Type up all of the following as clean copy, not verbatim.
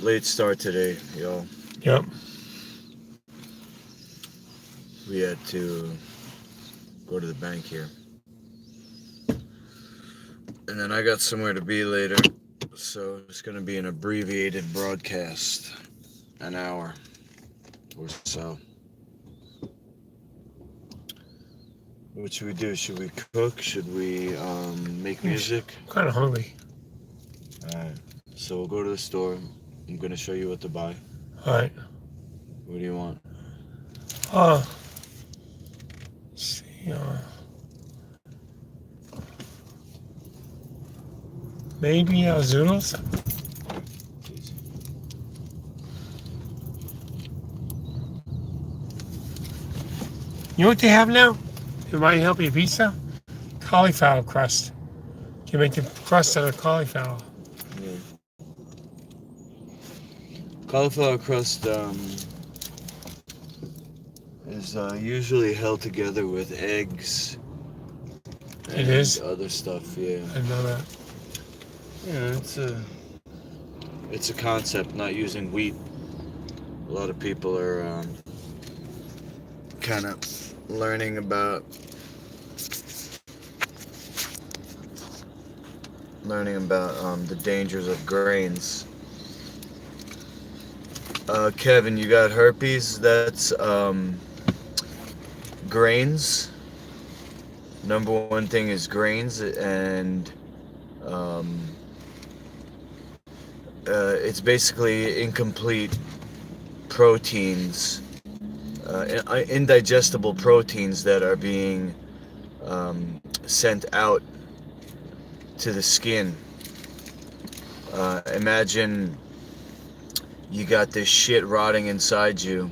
Late start today, y'all. Yep. We had to go to the bank here. And then I got somewhere to be later. So it's going to be an abbreviated broadcast. An hour or so. What should we do? Should we cook? Should we make music? I'm kind of hungry. Alright. So we'll go to the store. I'm going to show you what to buy. All right. What do you want? Let's see. Maybe zoodles. You know what they have now? It might help your pizza. Cauliflower crust. You make the crust out of cauliflower. Yeah. Cauliflower crust is usually held together with eggs. It is? Other stuff, yeah. I know that. Yeah, it's a concept, not using wheat. A lot of people are kind of learning about the dangers of grains. Kevin, you got herpes? That's grains. Number one thing is grains, and it's basically incomplete proteins, indigestible proteins that are being sent out to the skin. Imagine you got this shit rotting inside you,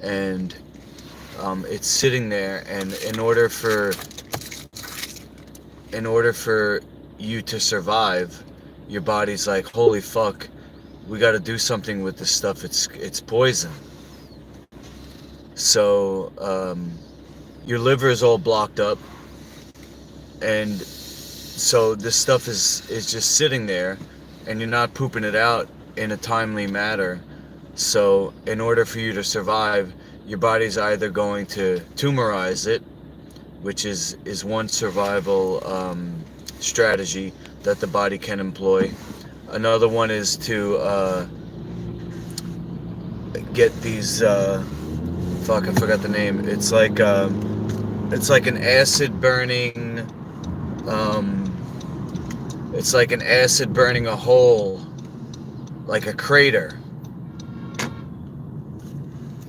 and it's sitting there, and in order for you to survive, your body's like, holy fuck, we got to do something with this stuff. It's poison. So your liver is all blocked up, and so this stuff is just sitting there, and you're not pooping it out in a timely manner. So in order for you to survive, your body's either going to tumorize it, which is one survival strategy that the body can employ. Another one is to get these fuck, I forgot the name. It's like an acid burning it's like an acid burning a hole, like a crater.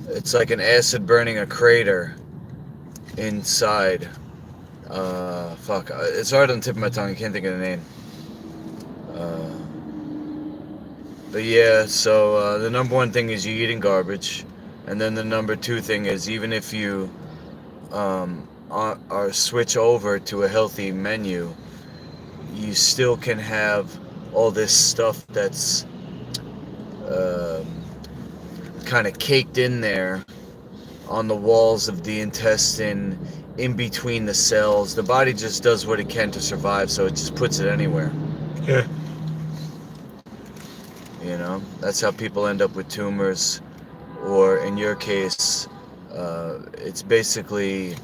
It's like an acid burning a crater inside. Fuck, it's hard on the tip of my tongue. I can't think of the name. But yeah, so the number one thing is you eating garbage, and then the number two thing is, even if you are switch over to a healthy menu, you still can have all this stuff that's kind of caked in there on the walls of the intestine, in between the cells. The body just does what it can to survive, so it just puts it anywhere. Yeah. You know, that's how people end up with tumors, or in your case, it's basically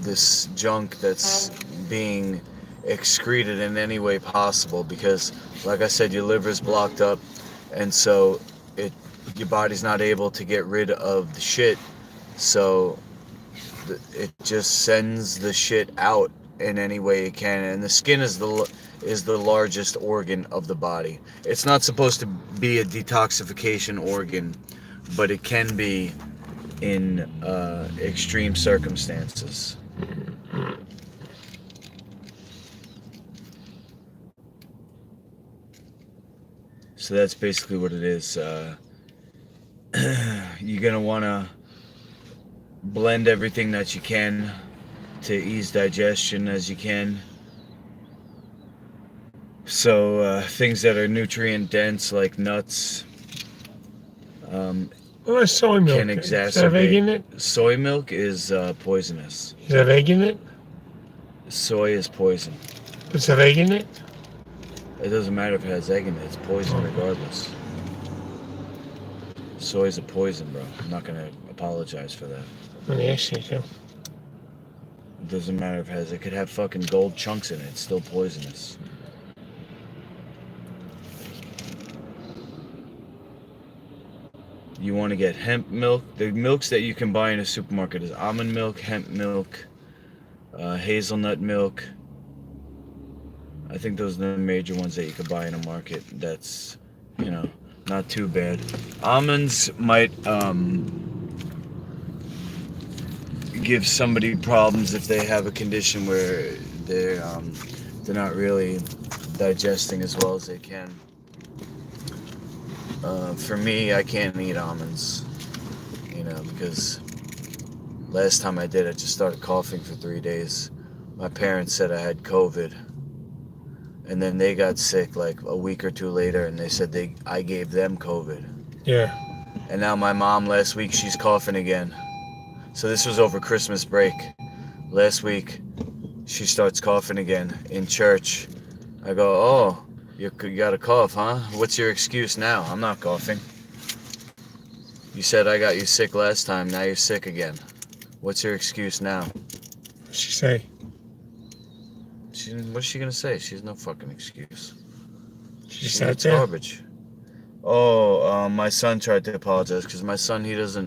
this junk that's being excreted in any way possible, because, like I said, your liver's blocked up, and so your body's not able to get rid of the shit, so it just sends the shit out in any way it can. And the skin is the largest organ of the body. It's not supposed to be a detoxification organ, but it can be in extreme circumstances. So that's basically what it is. You're gonna want to blend everything that you can to ease digestion as you can. So things that are nutrient dense, like nuts, What is soy milk? can Is there egg in it? exacerbate. Soy milk is poisonous. Is there egg in it? Soy is poison. Is there egg in it? It doesn't matter if it has egg in it. It's poison regardless. Soy's a poison, bro. I'm not gonna apologize for that. Let me ask you, too. It doesn't matter if it has. It could have fucking gold chunks in it. It's still poisonous. You want to get hemp milk. The milks that you can buy in a supermarket is almond milk, hemp milk, hazelnut milk. I think those are the major ones that you could buy in a market. That's, not too bad. Almonds might give somebody problems if they have a condition where they're not really digesting as well as they can. For me, I can't eat almonds, because last time I did, I just started coughing for 3 days. My parents said I had COVID, and then they got sick like a week or two later, and they said I gave them COVID. Yeah. And now my mom last week, she's coughing again. So this was over Christmas break. Last week, she starts coughing again in church. I go, oh, you got a cough, huh? What's your excuse now? I'm not coughing. You said I got you sick last time. Now you're sick again. What's your excuse now? What'd she say? What's she gonna say? She has no fucking excuse. She sat It's there? garbage. Oh, my son tried to apologize because my son, his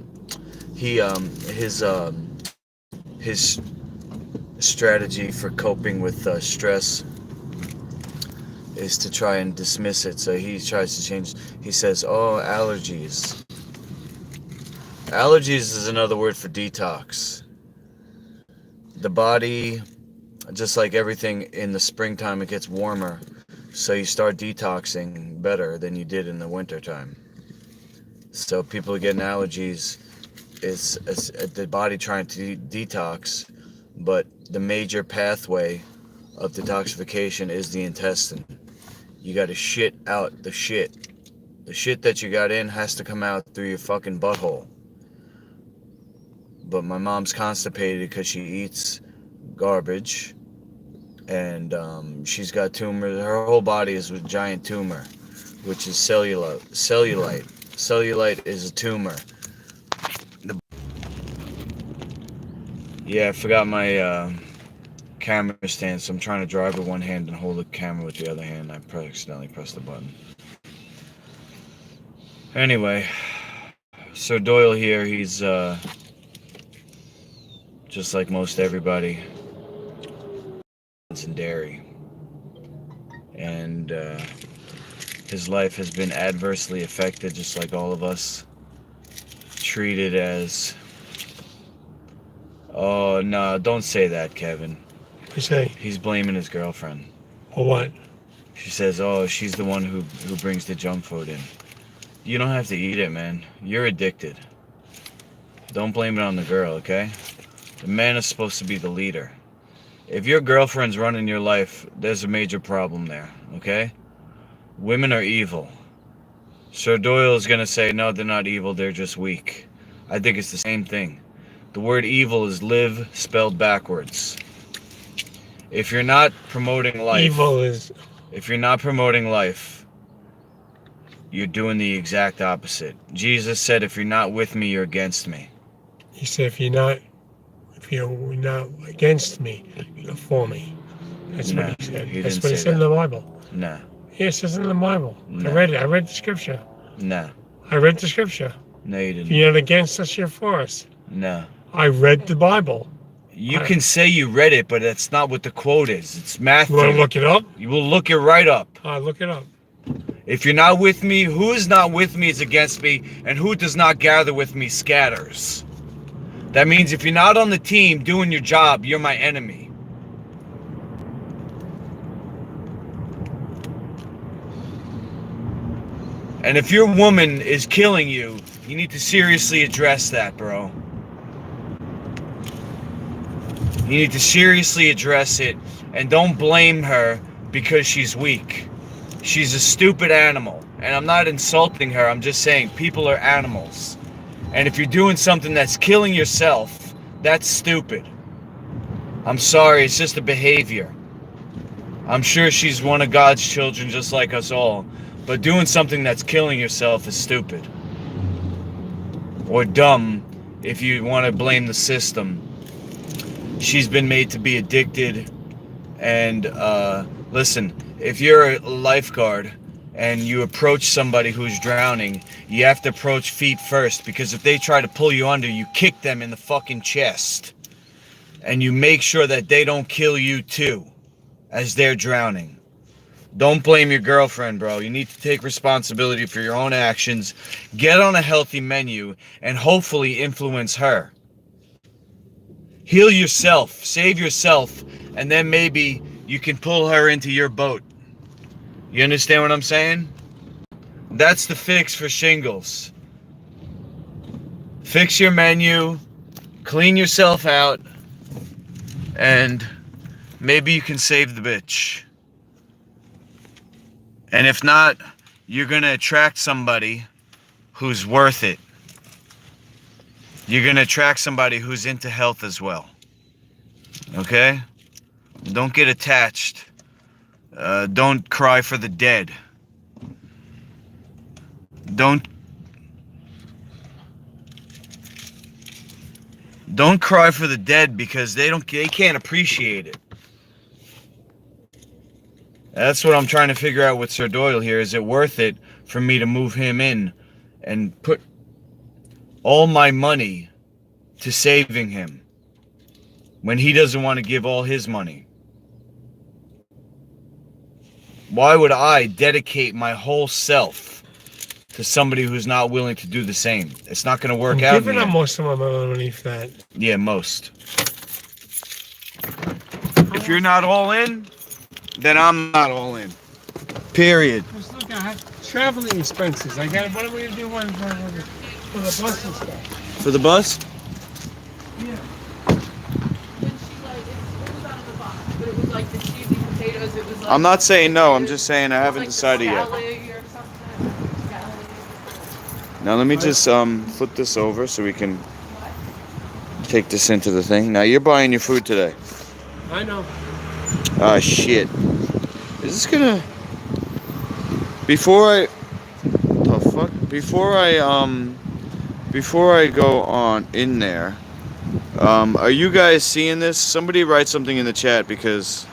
strategy for coping with stress is to try and dismiss it. So he tries to change. He says, oh, allergies. Allergies is another word for detox. The body, just like everything in the springtime, it gets warmer. So you start detoxing better than you did in the wintertime. So people getting allergies is the body trying to detox, but the major pathway of detoxification is the intestine. You got to shit out the shit. The shit that you got in has to come out through your fucking butthole. But my mom's constipated because she eats garbage, and she's got tumors. Her whole body is a giant tumor, which is cellulite. Cellulite is a tumor. Yeah, I forgot my camera stand, so I'm trying to drive with one hand and hold the camera with the other hand. I accidentally pressed the button. Anyway, so Doyle here, he's just like most everybody, in dairy, and his life has been adversely affected, just like all of us. Treated as, oh no, don't say that, Kevin. What you say? He's blaming his girlfriend. Or what? She says, oh, she's the one who brings the junk food in. You don't have to eat it, man. You're addicted. Don't blame it on the girl, okay? The man is supposed to be the leader. If your girlfriend's running your life, there's a major problem there, okay? Women are evil. Sir Doyle is going to say, no, they're not evil, they're just weak. I think it's the same thing. The word evil is live spelled backwards. If you're not promoting life... Evil is... If you're not promoting life, you're doing the exact opposite. Jesus said, if you're not with me, you're against me. He said, if you're not against me, you're for me. That's what he said. That's what it said in the Bible. Nah. Yes, it's in the Bible. No. I read it. I read the scripture. Nah. I read the scripture. No, you didn't. If you're not against us, you're for us. No. I read the Bible. You can say you read it, but that's not what the quote is. It's Matthew. You want to look it up? You will look it right up. Look it up. If you're not with me, who is not with me is against me, and who does not gather with me scatters. That means if you're not on the team doing your job, you're my enemy. And if your woman is killing you, you need to seriously address that, bro. You need to seriously address it, and don't blame her because she's weak. She's a stupid animal, and I'm not insulting her, I'm just saying people are animals. And if you're doing something that's killing yourself, that's stupid. I'm sorry, it's just a behavior. I'm sure she's one of God's children just like us all. But doing something that's killing yourself is stupid. Or dumb if you want to blame the system. She's been made to be addicted. And listen, if you're a lifeguard and you approach somebody who's drowning, you have to approach feet first, because if they try to pull you under, you kick them in the fucking chest. And you make sure that they don't kill you too as they're drowning. Don't blame your girlfriend, bro. You need to take responsibility for your own actions, get on a healthy menu, and hopefully influence her. Heal yourself, save yourself, and then maybe you can pull her into your boat. You understand what I'm saying? That's the fix for shingles. Fix your menu, clean yourself out, and maybe you can save the bitch. And if not, you're going to attract somebody who's worth it. You're going to attract somebody who's into health as well. Okay? Don't get attached. Don't cry for the dead. Don't cry for the dead, because they can't appreciate it. That's what I'm trying to figure out with Sir Doyle here. Is it worth it for me to move him in and put all my money to saving him when he doesn't want to give all his money? Why would I dedicate my whole self to somebody who's not willing to do the same? It's not going to work out. I'm giving up most of my money for that. Yeah, most. If you're not all in, then I'm not all in. Period. Just look, I have traveling expenses. I got. What am I going to do for the bus and stuff? For the bus? Yeah. It was like the cheesy potatoes. It was like, I'm not saying no. I'm just saying I haven't like decided yet. or something. Now let me just flip this over so we can take this into the thing. Now you're buying your food today. I know. Ah, shit. Is this gonna... Before I... The fuck? Before I go on in there, are you guys seeing this? Somebody write something in the chat, because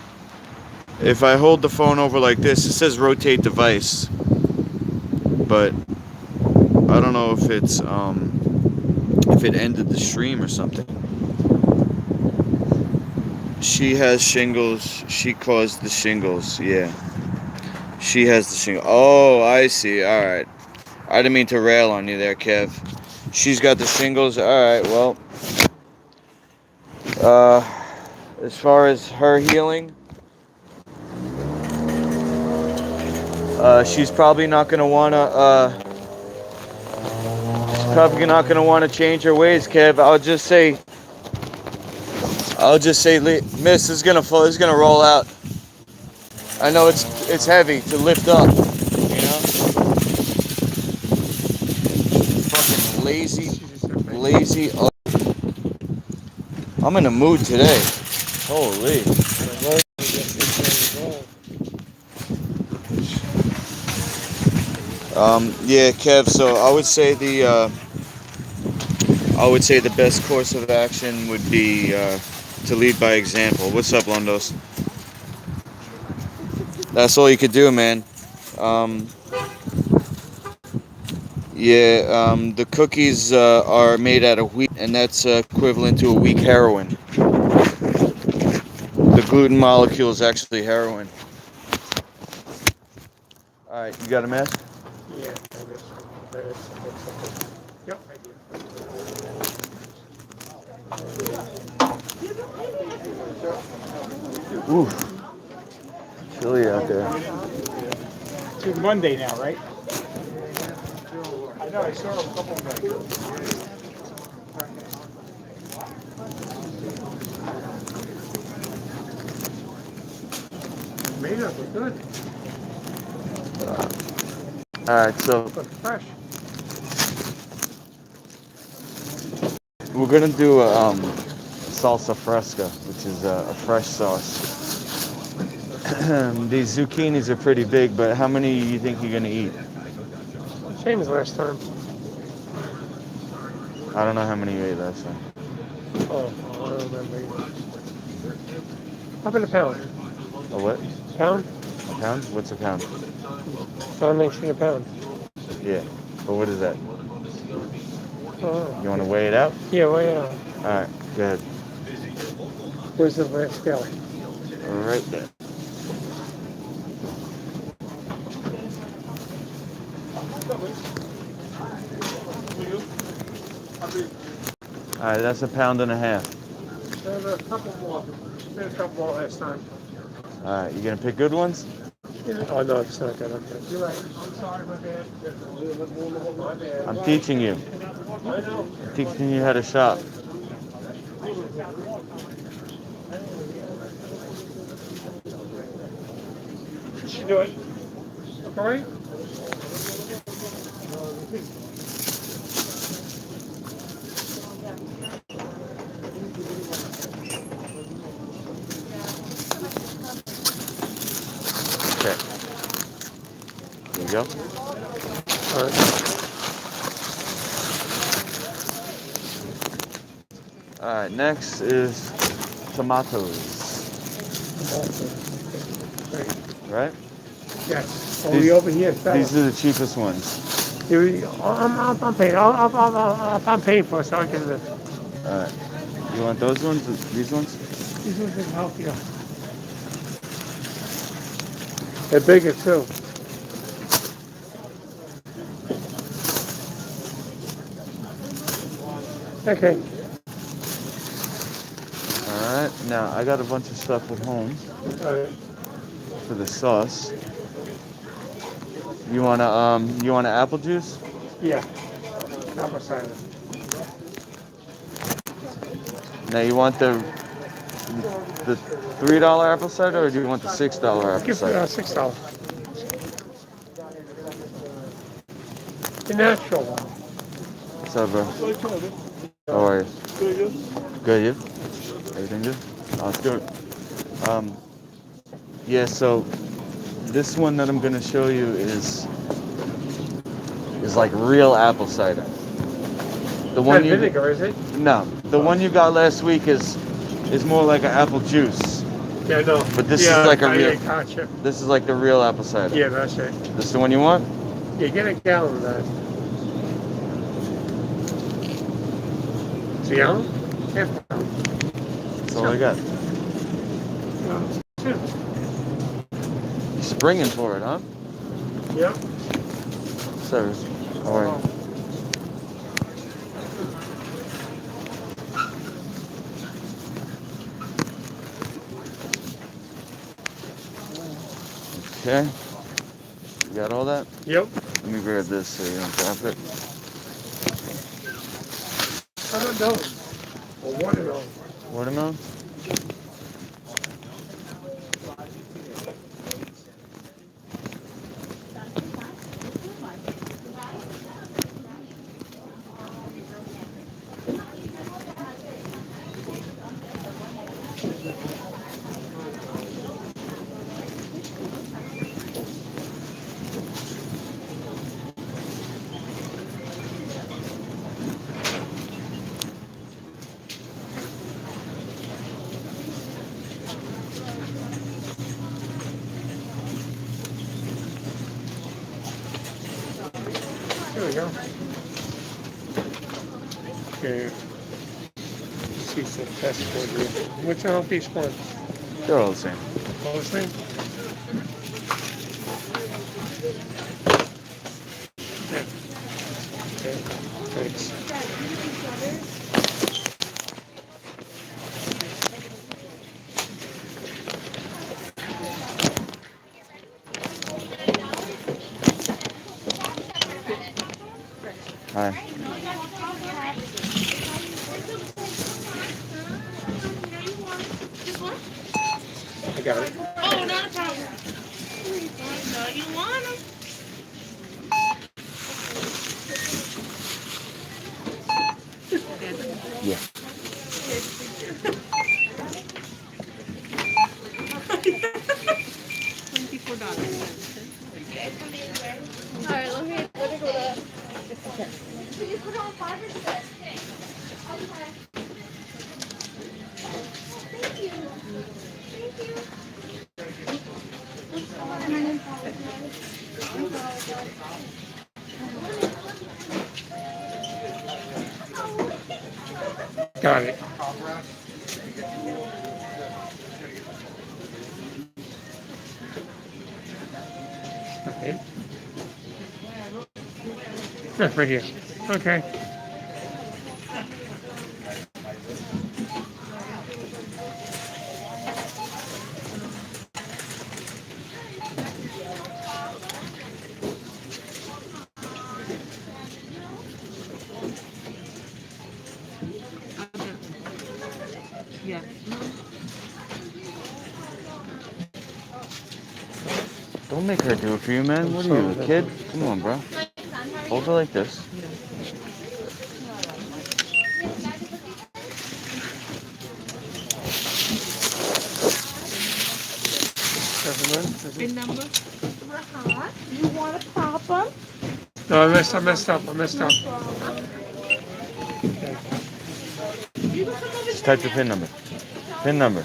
if I hold the phone over like this, it says rotate device. But I don't know if it's, if it ended the stream or something. She has shingles. She caused the shingles. Yeah. She has the shingles. Oh, I see. Alright. I didn't mean to rail on you there, Kev. She's got the shingles. Alright, well. As far as her healing, she's probably not going to want to, change her ways, Kev. I'll just say, Miss, this is gonna fall. This is gonna roll out. I know it's heavy to lift up. You know. Fucking lazy. I'm in a mood today. Holy. Yeah, Kev. So I would say the best course of action would be to lead by example. What's up, Londos? That's all you could do, man. The cookies are made out of wheat, and that's equivalent to a weak heroin. The gluten molecule is actually heroin. All right, you got a mask? Yeah. Yep, I do. Ooh, chilly out there. It's Monday now, right? I know, I saw a couple of them. Made up, look good. Alright, so Look fresh. we're gonna do a salsa fresca, which is a fresh sauce. These zucchinis are pretty big, but how many you think you're gonna eat? Same as last time. I don't know how many you ate last time. Oh, I don't remember. How about a pound? A what? Pound? A pound? What's a pound? Pound makes it a pound. Yeah. But what is that? Oh. You want to weigh it out? Yeah, well, yeah. All right. Go ahead. Where's the last scale? Right there. All right. That's a pound and a half. There's a couple more. There's a couple more last time. All right. You gonna pick good ones? Yeah. Oh, no, it's not good. Okay. You're right. I'm sorry, my bad. My bad. I'm teaching you. I know. I'm teaching you how to shop. You do it. All right? Okay. There you go. All right. All right. Next is tomatoes. Right? Yes. Only over here, fella. These are the cheapest ones. I'm paying. I'm paying for it, so I can live. All right. You want those ones? These ones? These ones are healthier. They're bigger too. Okay. All right. Now I got a bunch of stuff at home All right. for the sauce. You wanna apple juice? Yeah. Apple cider. Now you want the $3 apple cider, or do you want the $6 apple Give cider? $6. The natural one. What's up, bro? How are you? Good, you? Everything good? Oh, let's do it. Yeah, so this one that I'm gonna show you is like real apple cider. The one Not vinegar, is it? No, the one you got last week is more like an apple juice. Yeah, no. But this is like a real. Gotcha. This is like the real apple cider. Yeah, that's it. This is the one you want? Yeah, get a gallon of that. It's a gallon? Half a gallon. That's all I got. Two. You're springing for it, huh? Yep. Service. How are you? Okay. You got all that? Yep. Let me grab this so you don't drop it. I don't know. Or watermelon. Watermelon? There we go. Okay. See some test code here. Which one of each one? They're all the same. All the same? Yeah. Okay. Thanks. Hi. I got it. Oh, not a problem. No, you want them. Yeah. put on 5 or 6? Okay. Thank you. Thank you. Got it. Okay. Yeah, right here. Okay. Yeah. Don't make her do it for you, man. What are you, a kid? Come on, bro. Hold her like this. Pin number? You want to pop them? No, I messed up. Just type the pin number. Pin number.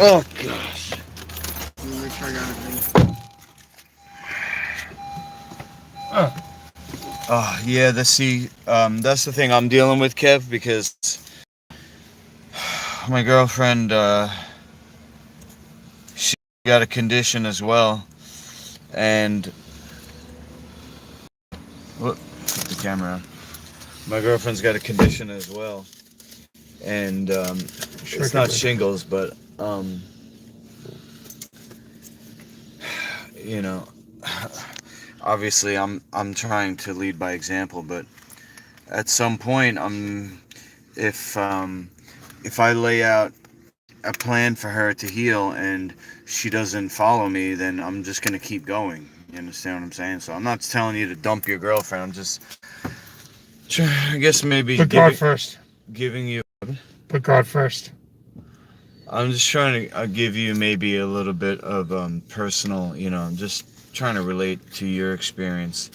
Oh gosh. Make sure I got everything. Yeah. That's the thing I'm dealing with, Kev, because my girlfriend, she got a condition as well, and put the camera on. My girlfriend's got a condition as well, and Sure, it's not good. shingles, but you know, obviously I'm trying to lead by example, but at some point if I lay out a plan for her to heal and she doesn't follow me, then I'm just gonna keep going. You understand what I'm saying? So I'm not telling you to dump your girlfriend. I'm just I guess maybe Put God first. giving you. Put God first. I'm just trying to give you maybe a little bit of personal, I'm just trying to relate to your experience.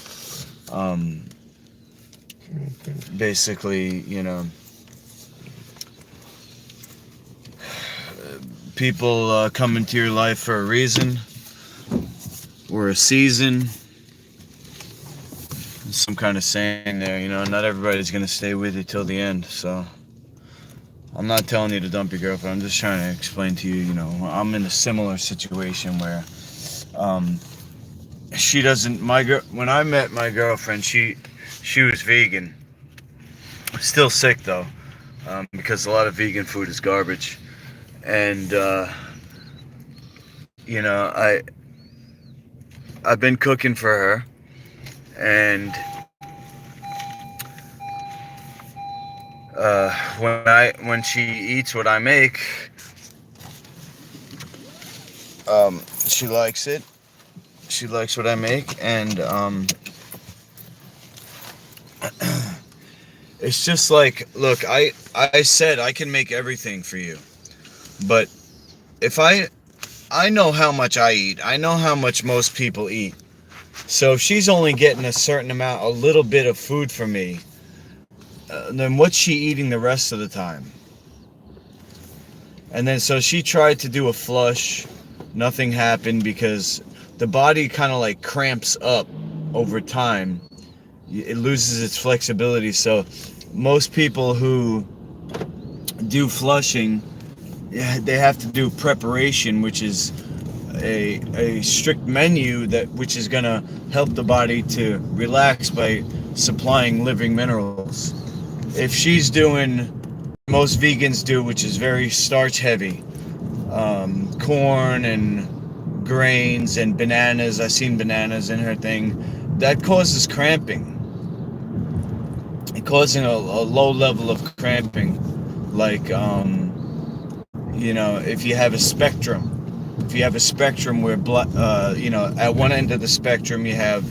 Basically, people come into your life for a reason or a season. Some kind of saying there, not everybody's going to stay with you till the end, so I'm not telling you to dump your girlfriend. I'm just trying to explain to you, I'm in a similar situation where she doesn't, when I met my girlfriend, she was vegan. Still sick though, because a lot of vegan food is garbage. And I've been cooking for her, and when she eats what I make, she likes it. She likes what I make, and it's just like, look, I said I can make everything for you, but if I know how much I eat. I know how much most people eat. So if she's only getting a certain amount, a little bit of food from me, then what's she eating the rest of the time? And then so she tried to do a flush. Nothing happened because the body kind of like cramps up over time. It loses its flexibility. So most people who do flushing yeah, they have to do preparation, which is a strict menu that which is gonna help the body to relax by supplying living minerals. If she's doing most vegans do, which is very starch heavy, corn and grains and bananas. I've seen bananas in her thing. That causes cramping. It causing a low level of cramping. Like, if you have a spectrum. If you have a spectrum where, at one end of the spectrum you have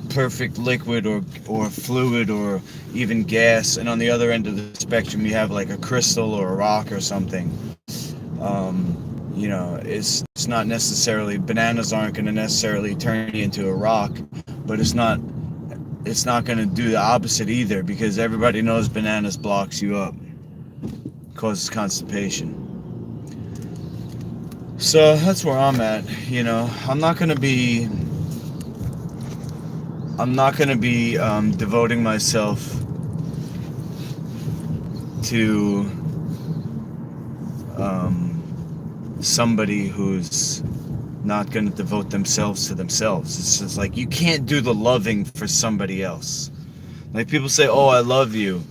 perfect liquid or fluid or even gas, and on the other end of the spectrum you have like a crystal or a rock or something. It's not necessarily, bananas aren't going to necessarily turn you into a rock, but it's not going to do the opposite either, because everybody knows bananas blocks you up, causes constipation. So that's where I'm at. I'm not going to be devoting myself to somebody who's not going to devote themselves to themselves. It's just like, you can't do the loving for somebody else. Like, people say, oh, I love you,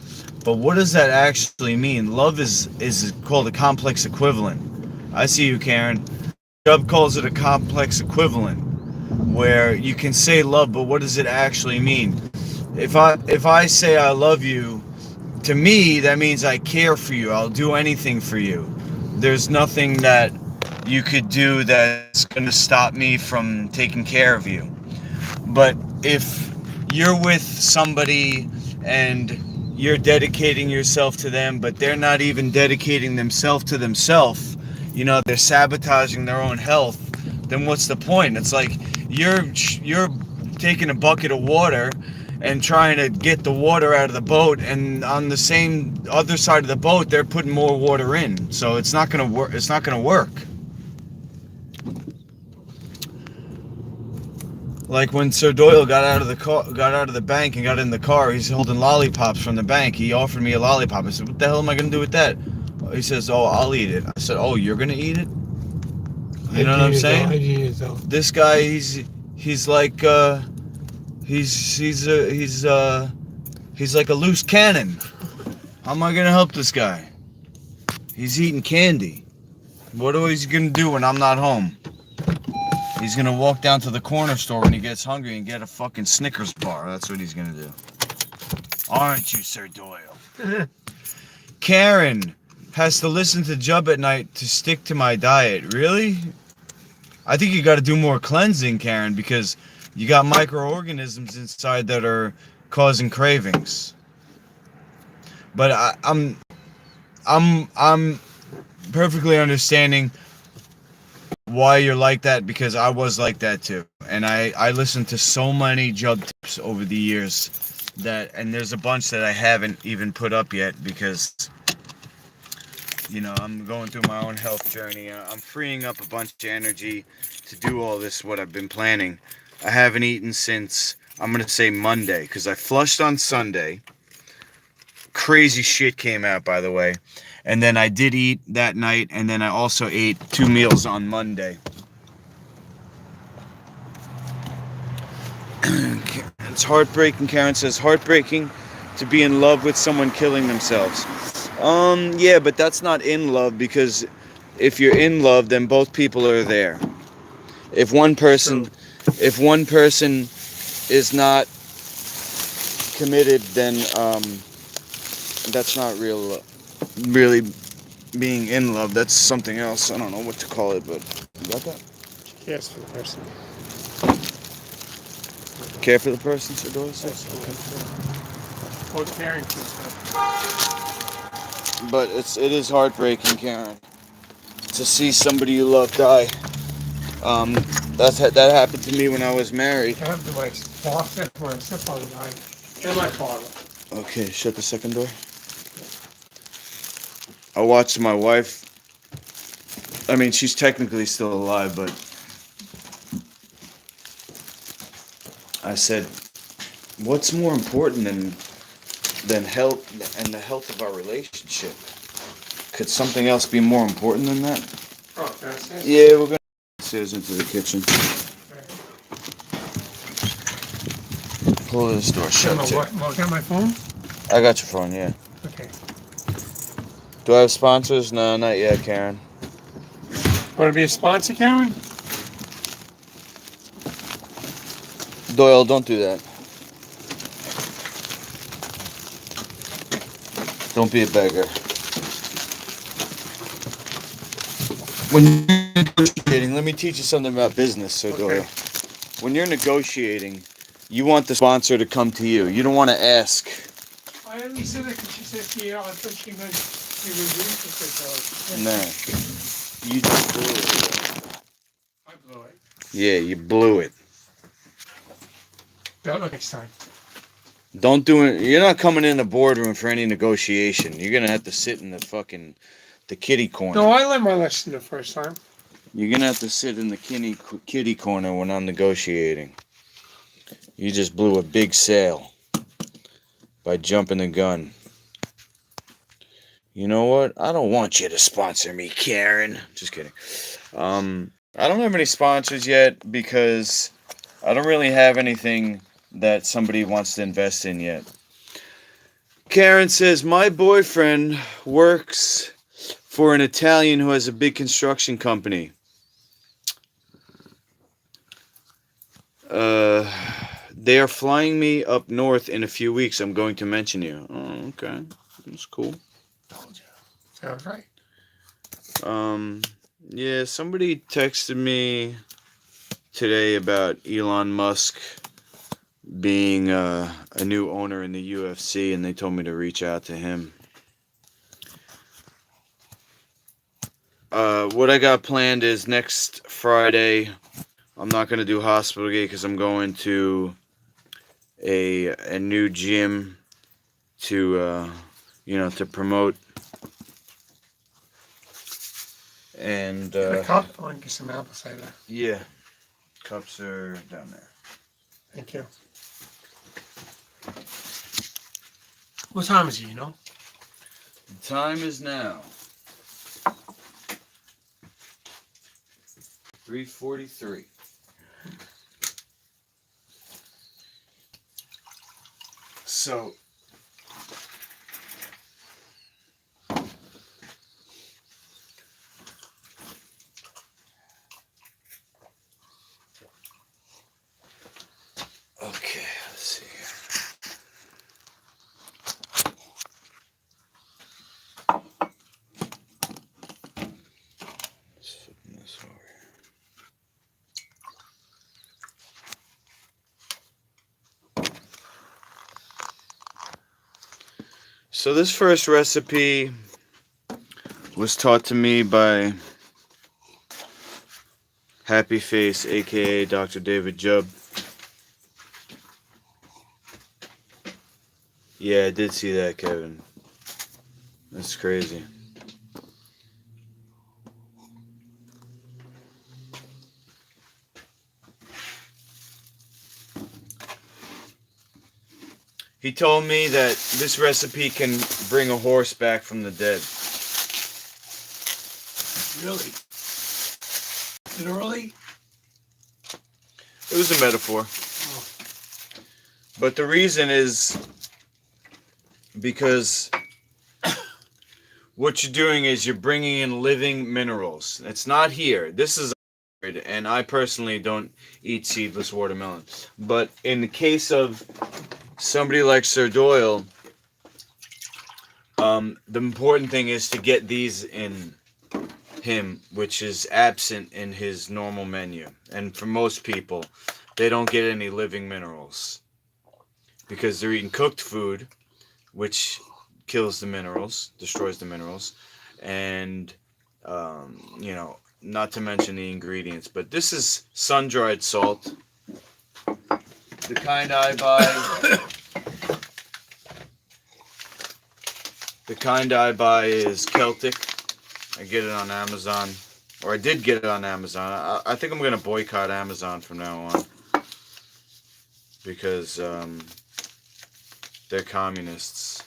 but what does that actually mean? Love is called a complex equivalent. I see you, Karen. Chubb calls it a complex equivalent, where you can say love, but what does it actually mean? If I say I love you, to me that means I care for you. I'll do anything for you. There's nothing that you could do that's going to stop me from taking care of you. But if you're with somebody and you're dedicating yourself to them, but they're not even dedicating themselves to themselves, they're sabotaging their own health, then what's the point? It's like you're taking a bucket of water and trying to get the water out of the boat, and on the same other side of the boat they're putting more water in, so it's not going to work. It's not going to work. Like when Sir Doyle got out of the bank and got in the car, he's holding lollipops from the bank. He offered me a lollipop. I said, what the hell am I going to do with that? He says, oh, I'll eat it. I said, oh, you're going to eat it? You know what I'm saying? This guy, he's like he's like a loose cannon. How am I going to help this guy? He's eating candy. What is he going to do when I'm not home? He's going to walk down to the corner store when he gets hungry and get a fucking Snickers bar. That's what he's going to do. Aren't you, Sir Doyle? Karen has to listen to Chubb at night to stick to my diet. Really? I think you got to do more cleansing, Karen, because you got microorganisms inside that are causing cravings. But I'm perfectly understanding why you're like that, because I was like that too, and I listened to so many Chubb tips over the years and there's a bunch that I haven't even put up yet, because I'm going through my own health journey. I'm freeing up a bunch of energy to do all this, what I've been planning. I haven't eaten since, I'm gonna say, Monday, because I flushed on Sunday. Crazy shit came out, by the way. And then I did eat that night, and then I also ate 2 meals on Monday. It's heartbreaking, Karen says. Heartbreaking to be in love with someone killing themselves. Yeah, but that's not in love, because if you're in love, then both people are there. If one person is not committed, then that's not really being in love. That's something else. I don't know what to call it, but you got that? Yes, for the person. Care for the person, Sir Doyle says? Okay. Or caring for them. But it is heartbreaking, Karen, to see somebody you love die. That happened to me when I was married. I have to my stepfather died, and my father. Okay, shut the second door. I watched my wife. I mean, she's technically still alive, but I said, what's more important than health and the health of our relationship? Could something else be more important than that? Oh, that's it. Yeah, we're gonna upstairs into the kitchen. Pull this door shut. Look at my phone? I got your phone, yeah. Okay. Do I have sponsors? No, not yet, Karen. Want to be a sponsor, Karen? Doyle, don't do that. Don't be a beggar. When you're negotiating, let me teach you something about business, Sir Doyle. When you're negotiating, you want the sponsor to come to you. You don't want to ask. I only said that because she said, I thought she was interested. No. You just blew it. I blew it. Yeah, you blew it. Don't next time. Don't do it. You're not coming in the boardroom for any negotiation. You're gonna have to sit in the kitty corner. No, I learned my lesson the first time. You're gonna have to sit in the kitty corner when I'm negotiating. You just blew a big sale by jumping the gun. You know what? I don't want you to sponsor me, Karen. Just kidding. I don't have any sponsors yet because I don't really have anything that somebody wants to invest in yet. Karen says, my boyfriend works for an Italian who has a big construction company. They are flying me up north in a few weeks. I'm going to mention you. Oh, okay. That's cool. Told you. Sounds right. Yeah, somebody texted me today about Elon Musk being a new owner in the UFC, and they told me to reach out to him. What I got planned is next Friday, I'm not going to do Hospitalgate because I'm going to a new gym to to promote. And Get a cup. I want to get some apple cider. yeah, cups are down there. Thank you. What time is it, you know? The time is now 3:43. So okay, let's see here. Let's flip this over here. So this first recipe was taught to me by Happy Face, aka Dr. David Jubb. Yeah, I did see that, Kevin. That's crazy. He told me that this recipe can bring a horse back from the dead. Really? Literally? It was a metaphor. Oh. But the reason is because what you're doing is you're bringing in living minerals. It's not here. This is and I personally don't eat seedless watermelon. But in the case of somebody like Sir Doyle, the important thing is to get these in him, which is absent in his normal menu. And for most people, they don't get any living minerals because they're eating cooked food, which kills the minerals, destroys the minerals, and not to mention the ingredients. But this is sun-dried salt, the kind I buy. The kind I buy is Celtic. I get it on Amazon, or I did get it on Amazon. I think I'm gonna boycott Amazon from now on because they're communists.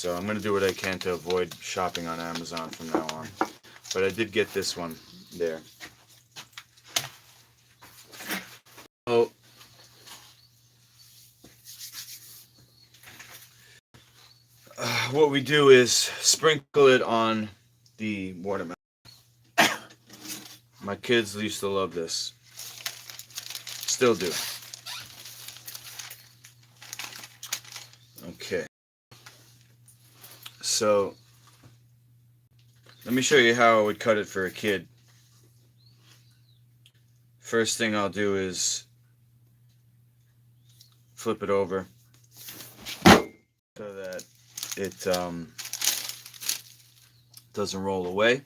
So I'm going to do what I can to avoid shopping on Amazon from now on. But I did get this one there. So, what we do is sprinkle it on the watermelon. My kids used to love this. Still do. Okay. So, let me show you how I would cut it for a kid. First thing I'll do is flip it over so that it doesn't roll away.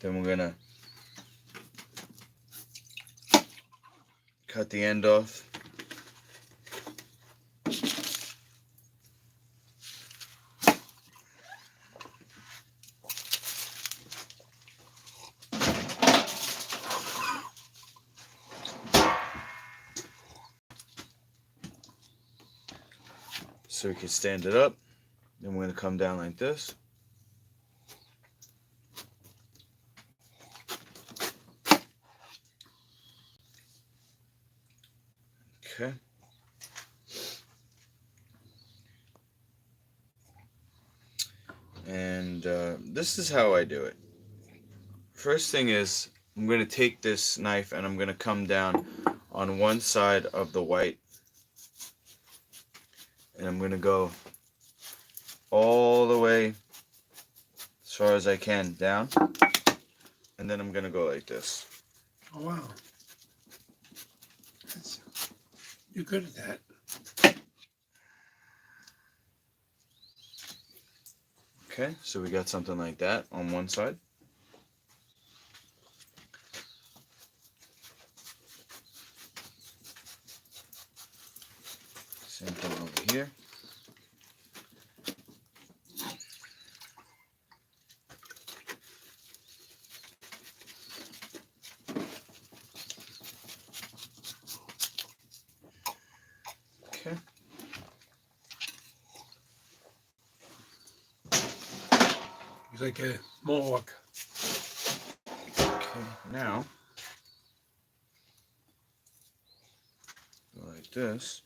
Then we're gonna cut the end off. So we can stand it up. Then we're going to come down like this. Okay. And this is how I do it. First thing is, I'm going to take this knife and I'm going to come down on one side of the white. And I'm going to go all the way as far as I can down. And then I'm going to go like this. Oh, wow. You're good at that. Okay, so we got something like that on one side. Same thing over here. Okay. He's like a mohawk. Okay, now go like this.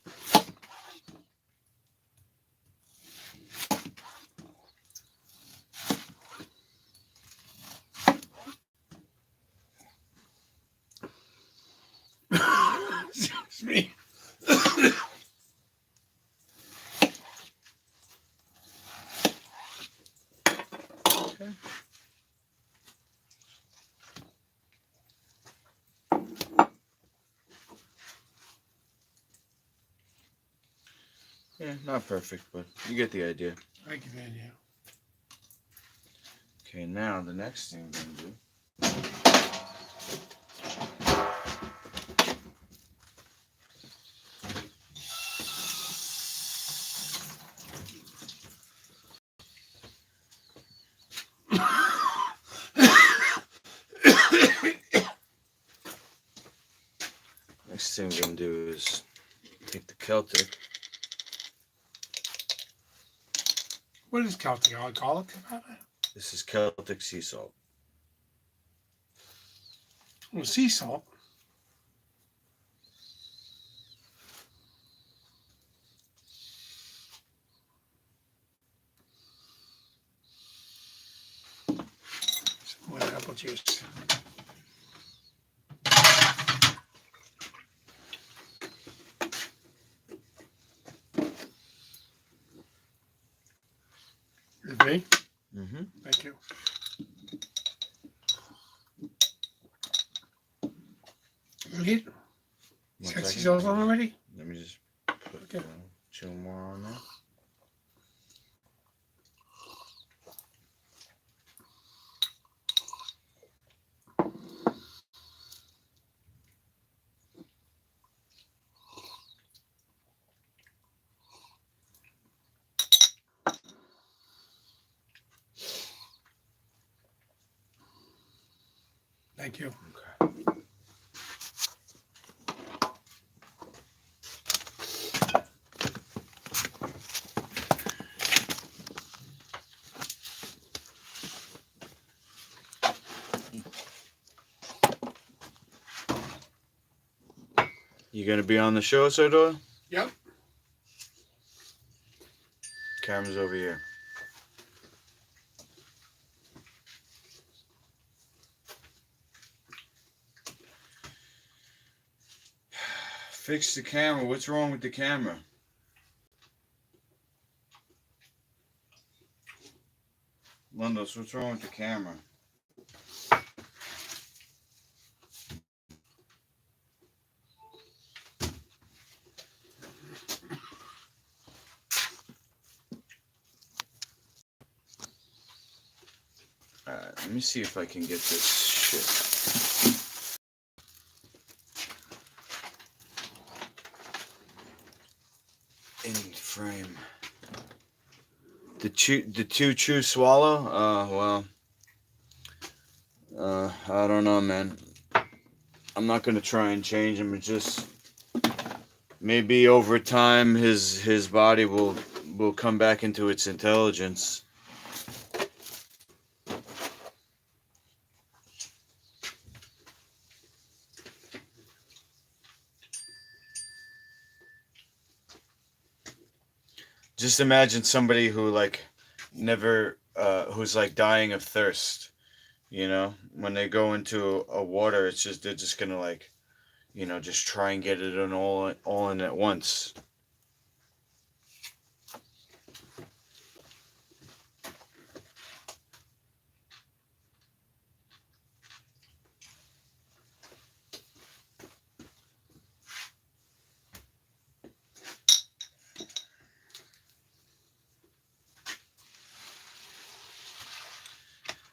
Excuse me. Okay. Yeah, not perfect, but you get the idea. I get the idea. Okay, now the next thing I'm gonna do. Next thing we're gonna do is take the Celtic. What is Celtic? Alcoholic about it? This is Celtic sea salt. Well, sea salt. Some more apple juice. Me? Mm-hmm. Thank you. Look at sexy sauce on already? Let me just put Okay. two more on there. Thank you. You gonna be on the show, Sir Doyle? Yep. Camera's over here. Fix the camera. What's wrong with the camera? Lundos, what's wrong with the camera? Alright, let me see if I can get this shit in frame. The two chew swallow? I don't know, man. I'm not gonna try and change him. It just maybe over time his body will come back into its intelligence. Just imagine somebody who like never who's like dying of thirst, you know, when they go into a water, it's just they're just gonna like, you know, just try and get it in all in at once.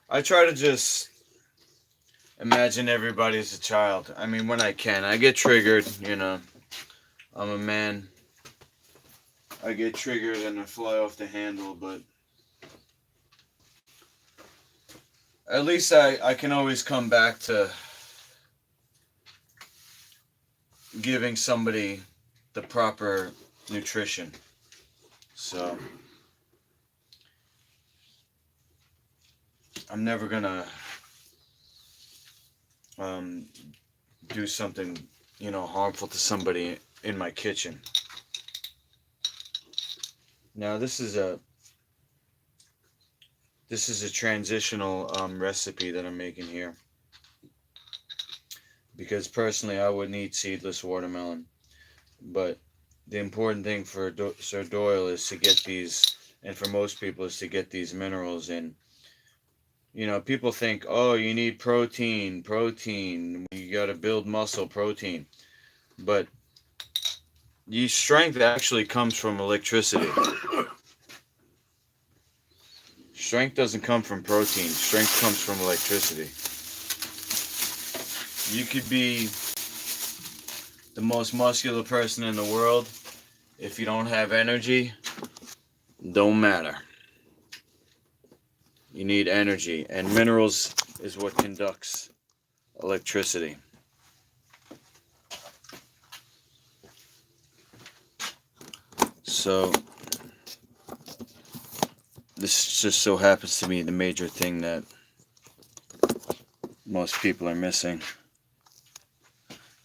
I try to just imagine everybody as a child. I mean, when I can. I get triggered, you know. I'm a man. I get triggered and I fly off the handle, but at least I can always come back to giving somebody the proper nutrition. So I'm never gonna do something, you know, harmful to somebody in my kitchen. Now this is a transitional recipe that I'm making here, because personally I wouldn't eat seedless watermelon, but the important thing for Sir Doyle is to get these, and for most people is to get these minerals in. You know, people think, oh, you need protein, you got to build muscle, protein. But your strength actually comes from electricity. Strength doesn't come from protein. Strength comes from electricity. You could be the most muscular person in the world. If you don't have energy, don't matter. You need energy, and minerals is what conducts electricity. So this just so happens to be the major thing that most people are missing,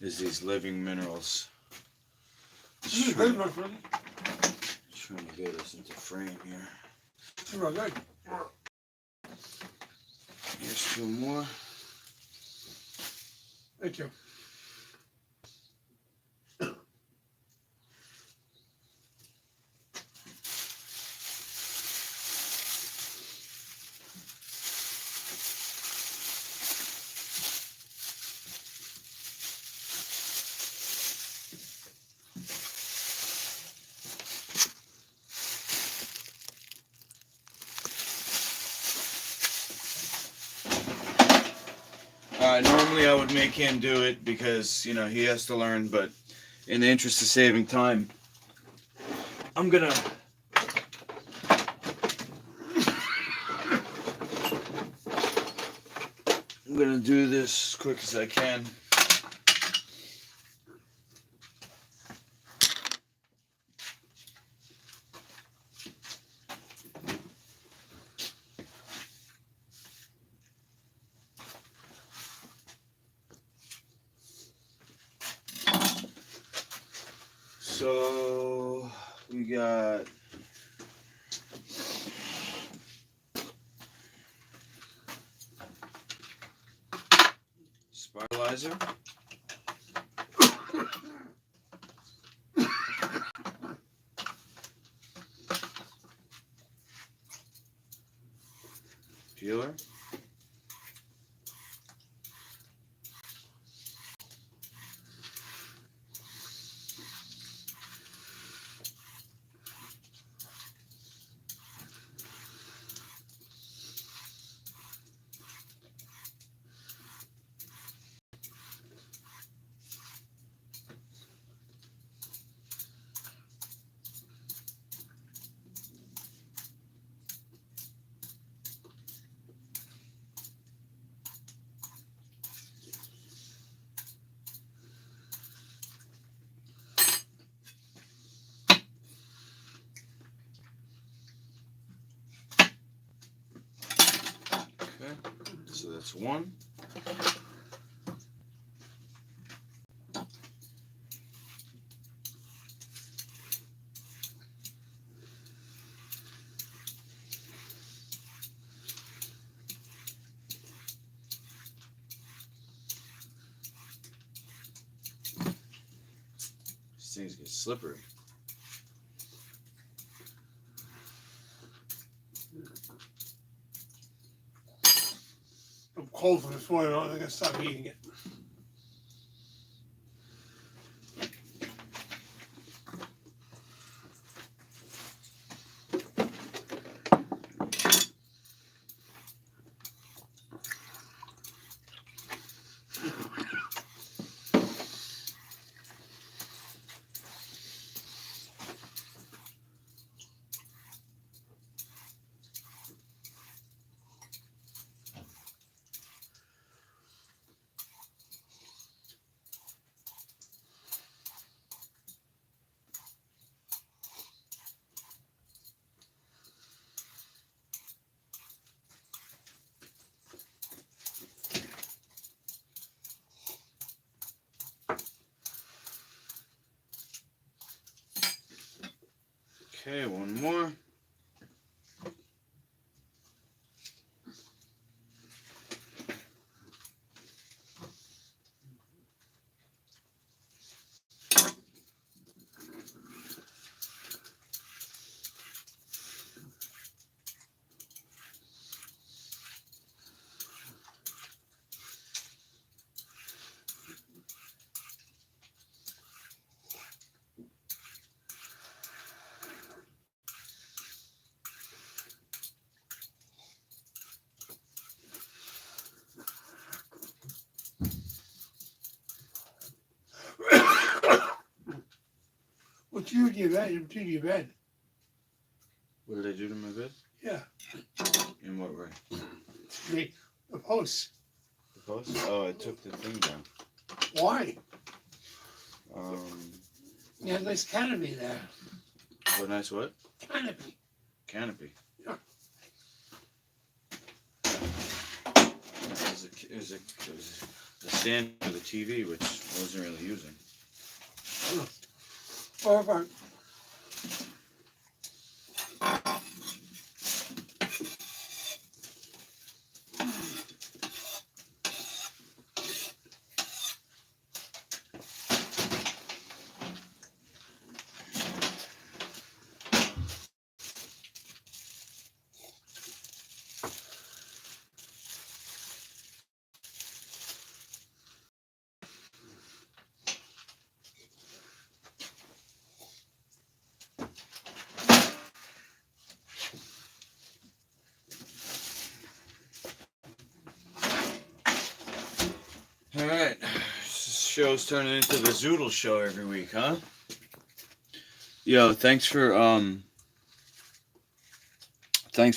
is these living minerals. Trying to get us into frame here. Here's two more. Thank you. Normally I would make him do it because, you know, he has to learn, but in the interest of saving time, I'm gonna do this as quick as I can. So we got spiralizer. Peeler. Okay, so that's one. These things get slippery. I'm cold from this morning. I don't think I stop eating it. Okay, one more. What you do to your bed? You do to your bed? What did I do to my bed? Yeah. In what way? The posts. The post? Oh, I took the thing down. Why? Um, You had a nice canopy there. what nice what? Canopy. Canopy. Yeah. It was a stand for the TV, which I wasn't really using. Or Alright. This show's turning into the Zoodle show every week, huh? Yo, thanks for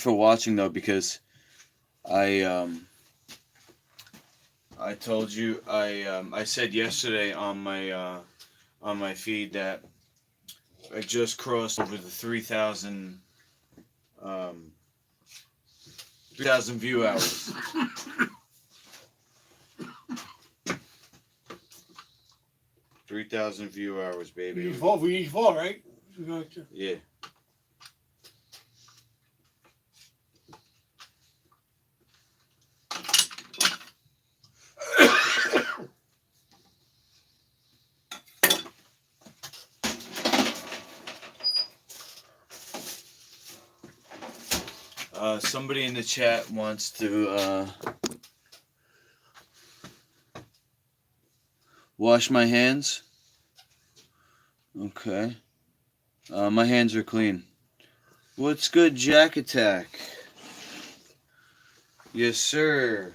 watching though, because I told you I said yesterday on my feed that I just crossed over the 3,000 view hours. 3,000 view hours, We baby. need four. We need four, right? We go to- Yeah. Somebody in the chat wants to wash my hands. Okay. My hands are clean. What's good, Jack Attack? Yes, sir.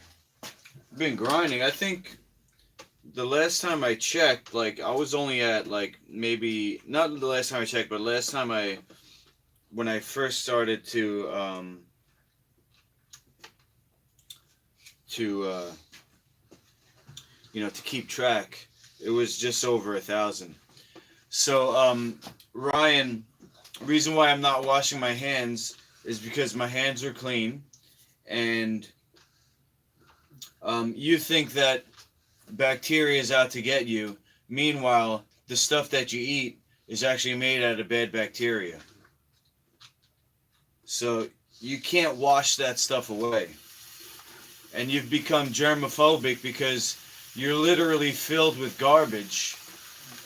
Been grinding. I think the last time I checked, like, I was only at, like, maybe, not the last time I checked, but last time when I first started to to keep track, it was just over 1,000. So, Ryan, reason why I'm not washing my hands is because my hands are clean, and you think that bacteria is out to get you. Meanwhile, the stuff that you eat is actually made out of bad bacteria. So you can't wash that stuff away. And you've become germophobic because you're literally filled with garbage,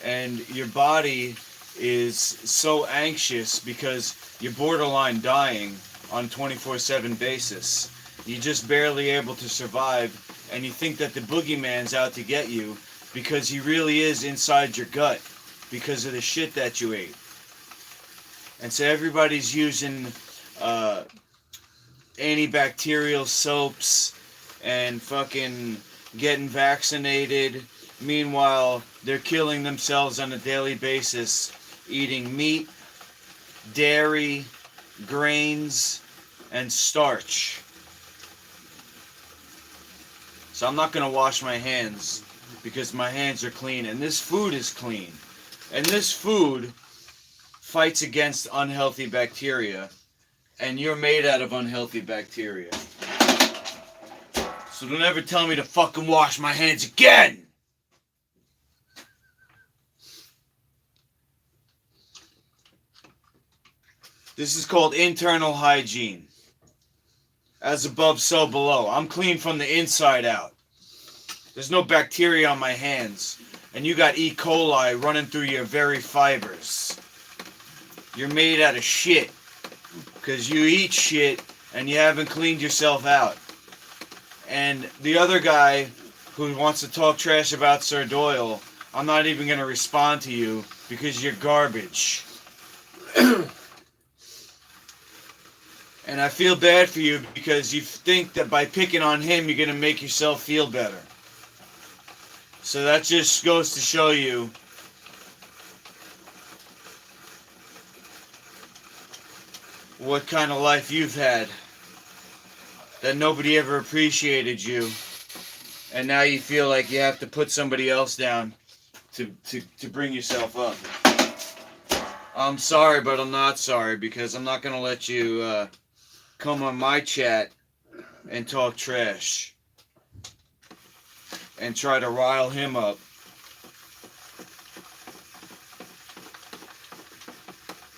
and your body is so anxious because you're borderline dying on a 24/7 basis. You're just barely able to survive, and you think that the boogeyman's out to get you because he really is inside your gut because of the shit that you ate. And so everybody's using antibacterial soaps and fucking getting vaccinated. Meanwhile, they're killing themselves on a daily basis, eating meat, dairy, grains, and starch. So I'm not going to wash my hands because my hands are clean, and this food is clean. And this food fights against unhealthy bacteria, and you're made out of unhealthy bacteria. So don't ever tell me to fucking wash my hands again! This is called internal hygiene. As above, so below. I'm clean from the inside out. There's no bacteria on my hands. And you got E. coli running through your very fibers. You're made out of shit. Because you eat shit and you haven't cleaned yourself out. And the other guy who wants to talk trash about Sir Doyle, I'm not even going to respond to you because you're garbage. And I feel bad for you because you think that by picking on him, you're going to make yourself feel better. So that just goes to show you what kind of life you've had. That nobody ever appreciated you. And now you feel like you have to put somebody else down to bring yourself up. I'm sorry, but I'm not sorry because I'm not going to let you come on my chat and talk trash and try to rile him up.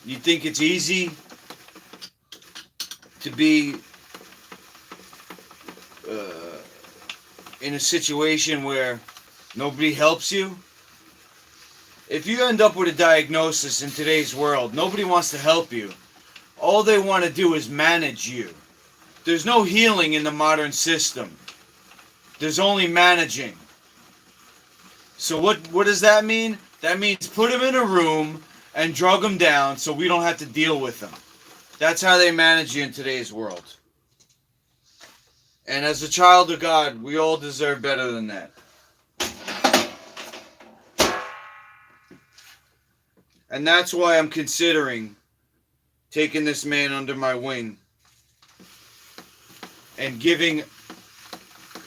You think it's easy to be in a situation where nobody helps you? If you end up with a diagnosis in today's world, nobody wants to help you. All they want to do is manage you. There's no healing in the modern system. There's only managing. So what does that mean? That means put them in a room and drug them down so we don't have to deal with them. That's how they manage you in today's world. And as a child of God, we all deserve better than that. And that's why I'm considering taking this man under my wing and giving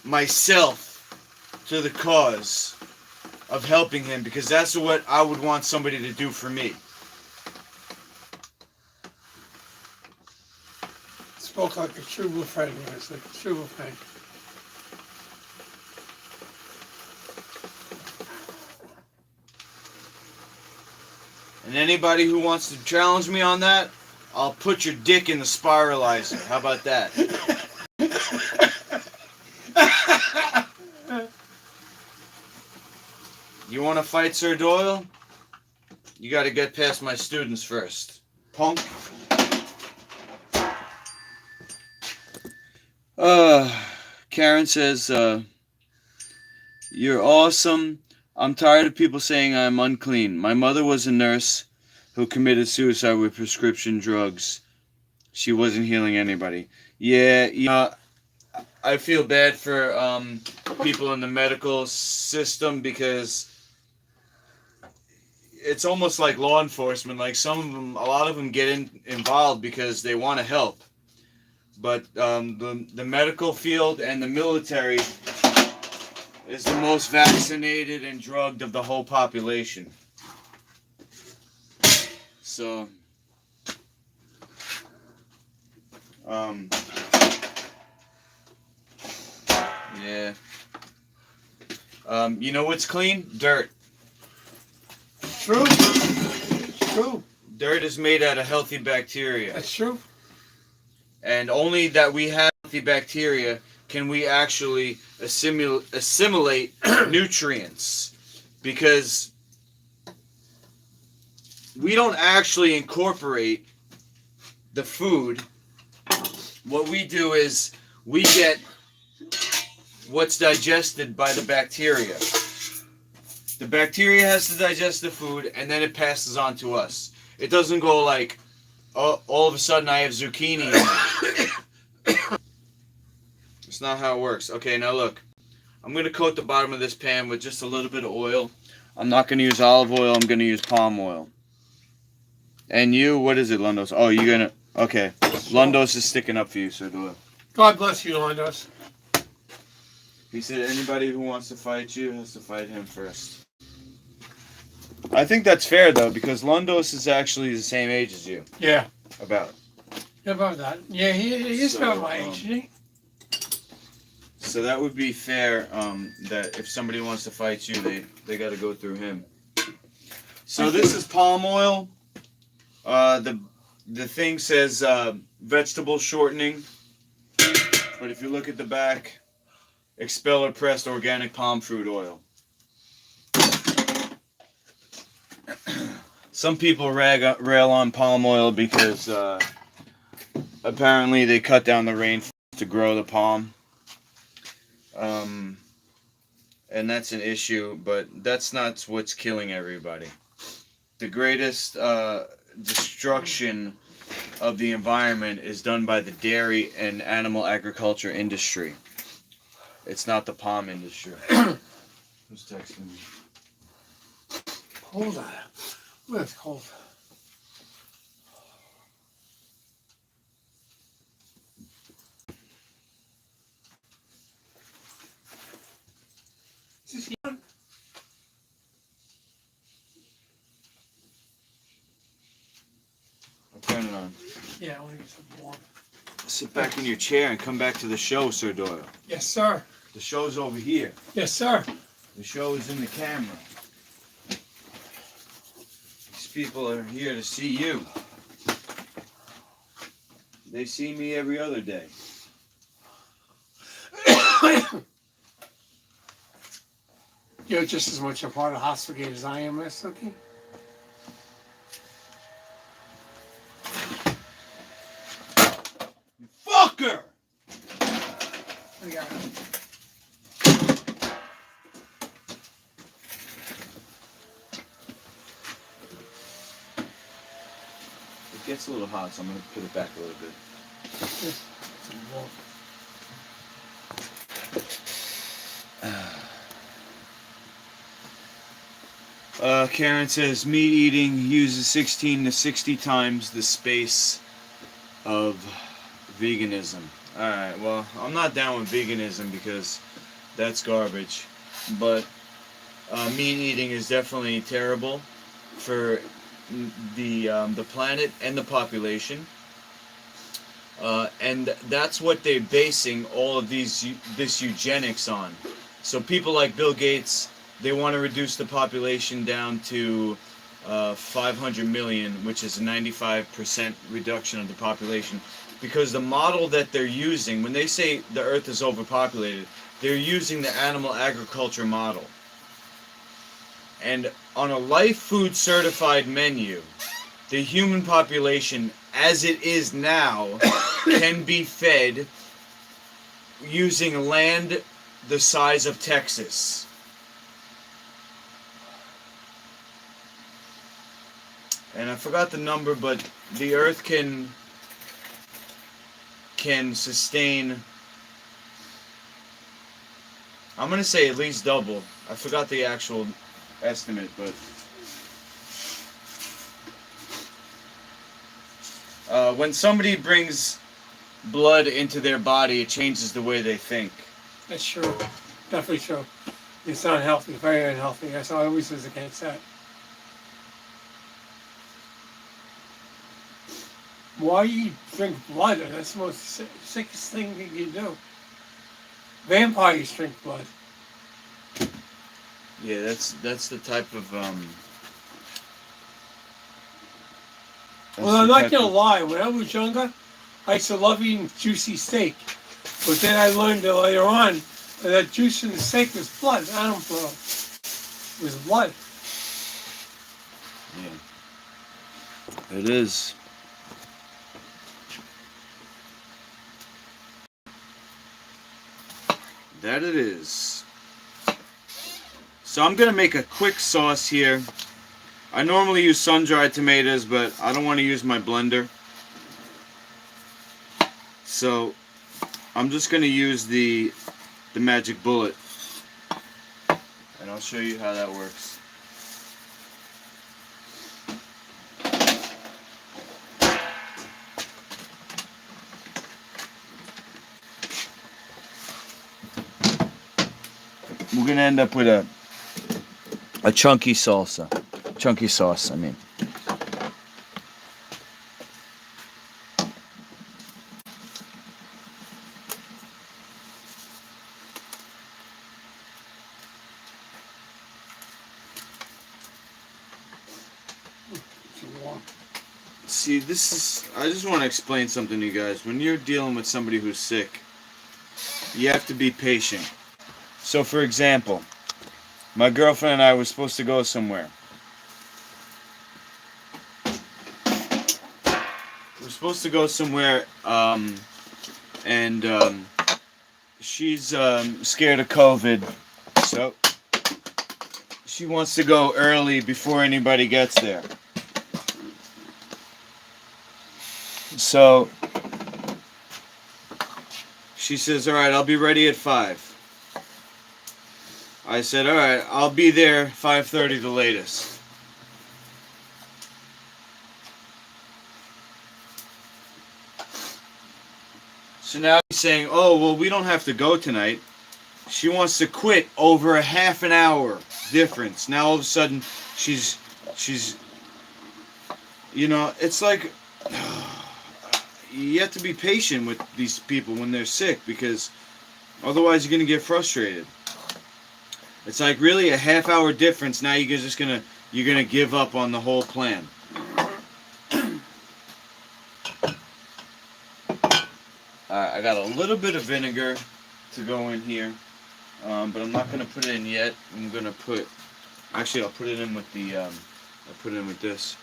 myself to the cause of helping him, because that's what I would want somebody to do for me. Spoke like a true friend, Wesley. True friend. And anybody who wants to challenge me on that, I'll put your dick in the spiralizer. How about that? You want to fight Sir Doyle? You got to get past my students first. Punk. Karen says, you're awesome. I'm tired of people saying I'm unclean. My mother was a nurse who committed suicide with prescription drugs. She wasn't healing anybody. Yeah, I feel bad for people in the medical system because it's almost like law enforcement. Like a lot of them get involved because they want to help. But the medical field and the military is the most vaccinated and drugged of the whole population. So, yeah. You know what's clean? Dirt. True. It's true. Dirt is made out of healthy bacteria. That's true. And only that we have healthy bacteria can we actually assimilate nutrients. Because we don't actually incorporate the food. What we do is we get what's digested by the bacteria. The bacteria has to digest the food, and then it passes on to us. It doesn't go like, oh, all of a sudden I have zucchini. It's not how it works. Okay, now look. I'm going to coat the bottom of this pan with just a little bit of oil. I'm not going to use olive oil. I'm going to use palm oil. And you, what is it, Lundos? Oh, you're going to... Okay. Lundos is sticking up for you, Sir Doyle. God bless you, Londos. He said anybody who wants to fight you has to fight him first. I think that's fair, though, because Lundos is actually the same age as you. Yeah. About. How about that? Yeah, he's So, about my age, isn't he? So that would be fair, that if somebody wants to fight you, they got to go through him. So this is palm oil. The thing says vegetable shortening. But if you look at the back, expeller pressed organic palm fruit oil. Some people rail on palm oil because apparently they cut down the rainforest to grow the palm. And that's an issue, but that's not what's killing everybody. The greatest destruction of the environment is done by the dairy and animal agriculture industry. It's not the palm industry. Who's texting me? Hold on. Well, it's cold. Is this on? I'll turn it on. Yeah, I want to get something warm. Sit back in your chair and come back to the show, Sir Doyle. Yes, sir. The show's over here. Yes, sir. The show is in the camera. These people are here to see you. They see me every other day. You're just as much a part of Hospitalgate as I am, Miss Cookie. Fucker! We got it. It gets a little hot, so I'm going to put it back a little bit. Karen says meat eating uses 16 to 60 times the space of veganism. Alright, well, I'm not down with veganism because that's garbage. But meat eating is definitely terrible for the planet and the population. And that's what they're basing all of this eugenics on. So people like Bill Gates, they want to reduce the population down to 500 million, which is a 95% reduction of the population. Because the model that they're using, when they say the Earth is overpopulated, they're using the animal agriculture model. And on a life food certified menu, the human population, as it is now, can be fed using land the size of Texas. And I forgot the number, but the Earth can sustain, I'm going to say at least double. I forgot the actual estimate, but when somebody brings blood into their body, it changes the way they think. That's true. Definitely true. It's unhealthy, very unhealthy. That's all I always was against that. Why you drink blood? That's the most sickest thing you can do. Vampires drink blood. Yeah, that's the type of Well, I'm not gonna lie. When I was younger, I used to love eating juicy steak. But then I learned that later on that juice in the steak was blood, animal blood. It was blood. Yeah. It is. That it is. So I'm gonna make a quick sauce here. I normally use sun-dried tomatoes, but I don't want to use my blender. So I'm just gonna use the magic bullet, and I'll show you how that works. We're gonna end up with a chunky sauce, I mean. See, I just want to explain something to you guys. When you're dealing with somebody who's sick, you have to be patient. So, for example, my girlfriend and I were supposed to go somewhere. We're supposed to go somewhere, and she's scared of COVID, so she wants to go early before anybody gets there. So she says, all right, I'll be ready at 5. I said, all right, I'll be there 5:30 the latest. So now he's saying, oh, well, we don't have to go tonight. She wants to quit over a half an hour difference. Now all of a sudden she's you know, it's like you have to be patient with these people when they're sick, because otherwise you're going to get frustrated. It's like really a half hour difference. Now you're gonna give up on the whole plan. Alright, I got a little bit of vinegar to go in here, but I'm not gonna put it in yet. I'm gonna actually I'll put it in with this.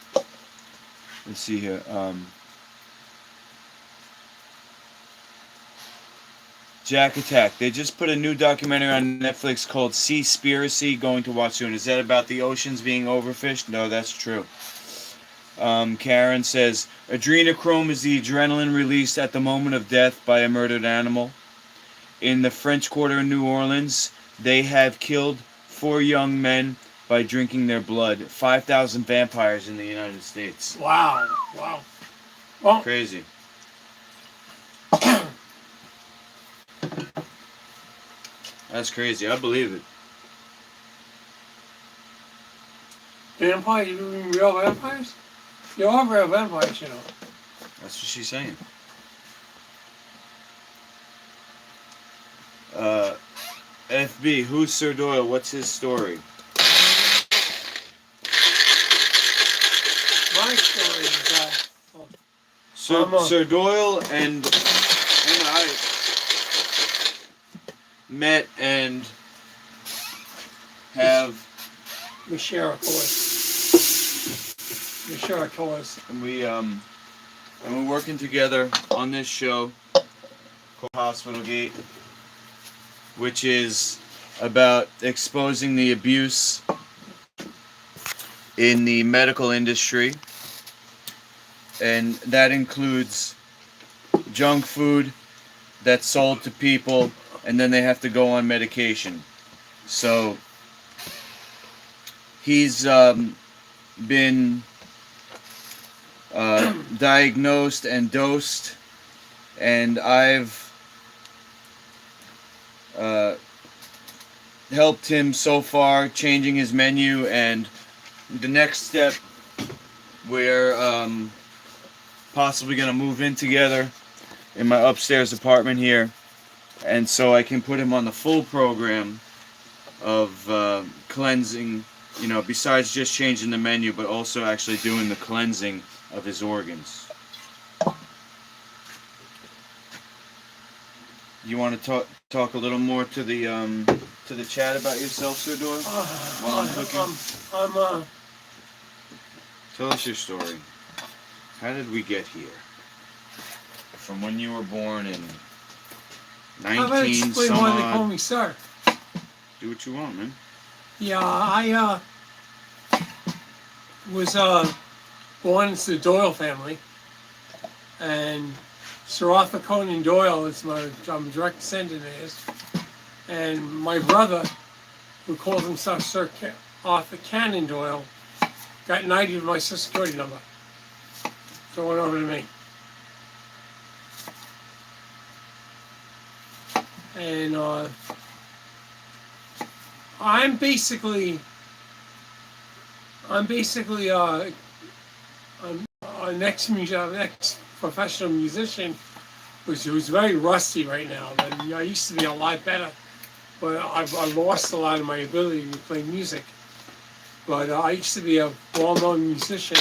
Let's see here. Jack Attack. They just put a new documentary on Netflix called Seaspiracy, going to watch soon. Is that about the oceans being overfished? No, that's true. Karen says, adrenochrome is the adrenaline released at the moment of death by a murdered animal. In the French Quarter in New Orleans, they have killed 4 young men by drinking their blood. 5,000 vampires in the United States. Wow. Wow. Well, Crazy. That's crazy. I believe it. vampires? You mean real vampires? You are real vampires, you know. That's what she's saying. FB, who's Sir Doyle? What's his story? story is Sir Doyle and I met and have we share a cause. We share a cause. and we're working together on this show called Hospitalgate, which is about exposing the abuse in the medical industry, and that includes junk food that's sold to people and then they have to go on medication. So he's been diagnosed and dosed, and I've helped him so far changing his menu, and the next step we're possibly going to move in together in my upstairs apartment here, and so I can put him on the full program of cleansing, you know, besides just changing the menu, but also actually doing the cleansing of his organs. You want to talk a little more to the chat about yourself, Sir Doyle? While I'm cooking? Tell us your story. How did we get here? From when you were born in 19 How about explain some why they call odd. me sir? Do what you want, man. Yeah, I was born into the Doyle family, and Sir Arthur Conan Doyle is I'm a direct descendant of his, and my brother, who called himself Sir Arthur Cannon Doyle, got knighted with my Social Security number. So it went over to me. And I'm basically an ex professional musician who's very rusty right now. And I used to be a lot better, but I've lost a lot of my ability to play music. But I used to be a well-known musician.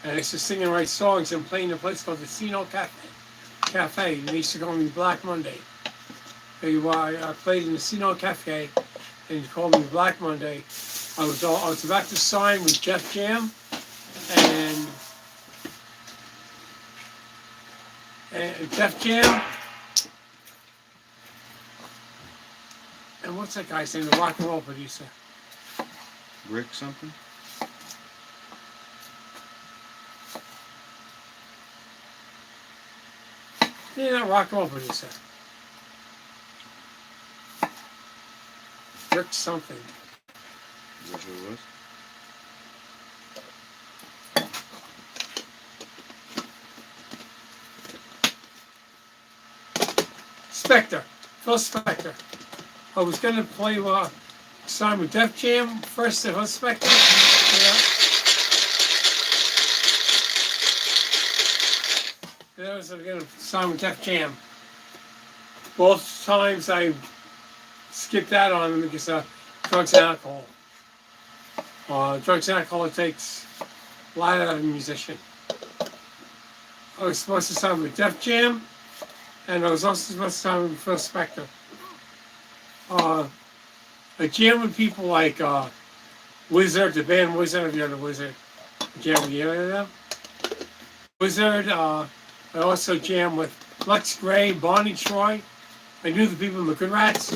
And I used to sing and write songs and play in a place called the Casino Cafe. And they used to call me Black Monday. I played in the Casino Cafe, and he called me Black Monday. I was about to sign with Jeff Jam, and Jeff Jam, and what's that guy's name? The rock and roll producer. Rick something? Yeah, that rock and roll producer. Rick something. Is that who it was? Spector. Phil Spector. I was going to play sign with Def Jam first to Phil Spector. Then I was going to sign with Def Jam. Both times I skipped out on them because of drugs and alcohol. Drugs and alcohol takes a lot out of a musician. I was supposed to sign with Def Jam, and I was also supposed to sign with Phil Spector. I jammed with people like Wizard, the band Wizard, if you know the Wizard. I jammed with them. Wizard, I also jammed with Lex Gray, Bonnie Troy. I knew the people in the Good Rats.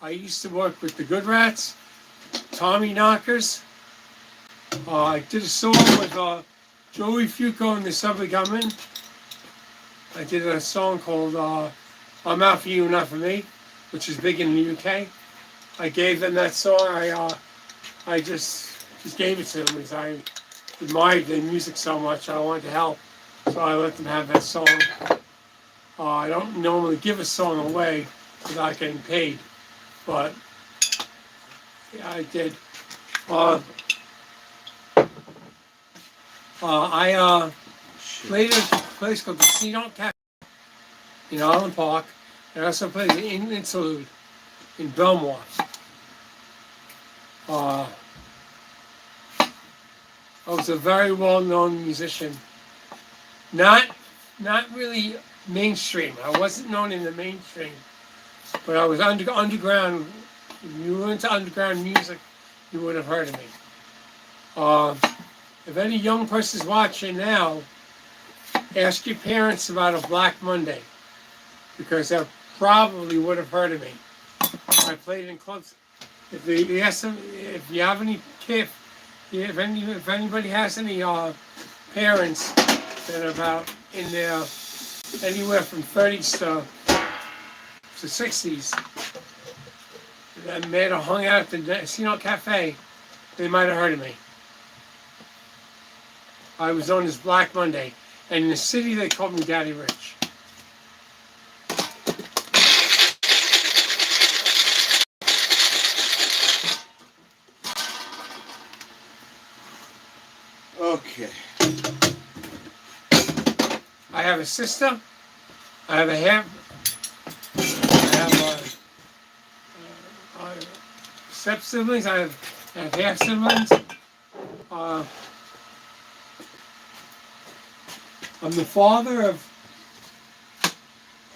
I used to work with the Good Rats, Tommy Knockers. I did a song with Joey Fuco and the Subway Gunman. I did a song called I'm Out For You, Not For Me, which is big in the UK. I gave them that song. I just gave it to them because I admired their music so much. I wanted to help, so I let them have that song. I don't normally give a song away without getting paid, but yeah, I did. played at a place called the Casino Cafe in Island Park, and I also played the Interlude in Belmont. I was a very well-known musician. Not really mainstream. I wasn't known in the mainstream, but I was underground. If you were into underground music, you would have heard of me. If any young person's watching now, ask your parents about a Black Monday, because they probably would have heard of me. I played in clubs. If you ask them, if you have any kids, if anybody has any parents that are about in their anywhere from 30s to 60s, that may have hung out at the Casino Cafe, they might have heard of me. I was known as Black Monday, and in the city they called me Daddy Rich. Okay. I have a sister. I have a half. I have step siblings. I have half siblings. I'm the father of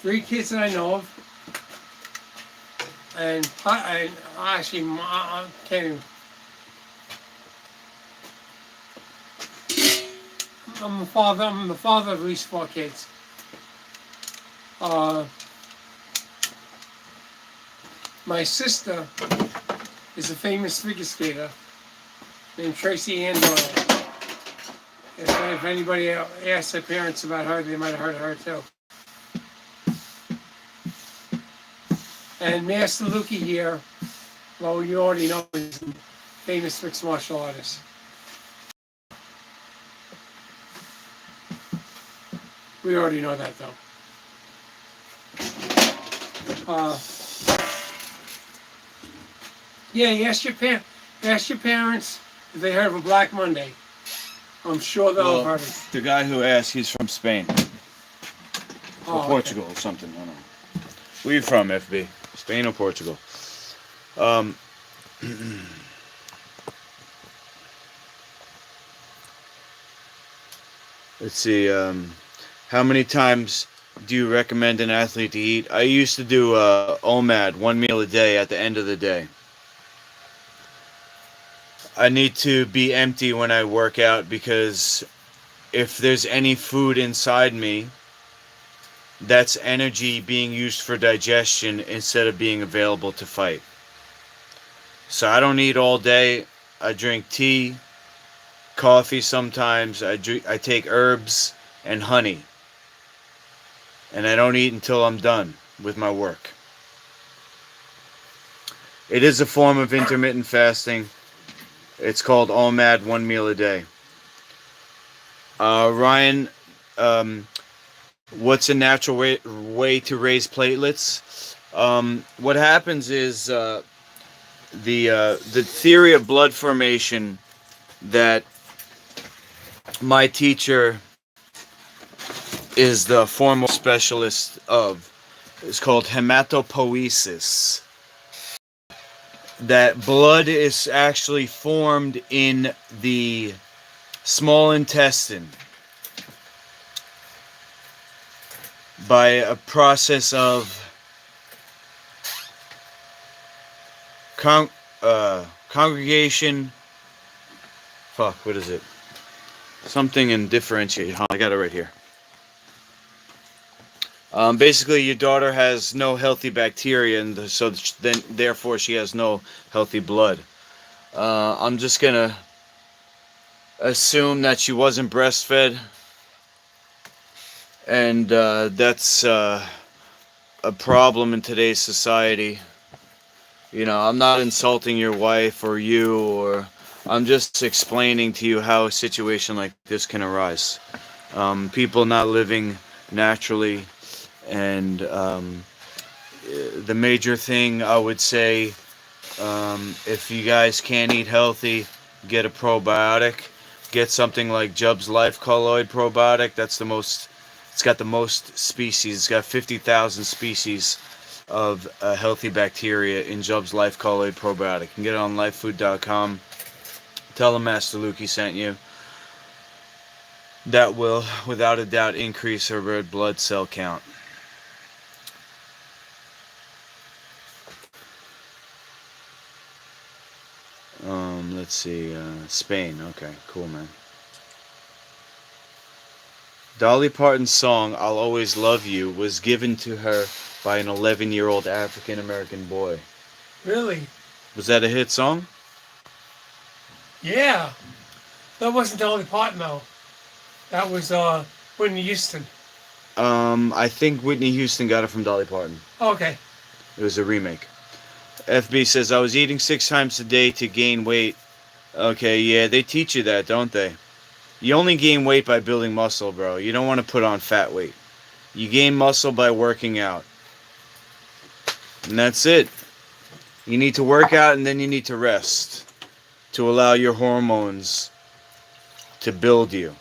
3 kids that I know of, and I actually I can't even. I'm the father of at least 4 kids. My sister is a famous figure skater named Tracy Ann Doyle. If anybody asks their parents about her, they might have heard of her too. And Master Lukey here, well, you already know, he's a famous mixed martial artist. We already know that though. Yeah, ask your parents if they heard of a Black Monday. I'm sure they'll have heard it. The guy who asked, he's from Spain. Or Oh, Portugal or something. I don't know. Where you from, FB? Spain or Portugal? Let's see. How many times do you recommend an athlete to eat? I used to do OMAD, 1 meal a day at the end of the day. I need to be empty when I work out, because if there's any food inside me, that's energy being used for digestion instead of being available to fight. So I don't eat all day. I drink tea, coffee sometimes. I take herbs and honey. And I don't eat until I'm done with my work. It is a form of intermittent fasting. It's called OMAD, 1 meal a day. Ryan, what's a natural way to raise platelets? What happens is the theory of blood formation that my teacher is the foremost specialist of is called hematopoiesis. That blood is actually formed in the small intestine by a process of congregation. Fuck, what is it? Something in differentiate. I got it right here. Basically, your daughter has no healthy bacteria, and so then therefore she has no healthy blood. I'm just gonna assume that she wasn't breastfed, and that's a problem in today's society. You know, I'm not insulting your wife or you, or I'm just explaining to you how a situation like this can arise. People not living naturally. And the major thing I would say, if you guys can't eat healthy, get a probiotic. get something like Jub's Life Colloid Probiotic. That's the most. It's got the most species. It's got 50,000 species of healthy bacteria in Jub's Life Colloid Probiotic. You can get it on lifefood.com. Tell them Master Lukey sent you. That will, without a doubt, increase her red blood cell count. Let's see, Spain. Okay, cool, man. Dolly Parton's song, I'll Always Love You, was given to her by an 11-year-old African-American boy. Really? Was that a hit song? Yeah. That wasn't Dolly Parton, though. That was Whitney Houston. I think Whitney Houston got it from Dolly Parton. Okay. It was a remake. FB says, I was eating 6 times a day to gain weight. Okay, yeah, they teach you that, don't they? You only gain weight by building muscle, bro. You don't want to put on fat weight. You gain muscle by working out. And that's it. You need to work out and then you need to rest to allow your hormones to build you.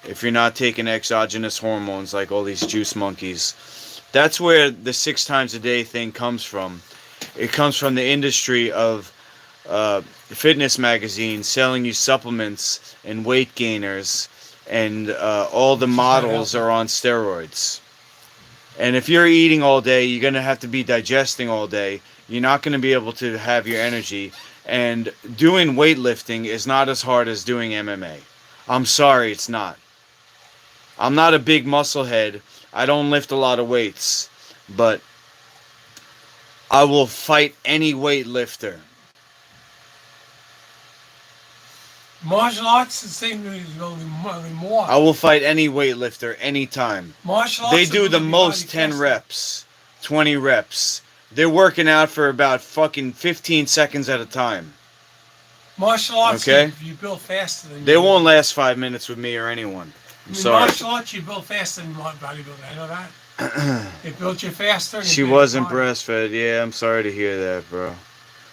If you're not taking exogenous hormones like all these juice monkeys. That's where the 6 times a day thing comes from. It comes from the industry of fitness magazines selling you supplements and weight gainers, and all the models are on steroids. And if you're eating all day, you're going to have to be digesting all day. You're not going to be able to have your energy. And doing weightlifting is not as hard as doing MMA. I'm sorry, it's not. I'm not a big muscle head. I don't lift a lot of weights. But I will fight any weightlifter. Martial arts is the same as only more. I will fight any weightlifter anytime. Martial arts They do the really most body 10 testing. reps, 20 reps. They're working out for about fucking 15 seconds at a time. Martial arts, Okay. you build faster than They you won't last 5 minutes with me or anyone. I'm sorry. Martial arts, you build faster than bodybuilding. I know that. They build you faster. And She you build wasn't your body. breastfed. Yeah, I'm sorry to hear that, bro.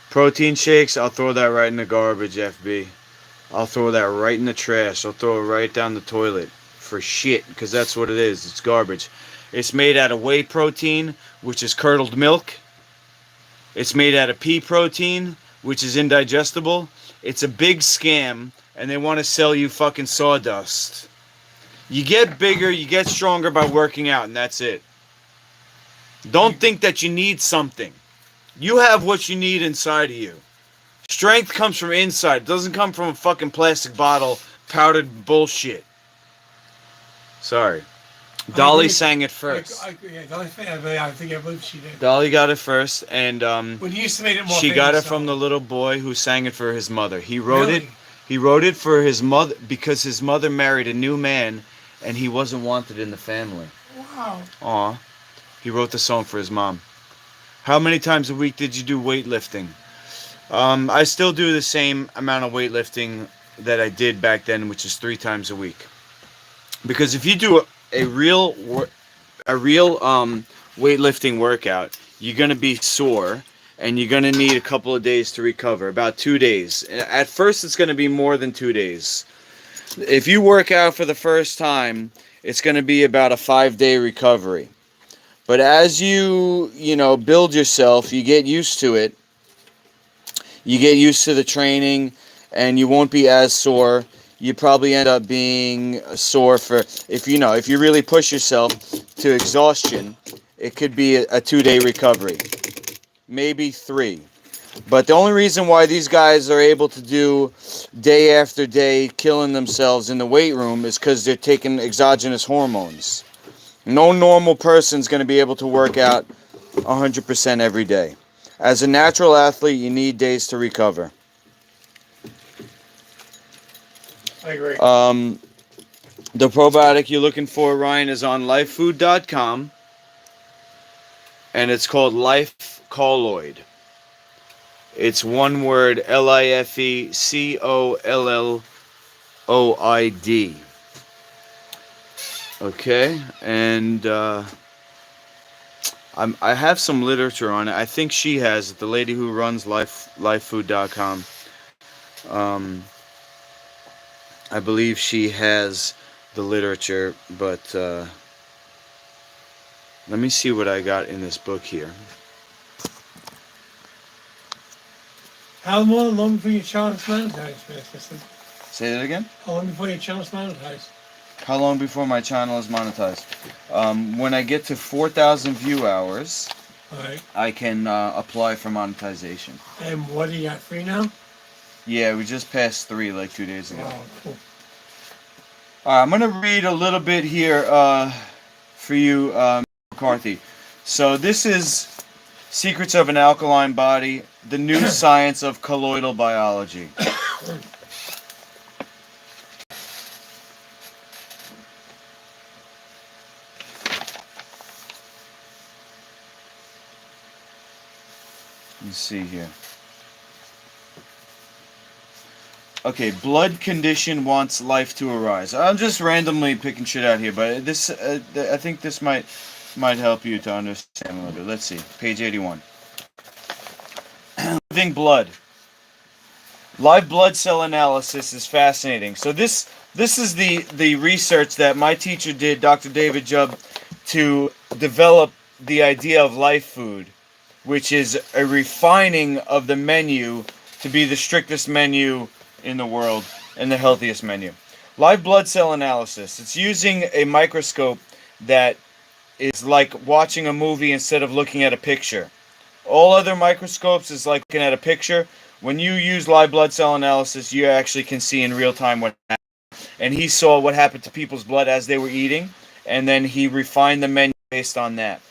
Protein shakes, I'll throw that right in the garbage, FB. I'll throw that right in the trash. I'll throw it right down the toilet for shit, because that's what it is. It's garbage. It's made out of whey protein, which is curdled milk. It's made out of pea protein, which is indigestible. It's a big scam, and they want to sell you fucking sawdust. You get bigger, you get stronger by working out, and that's it. Don't think that you need something. You have what you need inside of you. Strength comes from inside. It doesn't come from a fucking plastic bottle, powdered bullshit. Sorry. Dolly sang it first. Yeah, I think I believe she did. Dolly got it first, and When he used to make it more she got it famous, from though. the little boy who sang it for his mother. He wrote it. Really? He wrote it for his mother because his mother married a new man, and he wasn't wanted in the family. Wow. Aw. He wrote the song for his mom. How many times a week did you do weightlifting? I still do the same amount of weightlifting that I did back then, which is 3 times a week. Because if you do a real weightlifting workout, you're gonna be sore, and you're gonna need a couple of days to recover. About 2 days. At first, it's gonna be more than 2 days. If you work out for the first time, it's gonna be about a 5-day recovery. But as you build yourself, you get used to it. You get used to the training, and you won't be as sore. You probably end up being sore for, if you really push yourself to exhaustion, it could be a 2-day recovery. Maybe 3. But the only reason why these guys are able to do day after day killing themselves in the weight room is because they're taking exogenous hormones. No normal person's going to be able to work out 100% every day. As a natural athlete, you need days to recover. I agree. The probiotic you're looking for, Ryan, is on lifefood.com, and it's called Life Colloid. It's one word, LIFECOLLOID. Okay, and I have some literature on it. I think she has it, the lady who runs lifefood.com. I believe she has the literature, but let me see what I got in this book here. How long before your channel's monetized, Mr. Say that again? How long before your channel's monetized? How long before my channel is monetized? When I get to 4,000 view hours, Alright. I can apply for monetization. And what do you got, free now? Yeah, we just passed 3 like 2 days ago. Oh, cool. Alright, I'm going to read a little bit here for you, McCarthy. So this is Secrets of an Alkaline Body, the New Science of Colloidal Biology. Let's see here. Okay, blood condition wants life to arise. I'm just randomly picking shit out here, but this I think this might help you to understand a little bit. Let's see, page 81. Living blood. Live blood cell analysis is fascinating. So this is the research that my teacher did, Dr. David Jubb, to develop the idea of life food, which is a refining of the menu to be the strictest menu in the world and the healthiest menu. Live blood cell analysis. It's using a microscope that is like watching a movie instead of looking at a picture. All other microscopes is like looking at a picture. When you use live blood cell analysis, you actually can see in real time what happened. And he saw what happened to people's blood as they were eating, and then he refined the menu based on that.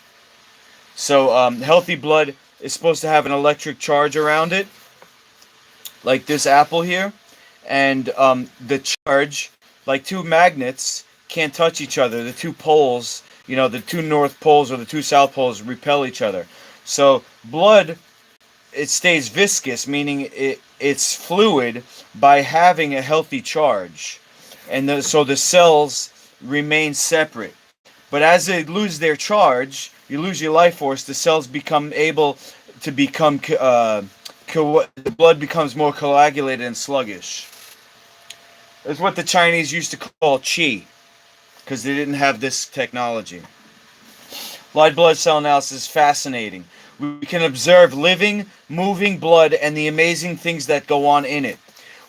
So healthy blood is supposed to have an electric charge around it, like this apple here. And the charge, like 2 magnets, can't touch each other. The 2 poles, you know, the 2 north poles or the 2 south poles repel each other. So blood, it stays viscous, meaning it's fluid by having a healthy charge. And so the cells remain separate. But as they lose their charge, you lose your life force, the cells become able to become, the blood becomes more coagulated and sluggish. It's what the Chinese used to call qi, because they didn't have this technology. Live blood cell analysis is fascinating. We can observe living, moving blood and the amazing things that go on in it.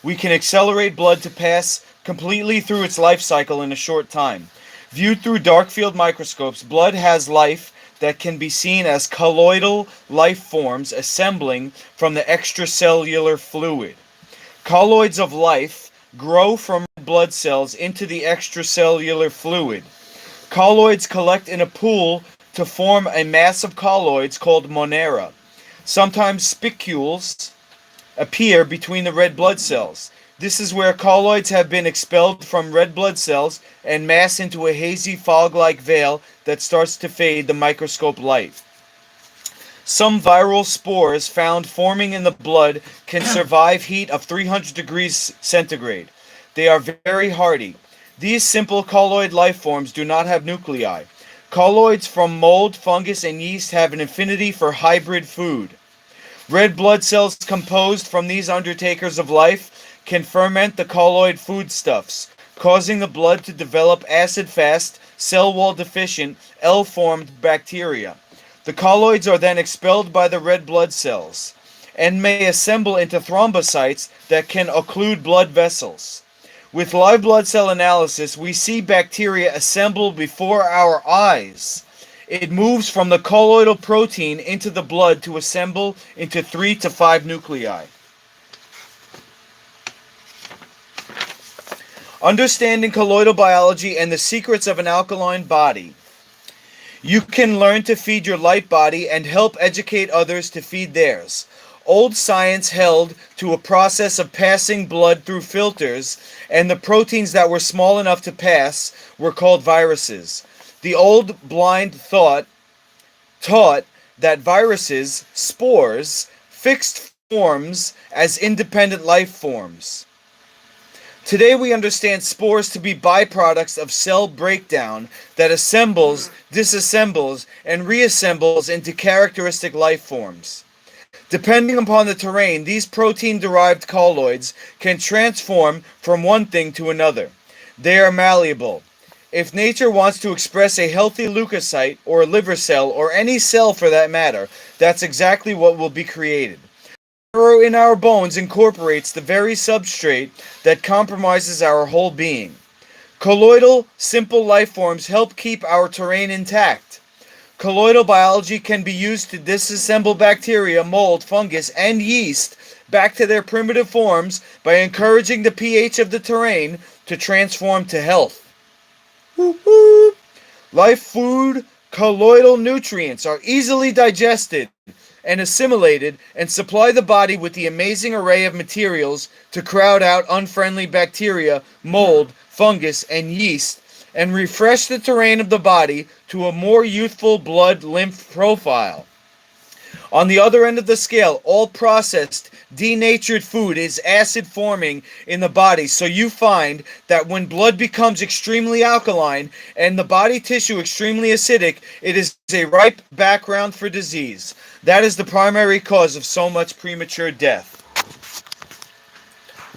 We can accelerate blood to pass completely through its life cycle in a short time. Viewed through dark field microscopes, blood has life that can be seen as colloidal life forms assembling from the extracellular fluid. Colloids of life grow from blood cells into the extracellular fluid. Colloids collect in a pool to form a mass of colloids called monera. Sometimes spicules appear between the red blood cells. This is where colloids have been expelled from red blood cells and mass into a hazy fog-like veil that starts to fade the microscope light. Some viral spores found forming in the blood can survive heat of 300 degrees centigrade. They are very hardy. These simple colloid life forms do not have nuclei. Colloids from mold, fungus, and yeast have an affinity for hybrid food. Red blood cells composed from these undertakers of life can ferment the colloid foodstuffs, causing the blood to develop acid-fast, cell wall deficient, L-formed bacteria. The colloids are then expelled by the red blood cells and may assemble into thrombocytes that can occlude blood vessels. With live blood cell analysis, we see bacteria assemble before our eyes. It moves from the colloidal protein into the blood to assemble into 3 to 5 nuclei. Understanding colloidal biology and the secrets of an alkaline body. You can learn to feed your light body and help educate others to feed theirs. Old science held to a process of passing blood through filters, and the proteins that were small enough to pass were called viruses. The old blind taught that viruses, spores, fixed forms as independent life forms. Today we understand spores to be byproducts of cell breakdown that assembles, disassembles, and reassembles into characteristic life forms. Depending upon the terrain, these protein-derived colloids can transform from one thing to another. They are malleable. If nature wants to express a healthy leukocyte, or liver cell, or any cell for that matter, that's exactly what will be created. Marrow in our bones incorporates the very substrate that compromises our whole being. Colloidal, simple life forms help keep our terrain intact. Colloidal biology can be used to disassemble bacteria, mold, fungus, and yeast back to their primitive forms by encouraging the pH of the terrain to transform to health. Whoop, whoop. Life food colloidal nutrients are easily digested and assimilated and supply the body with the amazing array of materials to crowd out unfriendly bacteria, mold, fungus, and yeast, and refresh the terrain of the body to a more youthful blood lymph profile. On the other end of the scale, all processed, denatured food is acid forming in the body, so you find that when blood becomes extremely alkaline and the body tissue extremely acidic, it is a ripe background for disease. That is the primary cause of so much premature death.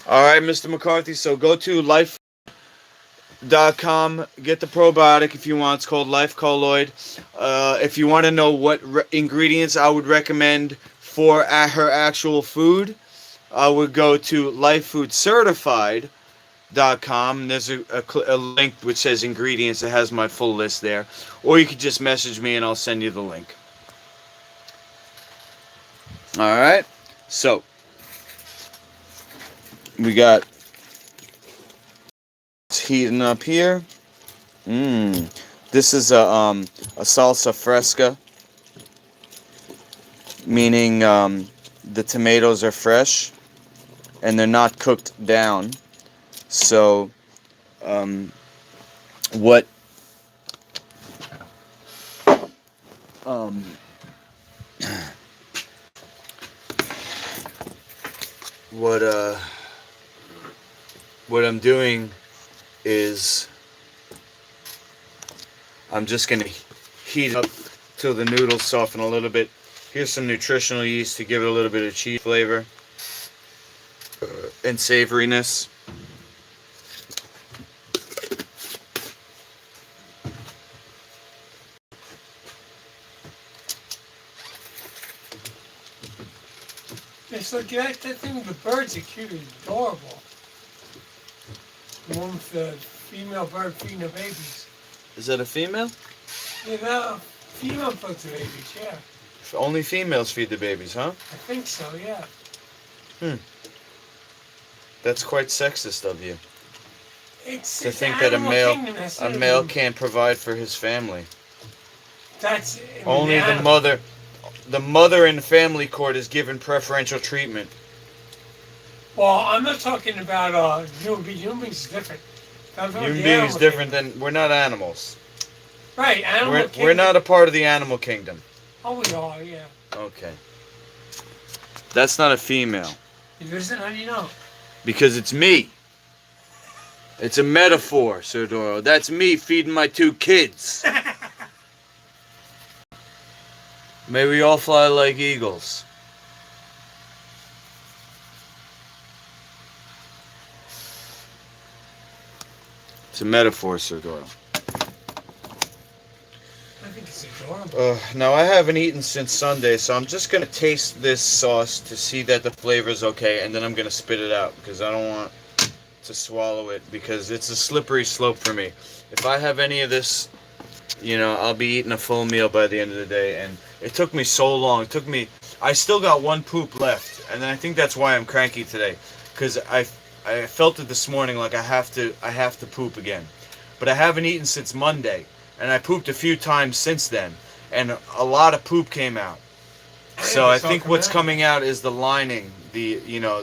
Alright, Mr. McCarthy, so go to life.com, get the probiotic if you want. It's called Life Colloid. If you want to know what ingredients I would recommend for her actual food, I would go to lifefoodcertified.com. There's a link which says ingredients. It has my full list there. Or you could just message me and I'll send you the link. Alright, so we got it's heating up here. This is a salsa fresca, meaning the tomatoes are fresh and they're not cooked down. So what I'm doing is I'm just going to heat it up till the noodles soften a little bit. Here's some nutritional yeast to give it a little bit of cheese flavor and savoriness. It's like that thing with the birds are cute and adorable. The one with the female bird feeding the babies. Is that a female? Yeah, the female puts the babies, yeah. Only females feed the babies, huh? I think so, yeah. That's quite sexist of you. It's To think that a male can't provide for his family. That's Only the mother in the family court is given preferential treatment. Well, I'm not talking about human beings. Human beings is different. Human beings different than we're not animals. Right, We're not a part of the animal kingdom. Oh, we are, yeah. Okay. That's not a female. It isn't? How do you know? Because it's me. It's a metaphor, Sir Doyle. That's me feeding my 2 kids. May we all fly like eagles. It's a metaphor, Sir Doyle. I think it's adorable. Now, I haven't eaten since Sunday, so I'm just going to taste this sauce to see that the flavor is okay, and then I'm going to spit it out, because I don't want to swallow it, because it's a slippery slope for me. If I have any of this, you know, I'll be eating a full meal by the end of the day, and it took me so long. I still got 1 poop left, and I think that's why I'm cranky today, because I felt it this morning like I have to poop again. But I haven't eaten since Monday, and I pooped a few times since then, and a lot of poop came out. So I think what's coming out is the lining,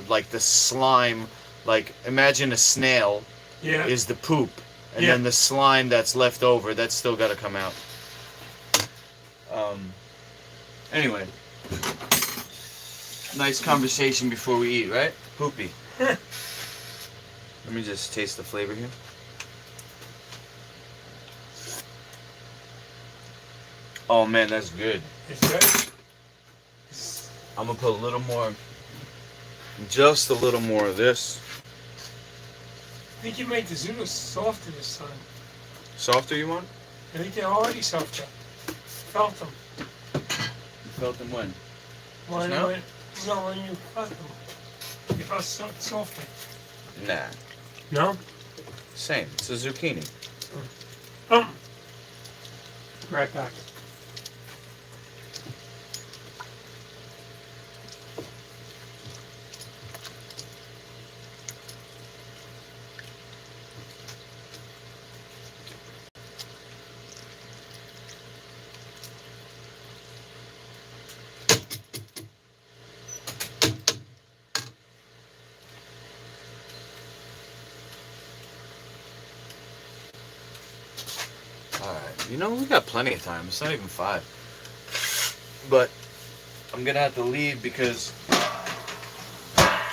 like the slime, like imagine a snail is the poop, and then the slime that's left over, that's still got to come out. Anyway, nice conversation before we eat, right? Poopy. Let me just taste the flavor here. Oh man, that's good. It's good? I'm gonna put a little more, just a little more of this. I think you made the Zulus softer this time. Softer, you want? I think they're already softer. Felt them. You felt them when? When, now? when you cut them. You felt softer. Nah, No? same. It's a zucchini. Right back. Alright, you know, we got plenty of time. It's not even 5. But I'm gonna have to leave because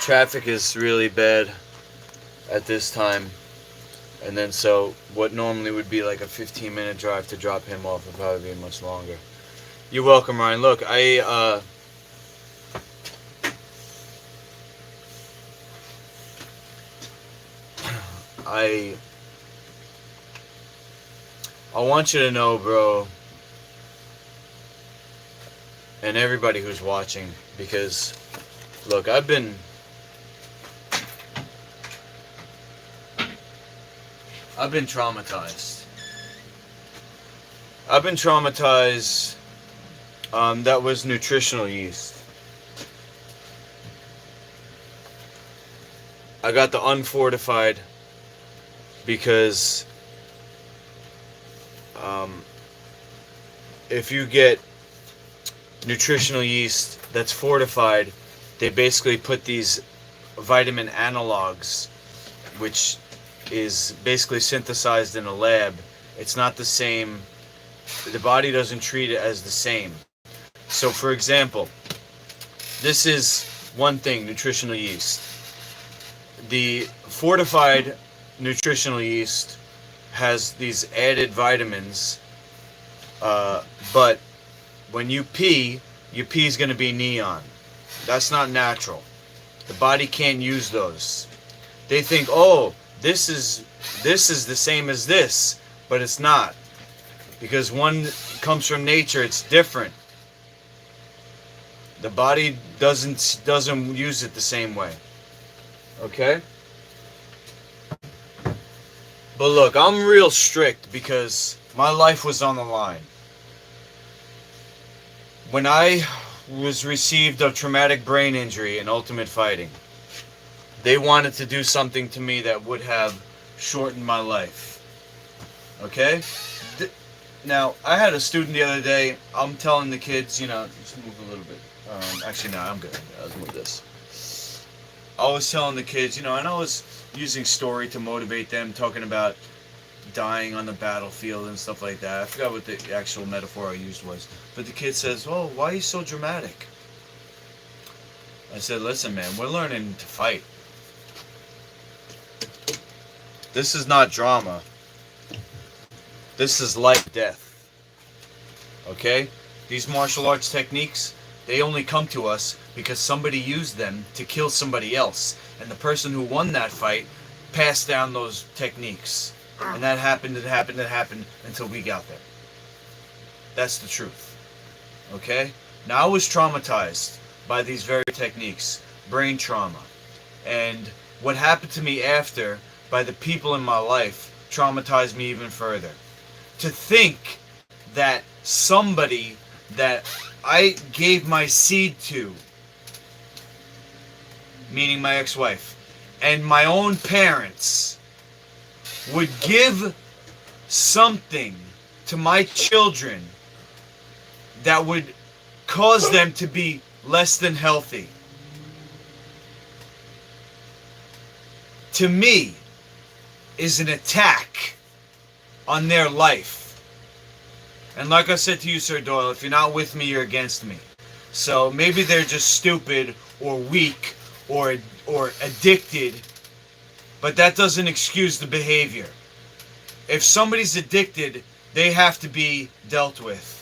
traffic is really bad at this time. And then so what normally would be like a 15-minute drive to drop him off would probably be much longer. You're welcome, Ryan. Look, I want you to know, bro, and everybody who's watching, because, look, I've been traumatized. That was nutritional yeast. I got the unfortified because if you get nutritional yeast that's fortified, they basically put these vitamin analogs, which is basically synthesized in a lab. It's not the same. The body doesn't treat it as the same. So, for example, this is one thing, nutritional yeast. The fortified nutritional yeast has these added vitamins, but when you pee, your pee is going to be neon. That's not natural. The body can't use those. They think, oh, this is the same as this, but it's not, because one comes from nature. It's different. The body doesn't use it the same way. Okay? But look, I'm real strict because my life was on the line. When I was received a traumatic brain injury in Ultimate Fighting, they wanted to do something to me that would have shortened my life. Okay? Now, I had a student the other day. I'm telling the kids, just move a little bit. Actually, no, I'm good. Let's move this. I was telling the kids, and I was using story to motivate them, talking about dying on the battlefield and stuff like that. I forgot what the actual metaphor I used was. But the kid says, "Oh, why are you so dramatic?" I said, "Listen, man, we're learning to fight. This is not drama. This is life, death. Okay? These martial arts techniques, they only come to us because somebody used them to kill somebody else. And the person who won that fight passed down those techniques. And that happened until we got there. That's the truth. Okay? Now, I was traumatized by these very techniques. Brain trauma. And what happened to me after, by the people in my life, traumatized me even further. To think that somebody that I gave my seed to, meaning my ex-wife, and my own parents, would give something to my children that would cause them to be less than healthy. To me, is an attack on their life. And like I said to you, Sir Doyle, if you're not with me, you're against me. So maybe they're just stupid or weak or addicted, but that doesn't excuse the behavior. If somebody's addicted, they have to be dealt with.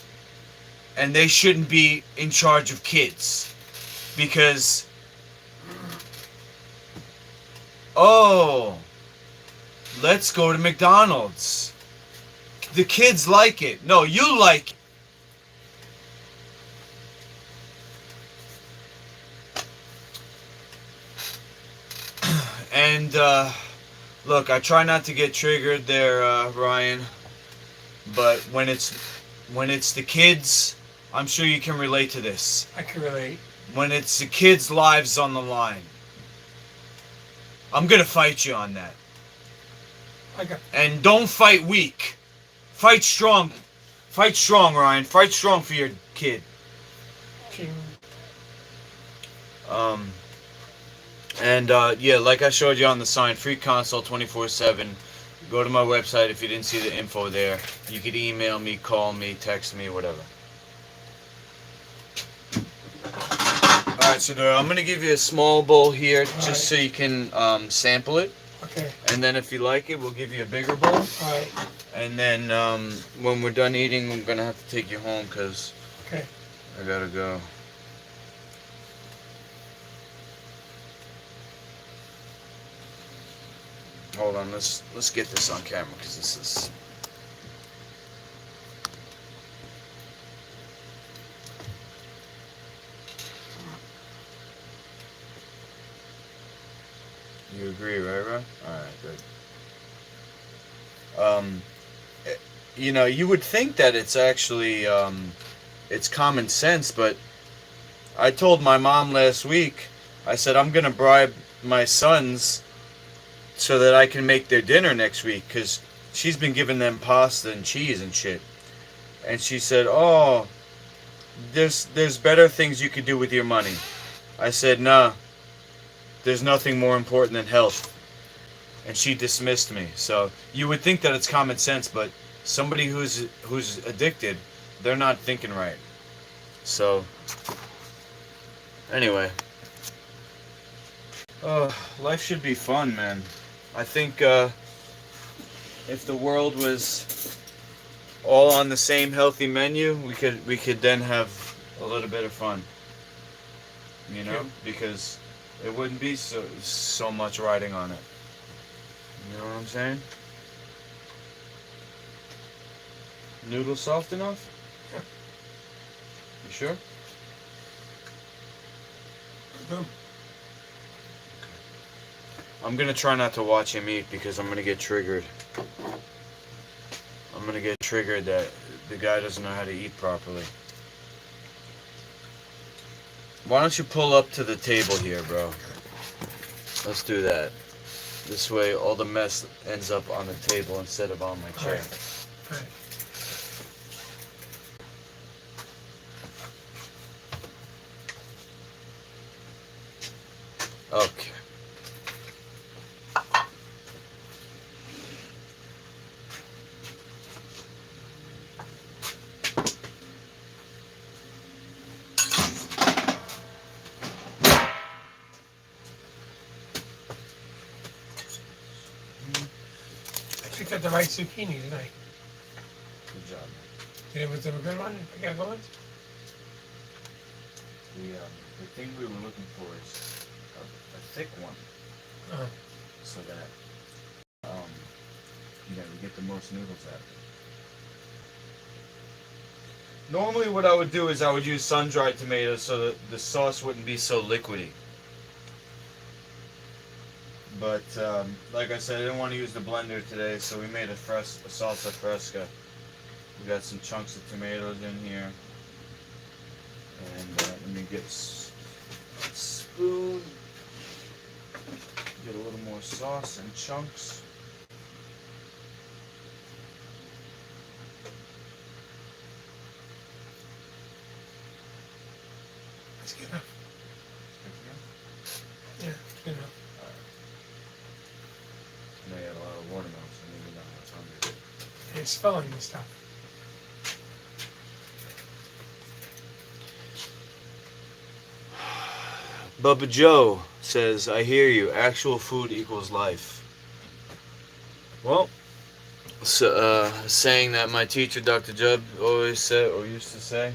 And they shouldn't be in charge of kids. because, oh, let's go to McDonald's. The kids like it. No, you like it. And, look, I try not to get triggered there, Ryan. But when it's the kids, I'm sure you can relate to this. I can relate. When it's the kids' lives on the line, I'm gonna fight you on that. And don't fight weak. Fight strong. Fight strong, Ryan. Fight strong for your kid. And yeah, like I showed you on the sign, free consult 24/7. Go to my website if you didn't see the info there. You could email me, call me, text me, whatever. Alright, so Doyle, I'm going to give you a small bowl here just so you can sample it. Okay. And then if you like it, we'll give you a bigger bowl. Alright. And then when we're done eating, I'm going to have to take you home because Okay. I got to go. Hold on, let's get this on camera because this is. You agree, right, Ron? All right, good. You know, you would think that it's actually it's common sense, but I told my mom last week. I said I'm gonna bribe my sons so that I can make their dinner next week, because she's been giving them pasta and cheese and shit. And she said, oh, there's better things you could do with your money. I said, nah, there's nothing more important than health. And she dismissed me. So you would think that it's common sense, but somebody who's addicted, they're not thinking right. So anyway, life should be fun, man. I think if the world was all on the same healthy menu, we could then have a little bit of fun. You know, because it wouldn't be so much riding on it. You know what I'm saying? Noodles soft enough? Yeah. You sure? I'm gonna try not to watch him eat because I'm gonna get triggered. I'm gonna get triggered that the guy doesn't know how to eat properly. Why don't you pull up to the table here, bro? Let's do that. This way all the mess ends up on the table instead of on my chair. All right. Okay. I picked up the right zucchini tonight. Good job. Was it a good one? I got going? The thing we were looking for is a thick one, Uh, so that you get the most noodles out of it. Normally, what I would do is I would use sun-dried tomatoes so that the sauce wouldn't be so liquidy. But like I said, I didn't want to use the blender today, so we made a salsa fresca. We got some chunks of tomatoes in here, and let me get a spoon. Get a little more sauce and chunks. that's good enough. Yeah, good enough. I know you had a lot of watermelon, so maybe not much hungry. It's filling and stuff. Bubba Joe says, I hear you. Actual food equals life. Well, so, saying that my teacher, Dr. Judd, always said, or used to say,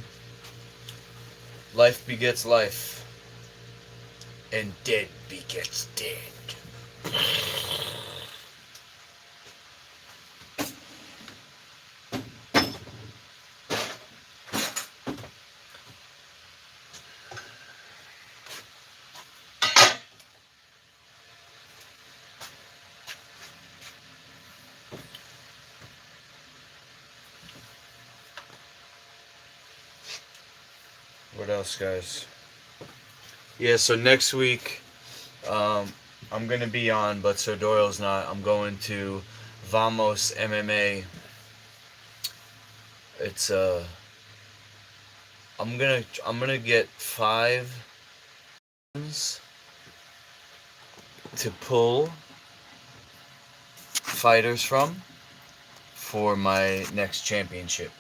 life begets life. And dead begets dead. What else, guys? Yeah, so next week, I'm gonna be on, but so Doyle's not. I'm going to Vamos MMA. It's I'm gonna get 5 to pull fighters from for my next championship.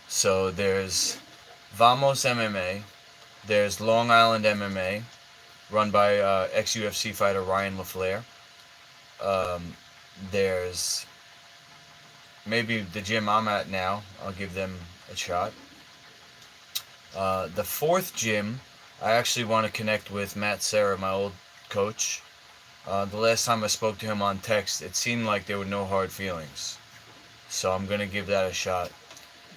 So there's Vamos MMA, there's Long Island MMA, run by ex-UFC fighter Ryan LaFleur. There's maybe the gym I'm at now. I'll give them a shot. The 4th gym, I actually want to connect with Matt Serra, my old coach. The last time I spoke to him on text, it seemed like there were no hard feelings. So I'm going to give that a shot.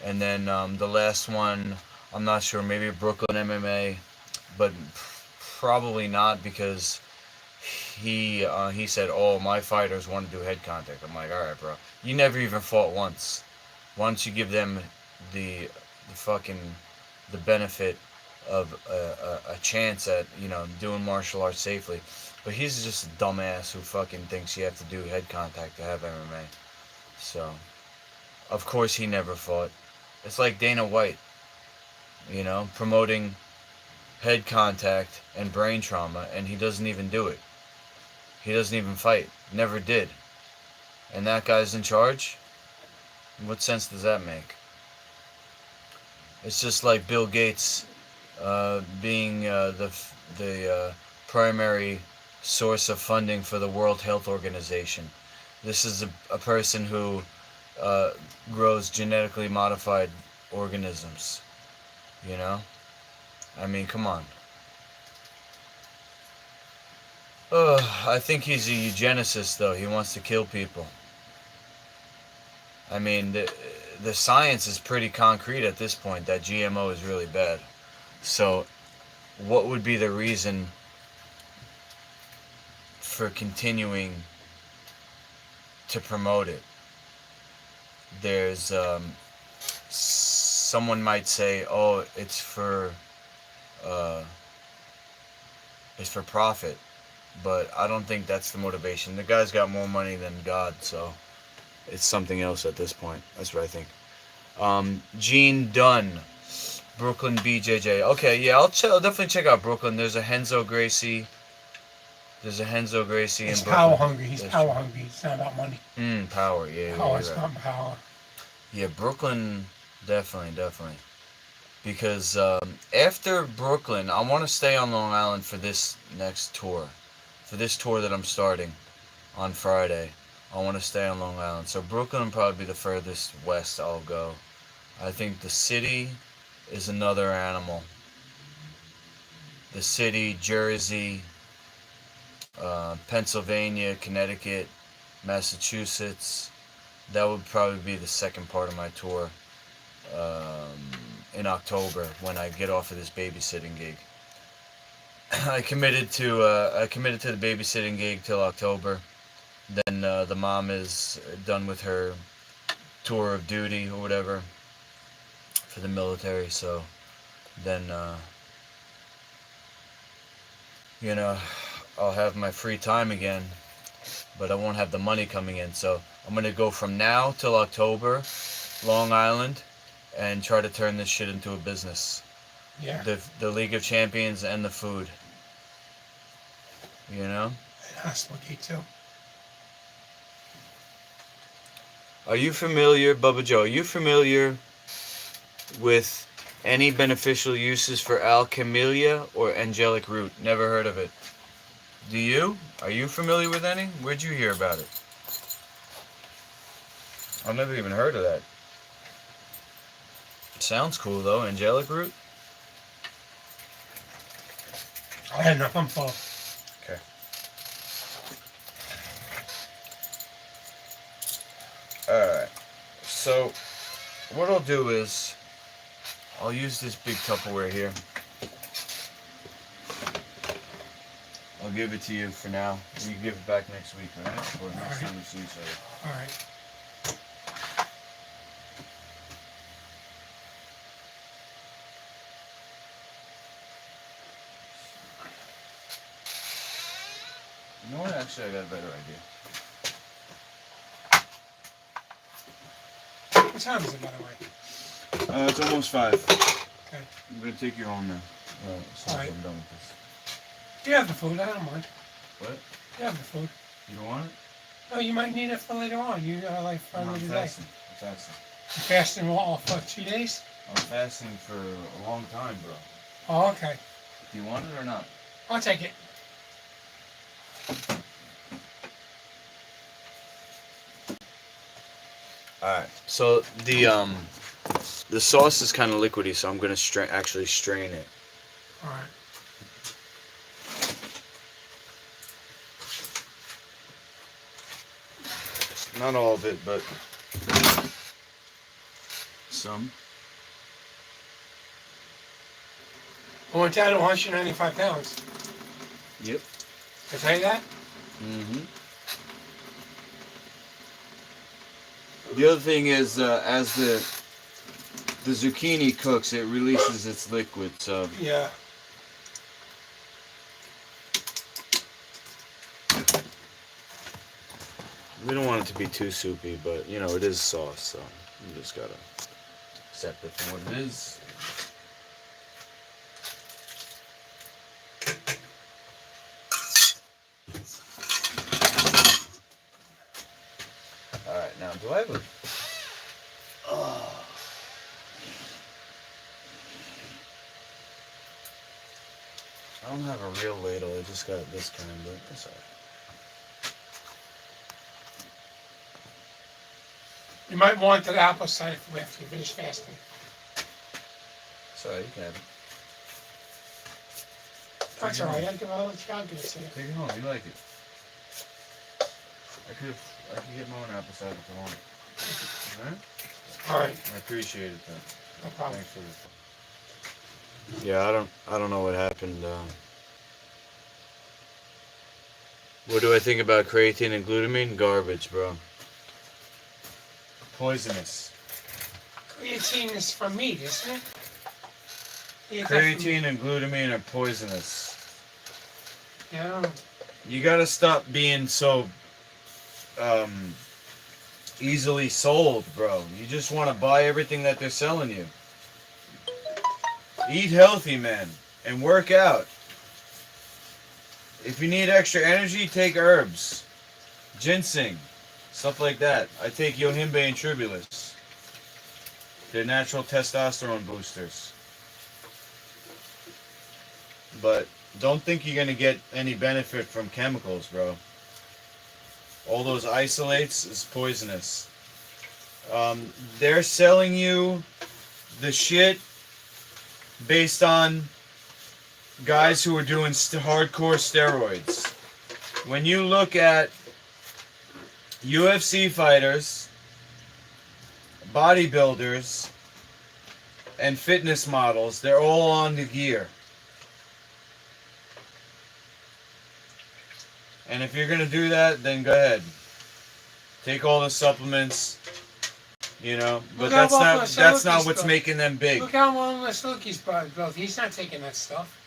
And then the last one, I'm not sure, maybe Brooklyn MMA, but probably not because he said, "Oh, my fighters want to do head contact." I'm like, "All right, bro. You never even fought once. Why don't you give them the fucking the benefit of a chance at doing martial arts safely?" But he's just a dumbass who fucking thinks you have to do head contact to have MMA. So, of course, he never fought. It's like Dana White, promoting head contact and brain trauma, and he doesn't even do it. He doesn't even fight. Never did. And that guy's in charge? What sense does that make? It's just like Bill Gates being the primary source of funding for the World Health Organization. This is a person who grows genetically modified organisms. I mean, come on. I think he's a eugenicist, though. He wants to kill people. I mean, the science is pretty concrete at this point that GMO is really bad. So, what would be the reason for continuing to promote it? There's someone might say, "Oh, it's for profit," but I don't think that's the motivation. The guy's got more money than God, so it's something else at this point. That's what I think. Gene Dunn, Brooklyn BJJ. Okay, yeah, I'll definitely check out Brooklyn. There's a Henzo Gracie. There's a Henzo Gracie He's in Brooklyn. power hungry. He's power hungry. It's not about money. Power. Yeah, Power you're is right. not power. Yeah, Brooklyn, definitely. Because after Brooklyn, I want to stay on Long Island for this next tour. For this tour that I'm starting on Friday, I want to stay on Long Island. So Brooklyn will probably be the furthest west I'll go. I think the city is another animal. The city, Jersey, Pennsylvania, Connecticut, Massachusetts. That would probably be the second part of my tour in October when I get off of this babysitting gig. I committed to the babysitting gig till October. Then the mom is done with her tour of duty or whatever for the military. So then I'll have my free time again, but I won't have the money coming in. So I'm gonna go from now till October, Long Island, and try to turn this shit into a business. Yeah. The League of Champions and the food. And Hospitalgate too. Are you familiar, Bubba Joe? Are you familiar with any beneficial uses for alchemilia or angelic root? Never heard of it. Do you? Are you familiar with any? Where'd you hear about it? I've never even heard of that. Sounds cool though, angelic root. I had enough. I'm full. Okay. Alright. So, what I'll do is, I'll use this big Tupperware here. I'll give it to you for now. You can give it back next week, alright? Or next time we see each other. All right. You know what? Actually, I got a better idea. What time is it, by the way? It's almost 5. Okay. I'm gonna take you home now. As soon as Alright. I'm done with this. You have the food. I don't mind. What? You have the food. You don't want it? No, you might need it for later on. You like for I'm another day. fasting. I'm fasting. You fasting all for 2 days? I'm fasting for a long time, bro. Oh, okay. Do you want it or not? I'll take it. Alright. So the sauce is kind of liquidy, so I'm gonna actually strain it. All right. Not all of it, but some. I went down to 195 pounds. Yep. Did I tell you that? Mm-hmm. The other thing is, as the zucchini cooks, it releases its liquid. So Yeah. we don't want it to be too soupy, but you know it is sauce, so you just gotta accept it for what it is. All right, now do I have a? I don't have a real ladle. I just got this kind, but that's alright. You might want the apple cider after you finish fasting. Sorry, you can have it. That's all right. I'll give it to you. Take it home. You like it. I could get my own apple cider if I want. Alright? All right. I appreciate it then. No problem. Thanks for this. Yeah, I don't know what happened. What do I think about creatine and glutamine? Garbage, bro. Poisonous. Creatine is from meat, isn't it? You get that from- Creatine and glutamine are poisonous. Yeah. You gotta stop being so easily sold, bro. You just want to buy everything that they're selling you. Eat healthy, man, and work out. If you need extra energy, take herbs, ginseng, stuff like that. I take yohimbe and tribulus. They're natural testosterone boosters. But don't think you're gonna get any benefit from chemicals, bro. All those isolates is poisonous. They're selling you the shit based on guys who are doing hardcore steroids. When you look at UFC fighters, bodybuilders, and fitness models, they're all on the gear. And if you're gonna do that, then go ahead. Take all the supplements, you know. But Look how well that's not Silky's what's built. making them big. Look how well Silky's built. He's not taking that stuff.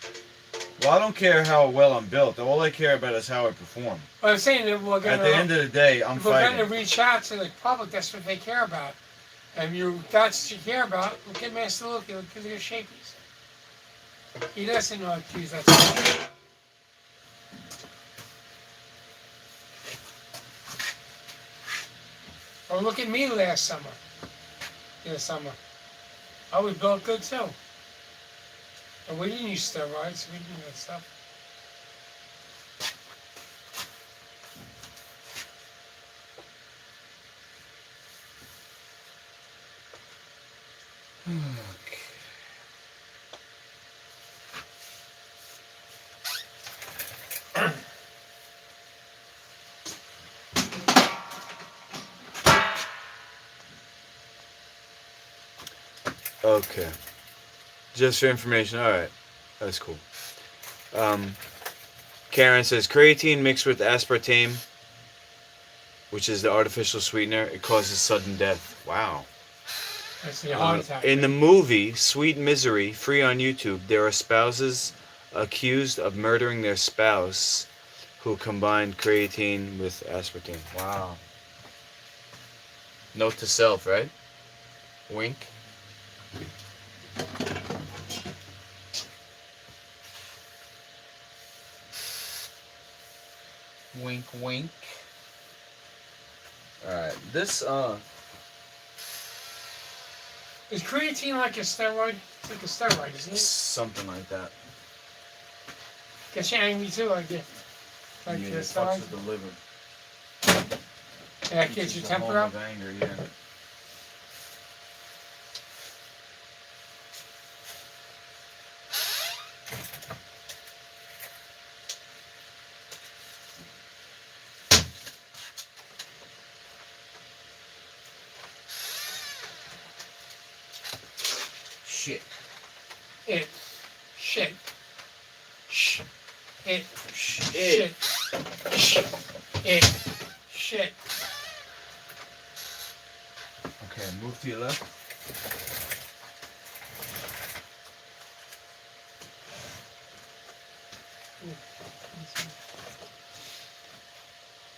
Well, I don't care how well I'm built. All I care about is how I perform. But I'm saying that we're At gonna. the end of the day, I'm if we're going to fighting. reach out to the public, that's what they care about. And that's what you care about. Look at Master Look. Look at your shapies. He doesn't know how to use that stuff. Or look at me last summer. This summer. I was built good too. And we didn't use steroids. We didn't do that stuff. Okay. Just for information. All right. That's cool. Karen says creatine mixed with aspartame, which is the artificial sweetener, it causes sudden death. Wow. That's a heart attack. In the movie Sweet Misery, free on YouTube, there are spouses accused of murdering their spouse who combined creatine with aspartame. Wow. Note to self, right? Wink. Wink, wink. Alright, this, Is creatine like a steroid? It's like a steroid, isn't it? something like that. Gets you angry too, like it. Like Yeah, the it fucks steroid. with the liver. Yeah, that gets your temper up. Of anger, yeah. Shit. It. Shit. Shh. It. Shit. Shit. It. Shit. Okay, move to your left.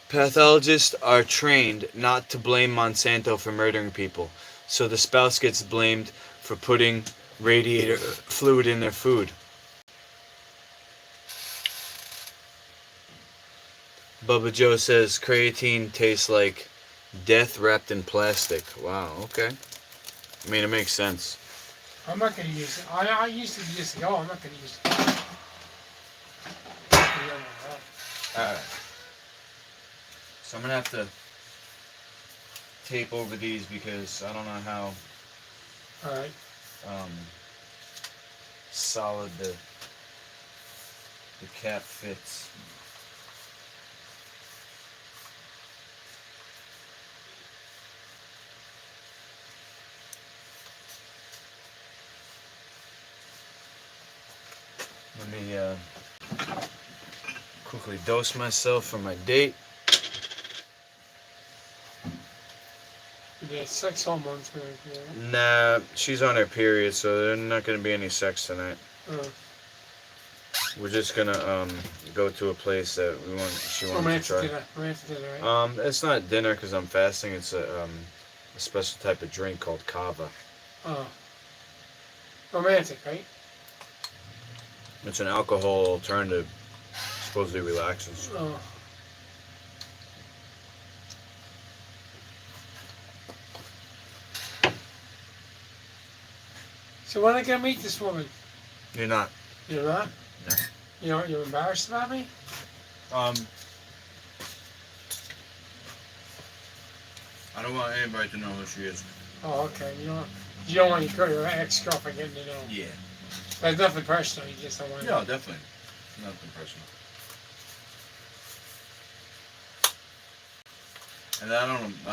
Pathologists are trained not to blame Monsanto for murdering people, so the spouse gets blamed for putting radiator fluid in their food. Bubba Joe says creatine tastes like death wrapped in plastic. Wow, okay. I mean, it makes sense. I'm not gonna use it. I used to years ago. I'm not gonna use it. Alright. So I'm gonna have to tape over these because I don't know how Alright. solid the cap fits. Let me quickly dose myself for my date. Yeah, sex hormones. Nah, she's on her period, so there's not gonna be any sex tonight. We're just gonna go to a place that she wants to try. Romantic dinner, right? It's not dinner because I'm fasting. It's a special type of drink called kava. Oh. Romantic, right? It's an alcohol alternative. Supposedly relaxes. Oh. So when are you gonna meet this woman? You're not. You're not? No. You're embarrassed about me? I don't want anybody to know who she is. Oh, okay. You don't want your ex-girlfriend getting to know. Yeah. But nothing personal. You just don't want. No, definitely. Nothing personal. And I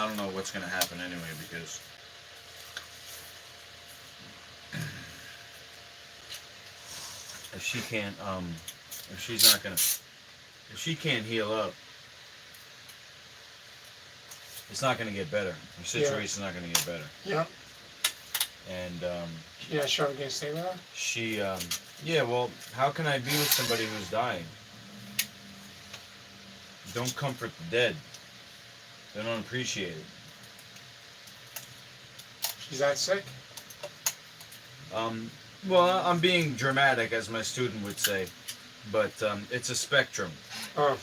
don't know what's gonna happen anyway because if she can't if she can't heal up, it's not gonna get better. Her situation's not gonna get better. Yeah. And You're not sure I'm gonna stay with her? she yeah, well, how can I be with somebody who's dying? Don't comfort the dead. They don't appreciate it. She's that sick? Well, I'm being dramatic, as my student would say, but it's a spectrum. Oh.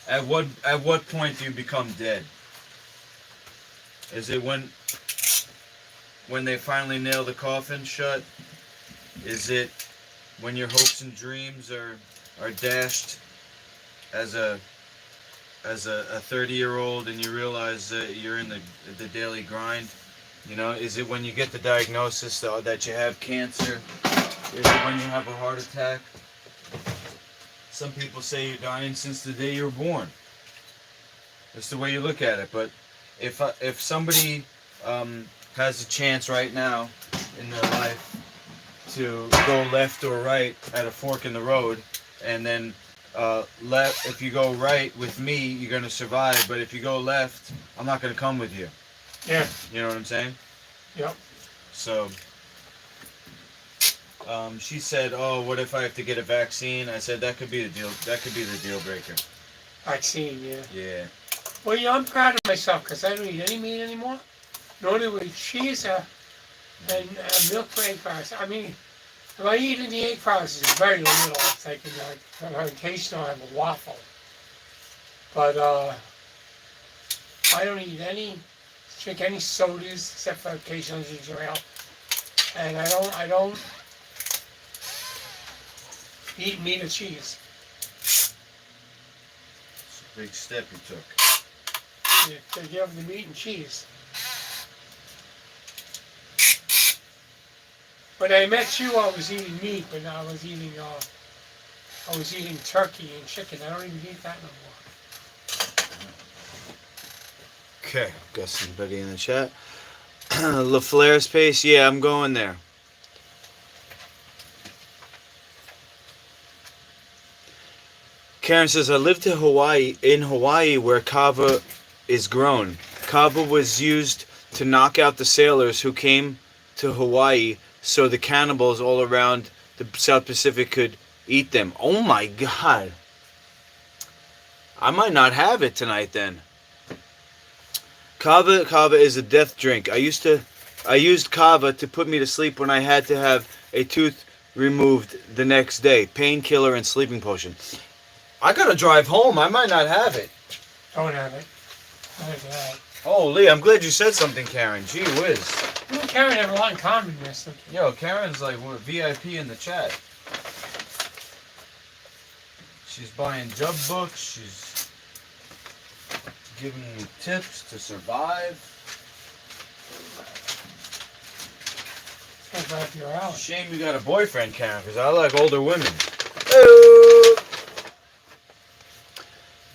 At what point do you become dead? Is it when they finally nail the coffin shut? Is it when your hopes and dreams are dashed as a 30-year-old and you realize that you're in the daily grind? You know, is it when you get the diagnosis that you have cancer? Is it when you have a heart attack? Some people say you're dying since the day you were born. That's the way you look at it. But if somebody has a chance right now in their life to go left or right at a fork in the road, and then left. If you go right with me, you're gonna survive. But if you go left, I'm not gonna come with you. Yeah. You know what I'm saying? Yep. So she said, "Oh, what if I have to get a vaccine?" I said that could be the deal. That could be the deal breaker. Vaccine, yeah. Yeah. Well, yeah, I'm proud of myself because I don't eat any meat anymore. Nor do I eat cheese and milk for egg products. I mean, if I eat any egg products, it's very little. It's like, on occasion I'll have a waffle. But I don't eat drink any sodas except for occasional ginger ale. And I don't eat meat or cheese. It's a big step you took. Yeah, to give the meat and cheese. When I met you, I was eating meat, but now I was eating turkey and chicken. I don't even eat that no more. Okay, got somebody in the chat. LaFlair's Pace, yeah, I'm going there. Karen says, I lived in Hawaii where kava is grown. Kava was used to knock out the sailors who came to Hawaii so the cannibals all around the South Pacific could eat them. Oh my God. I might not have it tonight then. Kava is a death drink. I used kava to put me to sleep when I had to have a tooth removed the next day. Painkiller and sleeping potion. I gotta drive home. I might not have it. Don't have it. That. Holy, I'm glad you said something, Karen. Gee whiz. You and Karen have a lot in common, miss. Yo, Karen's like VIP in the chat. She's buying jub books. She's giving me tips to survive. It's right up your alley. Shame you got a boyfriend, Karen, because I like older women. Hey.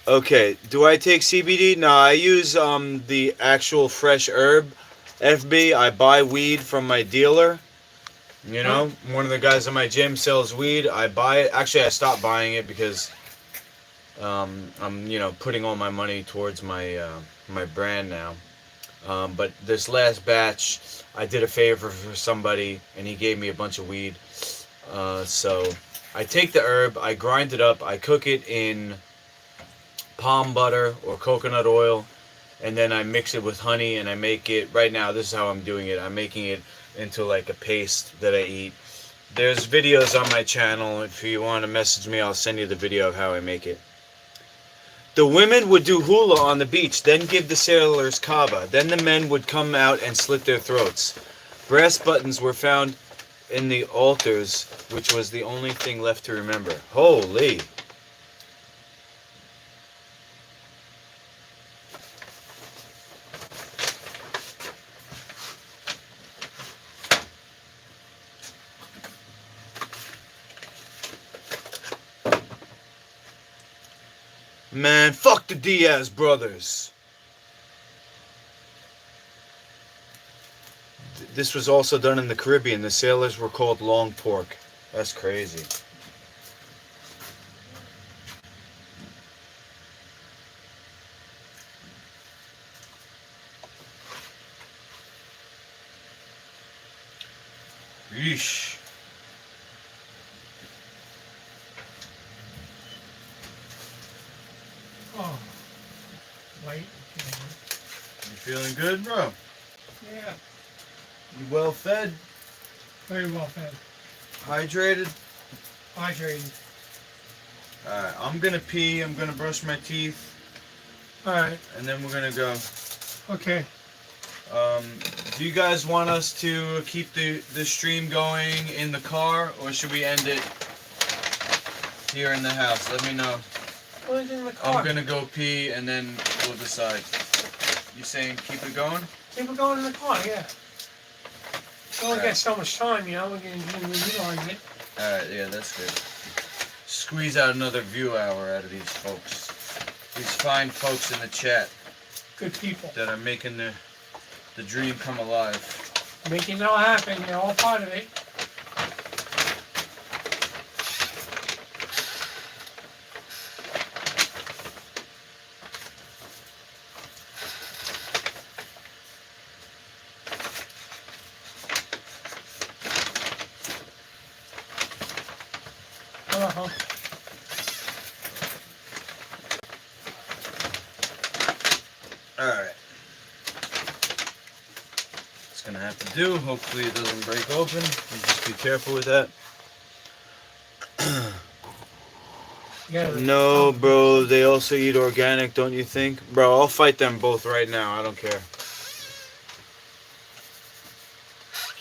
Okay, do I take CBD? No, I use the actual fresh herb FB. I buy weed from my dealer. You know, one of the guys in my gym sells weed. I buy it. Actually, I stopped buying it because I'm, putting all my money towards my my brand now. But this last batch, I did a favor for somebody, and he gave me a bunch of weed. So I take the herb, I grind it up, I cook it in palm butter or coconut oil, and then I mix it with honey, and I make it, right now this is how I'm doing it, I'm making it into like a paste that I eat. There's videos on my channel. If you want to message me, I'll send you the video of how I make it. The women would do hula on the beach, then give the sailors kava. Then the men would come out and slit their throats. Brass buttons were found in the altars, which was the only thing left to remember. Holy! Man, fuck the Diaz brothers. This was also done in the Caribbean. The sailors were called long pork. That's crazy. Yeesh. Oh, wait. You feeling good, bro? Yeah, You well fed? very well fed. Hydrated? Hydrated. Alright, I'm gonna pee, I'm gonna brush my teeth, Alright, and then we're gonna go. okay. Do you guys want us to keep the stream going in the car, or should we end it here in the house? Let me know. What's in the car? I'm gonna go pee, and then we'll decide. You saying keep it going? Keep it going in the car, yeah. We only got so much time, we're going to utilize it. Alright, yeah, that's good. Squeeze out another view hour out of these folks. These fine folks in the chat Good people. that are making the dream come alive. Make it all happen. You're all part of it. Uh-huh. Alright. It's gonna have to do. Hopefully it doesn't break open. You just be careful with that. No, bro, they also eat organic, don't you think? Bro, I'll fight them both right now. I don't care.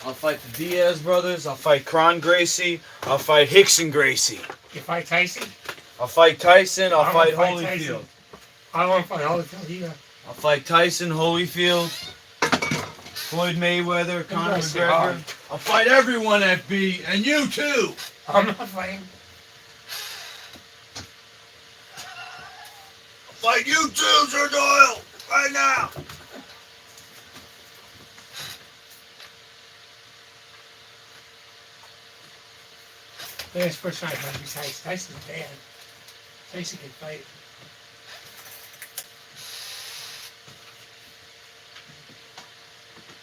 I'll fight the Diaz brothers. I'll fight Kron Gracie. I'll fight Hickson Gracie. You fight Tyson? I'll fight Tyson. I'll I fight wanna fight Holyfield. Tyson. I don't want to fight Holyfield either. I'll fight Tyson, Holyfield, Floyd Mayweather, Conor guys are McGregor. hard. I'll fight everyone, FB, and you too. I'm not fighting. I'll fight you too, Sir Doyle, right now. Last person I fight besides Tyson's bad. Tyson can fight.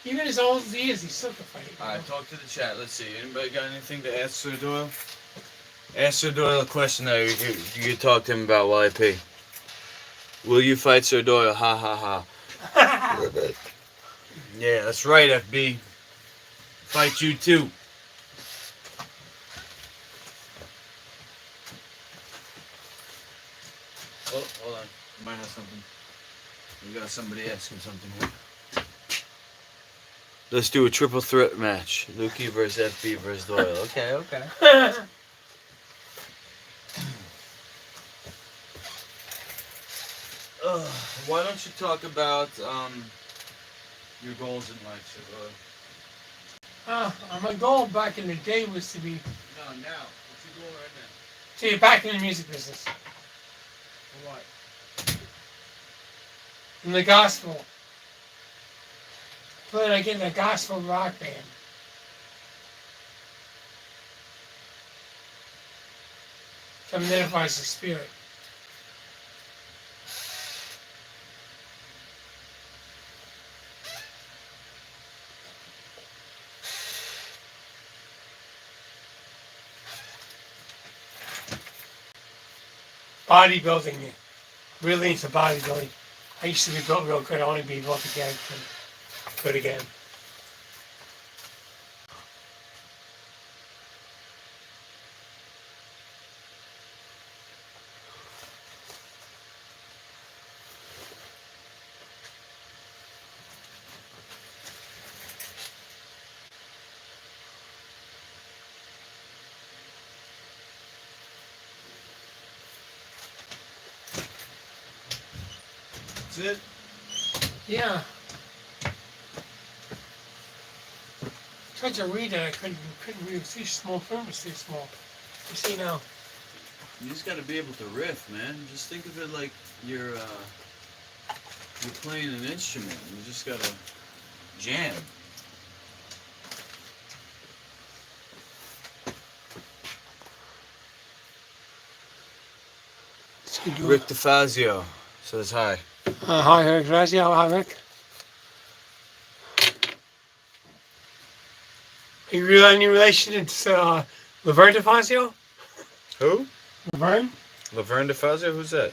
Even as old as he is, he still can fight. Alright, talk to the chat. Let's see. Anybody got anything to ask Sir Doyle? Ask Sir Doyle a question that you could talk to him about while I pee. Will you fight Sir Doyle? Ha ha ha. Yeah, that's right, FB. Fight you too. Oh, hold on. Might have something. We got somebody asking something here. Let's do a triple threat match. Lukey versus FB versus Doyle. Okay, okay. Why don't you talk about your goals in life, Sir Doyle? My goal back in the day was to be, No, now. What's your goal right now? to get back in the music business. For what? In the gospel. Plan on getting a gospel rock band. Something that identifies the spirit. Bodybuilding, really into bodybuilding. I used to be built real good. I want to be built again. Good again. That's it? Yeah. Tried to read it. I couldn't read. It's too small. Film was too small. You see now. You just gotta be able to riff, man. Just think of it like you're playing an instrument. You just gotta jam. Rick DeFazio says hi. Hi, Rick. Hi, Rick. Are you really any relation to Laverne DeFazio? Who? Laverne? Laverne DeFazio? Who's that?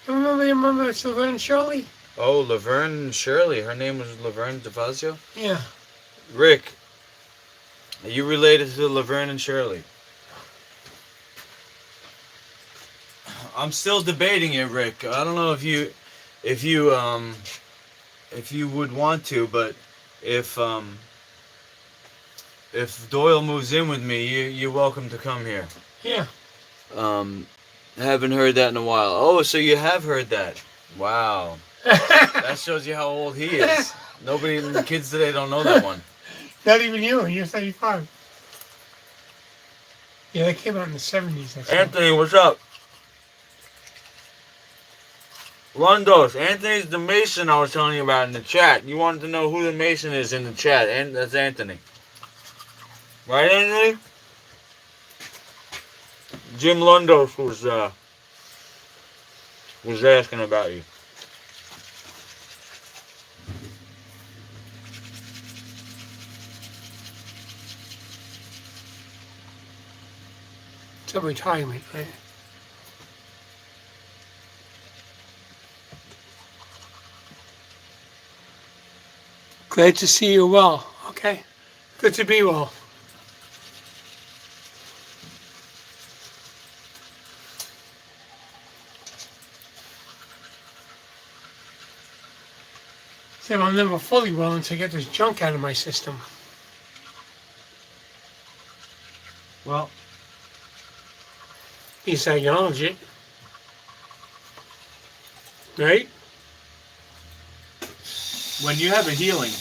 You remember it's Laverne and Shirley? Oh, Laverne Shirley. Her name was Laverne DeFazio? Yeah. Rick, are you related to Laverne and Shirley? I'm still debating it, Rick. I don't know if you would want to, but if Doyle moves in with me, you're welcome to come here. Yeah. Haven't heard that in a while. Oh, so you have heard that? Wow. That shows you how old he is. Nobody, the kids today don't know that one. Not even you. You're 35. Yeah, they came out in the 70s. Anthony, what's up? Lundos, Anthony's the Mason I was telling you about in the chat. You wanted to know who the Mason is in the chat, and that's Anthony. Right, Anthony? Jim Lundos was asking about you. It's a retirement, right? Glad to see you well, okay? Good to be well. Sam, I'm never fully well until I get this junk out of my system. Well, He's acknowledge it. Right? when you have a healing,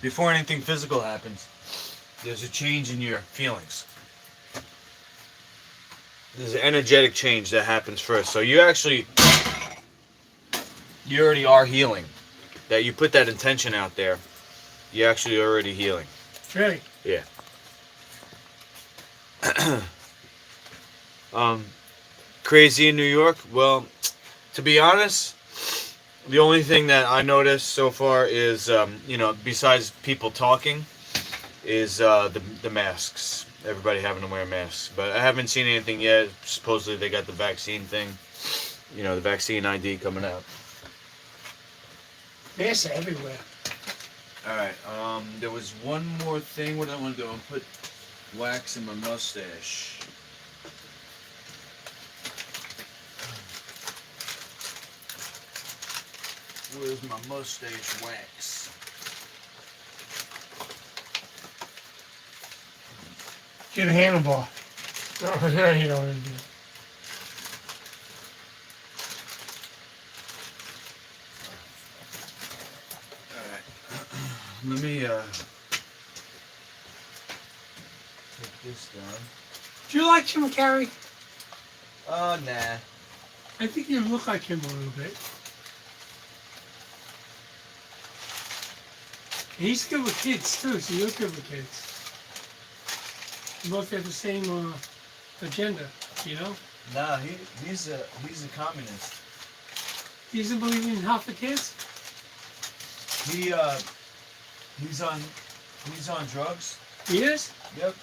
before anything physical happens, there's a change in your feelings. There's an energetic change that happens first. So you already are healing. That you put that intention out there, you're actually already healing. Really? Yeah. Crazy in New York? Well, to be honest, the only thing that I noticed so far is, besides people talking, is the masks. Everybody having to wear masks. But I haven't seen anything yet. Supposedly they got the vaccine thing, the vaccine ID coming out. Masks are everywhere. Alright, there was one more thing. What I want to do, I'm going to put wax in my mustache. Where's my mustache wax? Get a handlebar. No, you don't want to do it. Let me take this down. Do you like Jim Carrey? Oh, nah. I think you look like him a little bit. And he's good with kids too, so you're good with kids. You both have the same agenda, Nah, he's a communist. He doesn't believe in health for kids? He's on drugs. He is? Yep.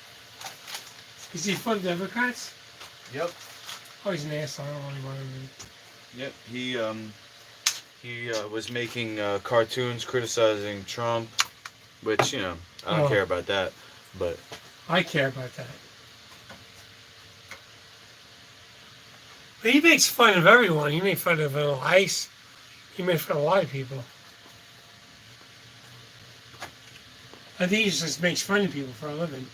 Is he for the Democrats? Yep. Oh, he's an asshole. I don't really want him Yep. He was making cartoons criticizing Trump, which I don't care about that, but I care about that. But he makes fun of everyone. He made fun of Vanilla Ice. He made fun of a lot of people. I think he just makes fun of people for a living.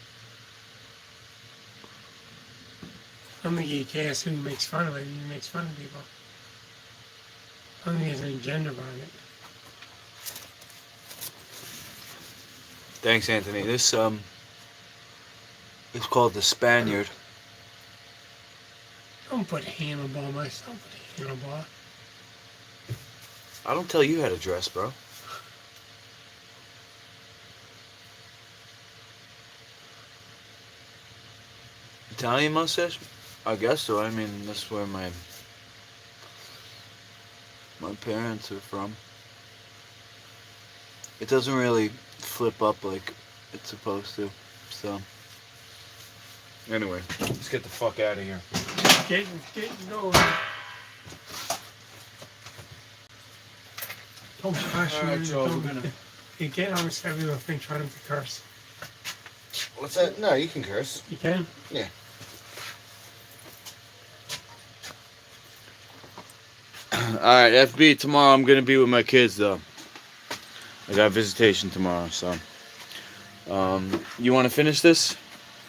I don't think he cares who makes fun of it. He makes fun of people. I don't think there's any gender behind it. thanks, Anthony. This is called the Spaniard. Don't put handlebar myself. Put handlebar. I don't tell you how to dress, bro. Italian mustache? I guess so. I mean, that's where my parents are from. It doesn't really flip up like it's supposed to. So, anyway, let's get the fuck out of here. Get going. Don't crush All right, Joe, we're gonna. You can't understand every little thing trying to curse. What's that? No, you can curse. You can? Yeah. Alright, FB, tomorrow I'm gonna be with my kids though. I got visitation tomorrow, so. You wanna finish this?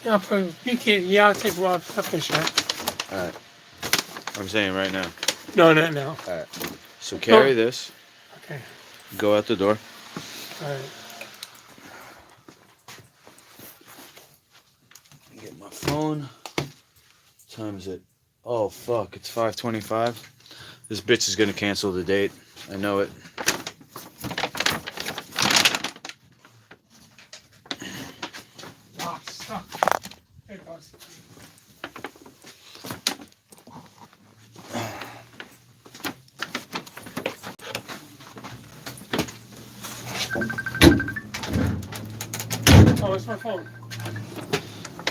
Yeah, you can. Yeah, I'll take Rob. I'll finish that. Alright. I'm saying right now. No, not now. Alright. So carry this. Okay. Go out the door. All right. Get my phone. What time is it? Oh fuck! It's 5:25. This bitch is gonna cancel the date. I know it. Ah, stuck. Hey, boss. Oh, it's my phone.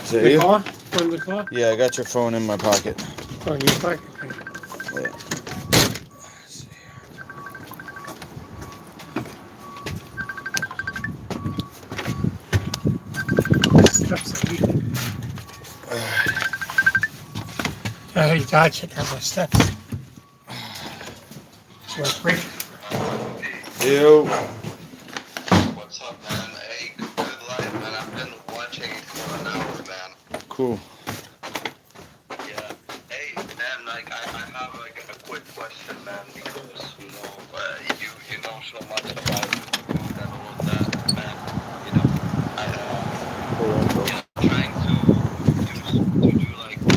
Is that The you? car? From the car? Yeah, I got your phone in my pocket. Oh, you like it? Yeah. Steps are weak. You gotta check out my steps. So it's great. Ew. What's up, man? Hey, good life, man. I've been watching it for an hour, man. Cool. Yeah. Hey, man, like, I have, like, a quick question, man, because, you know, you know so much about food and all of that, man. You know, I'm trying to do, like, I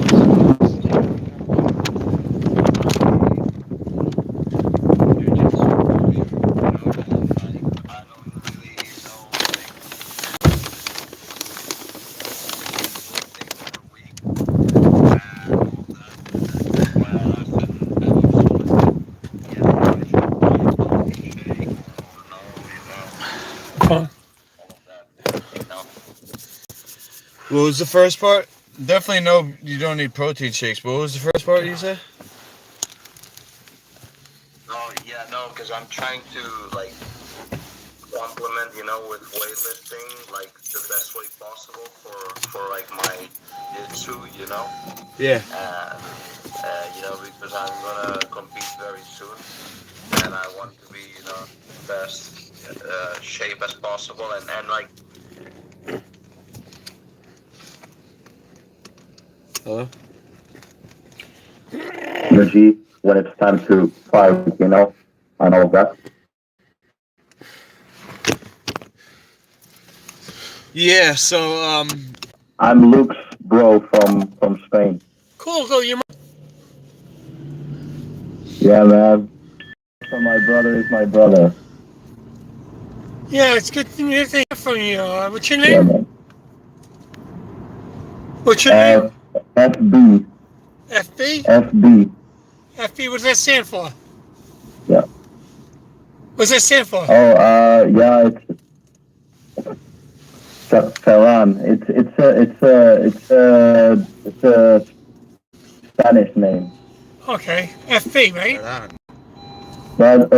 don't really know, like, Phone. What was the first part? Definitely no, you don't need protein shakes. But what was the first part you said? Oh, yeah, no, because I'm trying to, like, complement, you know, with weightlifting, like, the best way possible for like, my jiu-jitsu, you know? Yeah. You know, because I'm gonna compete very soon, and I want to be, you know, best shape as possible, and like, Hello? Energy when it's time to fight, you know, and all that. Yeah. So I'm Luke's bro from Spain. Cool. You're Yeah, man. So my brother is my brother. Yeah, it's good to hear from you. What's your Yeah, name? man. What's your name? FB. FB? FB. FB, what does that stand for? Yeah. What's that stand for? Oh, yeah, it's Ferran. It's a Spanish name. Okay, FB, right? But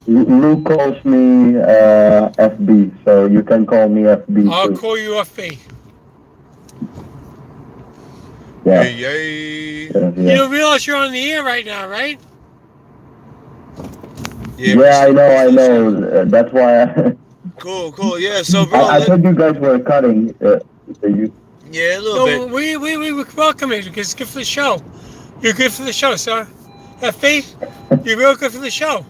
Luke calls me FB, so you can call me FB I'll too. call you FB. Yeah. Yay. Yeah, You yeah. don't realize you're on the air right now, right? Yeah, I know. That's why Cool. Yeah. So, bro. I thought you guys were cutting. Yeah, a little No, bit. we welcome you because it's good for the show. You're good for the show, sir. FB, you're real good for the show.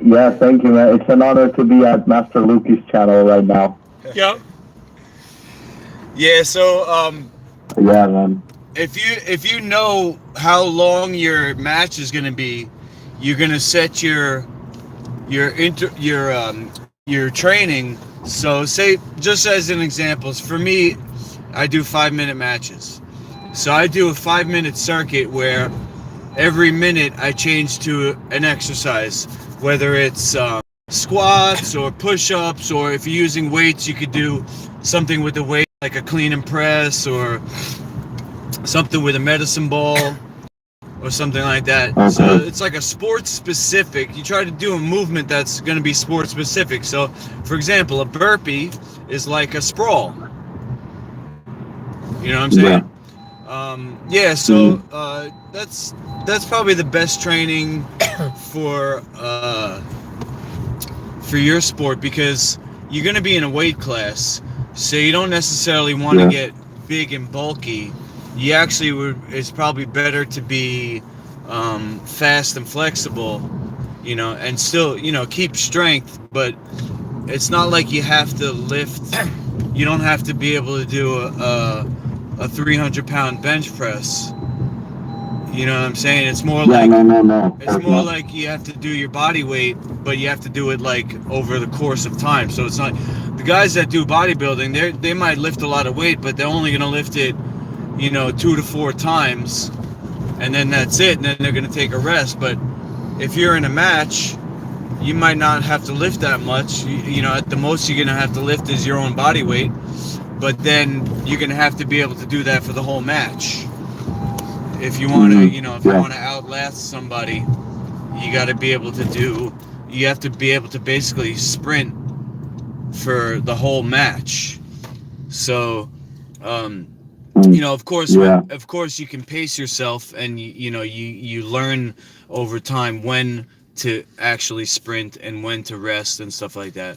Yeah, thank you, man. It's an honor to be at Master Lukey's channel right now. Yep. Yeah. So Yeah, man. if you know how long your match is gonna be, you're gonna set your training. So say, just as an example, for me, I do 5-minute matches. So I do a 5-minute circuit where every minute I change to an exercise, whether it's squats or push-ups, or if you're using weights, you could do something with the weight like a clean and press, or something with a medicine ball, or something like that. So it's like a sports specific. You try to do a movement that's going to be sports specific. So, for example, a burpee is like a sprawl. You know what I'm saying? Yeah. So that's probably the best training for your sport, because you're going to be in a weight class, so you don't necessarily want to get big and bulky. You actually it's probably better to be fast and flexible, you know, and still, you know, keep strength, but it's not like you have to lift. You don't have to be able to do a 300-pound bench press. You know what I'm saying? It's more Yeah, like no, of it's course more not. like you have to do your body weight, but you have to do it like over the course of time. So it's not the guys that do bodybuilding. They might lift a lot of weight, but they're only going to lift it, you know, 2 to 4 times, and then that's it. And then they're going to take a rest. But if you're in a match, you might not have to lift that much. You know, at the most you're going to have to lift is your own body weight, but then you're going to have to be able to do that for the whole match. If you want to, you know, if you want to outlast somebody, you got to be able to do. You have to be able to basically sprint for the whole match. So, you know, of course, of course, you can pace yourself, and you know, you learn over time when to actually sprint and when to rest and stuff like that.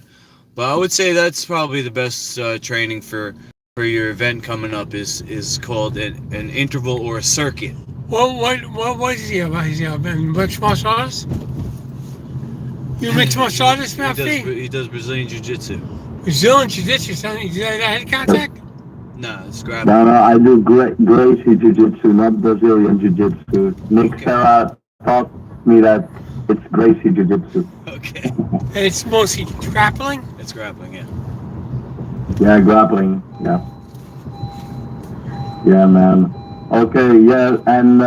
But I would say that's probably the best training for your event coming up is called an interval or a circuit. What is he about? Is he a mixed martial artist? You a mixed martial artist, Matthew? He does Brazilian Jiu-Jitsu. Brazilian Jiu-Jitsu, son. You do that head contact? No, it's grappling. No, I do Gracie Jiu-Jitsu, not Brazilian Jiu-Jitsu. Nick Okay. Serra taught me that it's Gracie Jiu-Jitsu. Okay. And it's mostly grappling? It's grappling, yeah. Yeah, grappling. Yeah. Yeah, man. Okay, yeah, and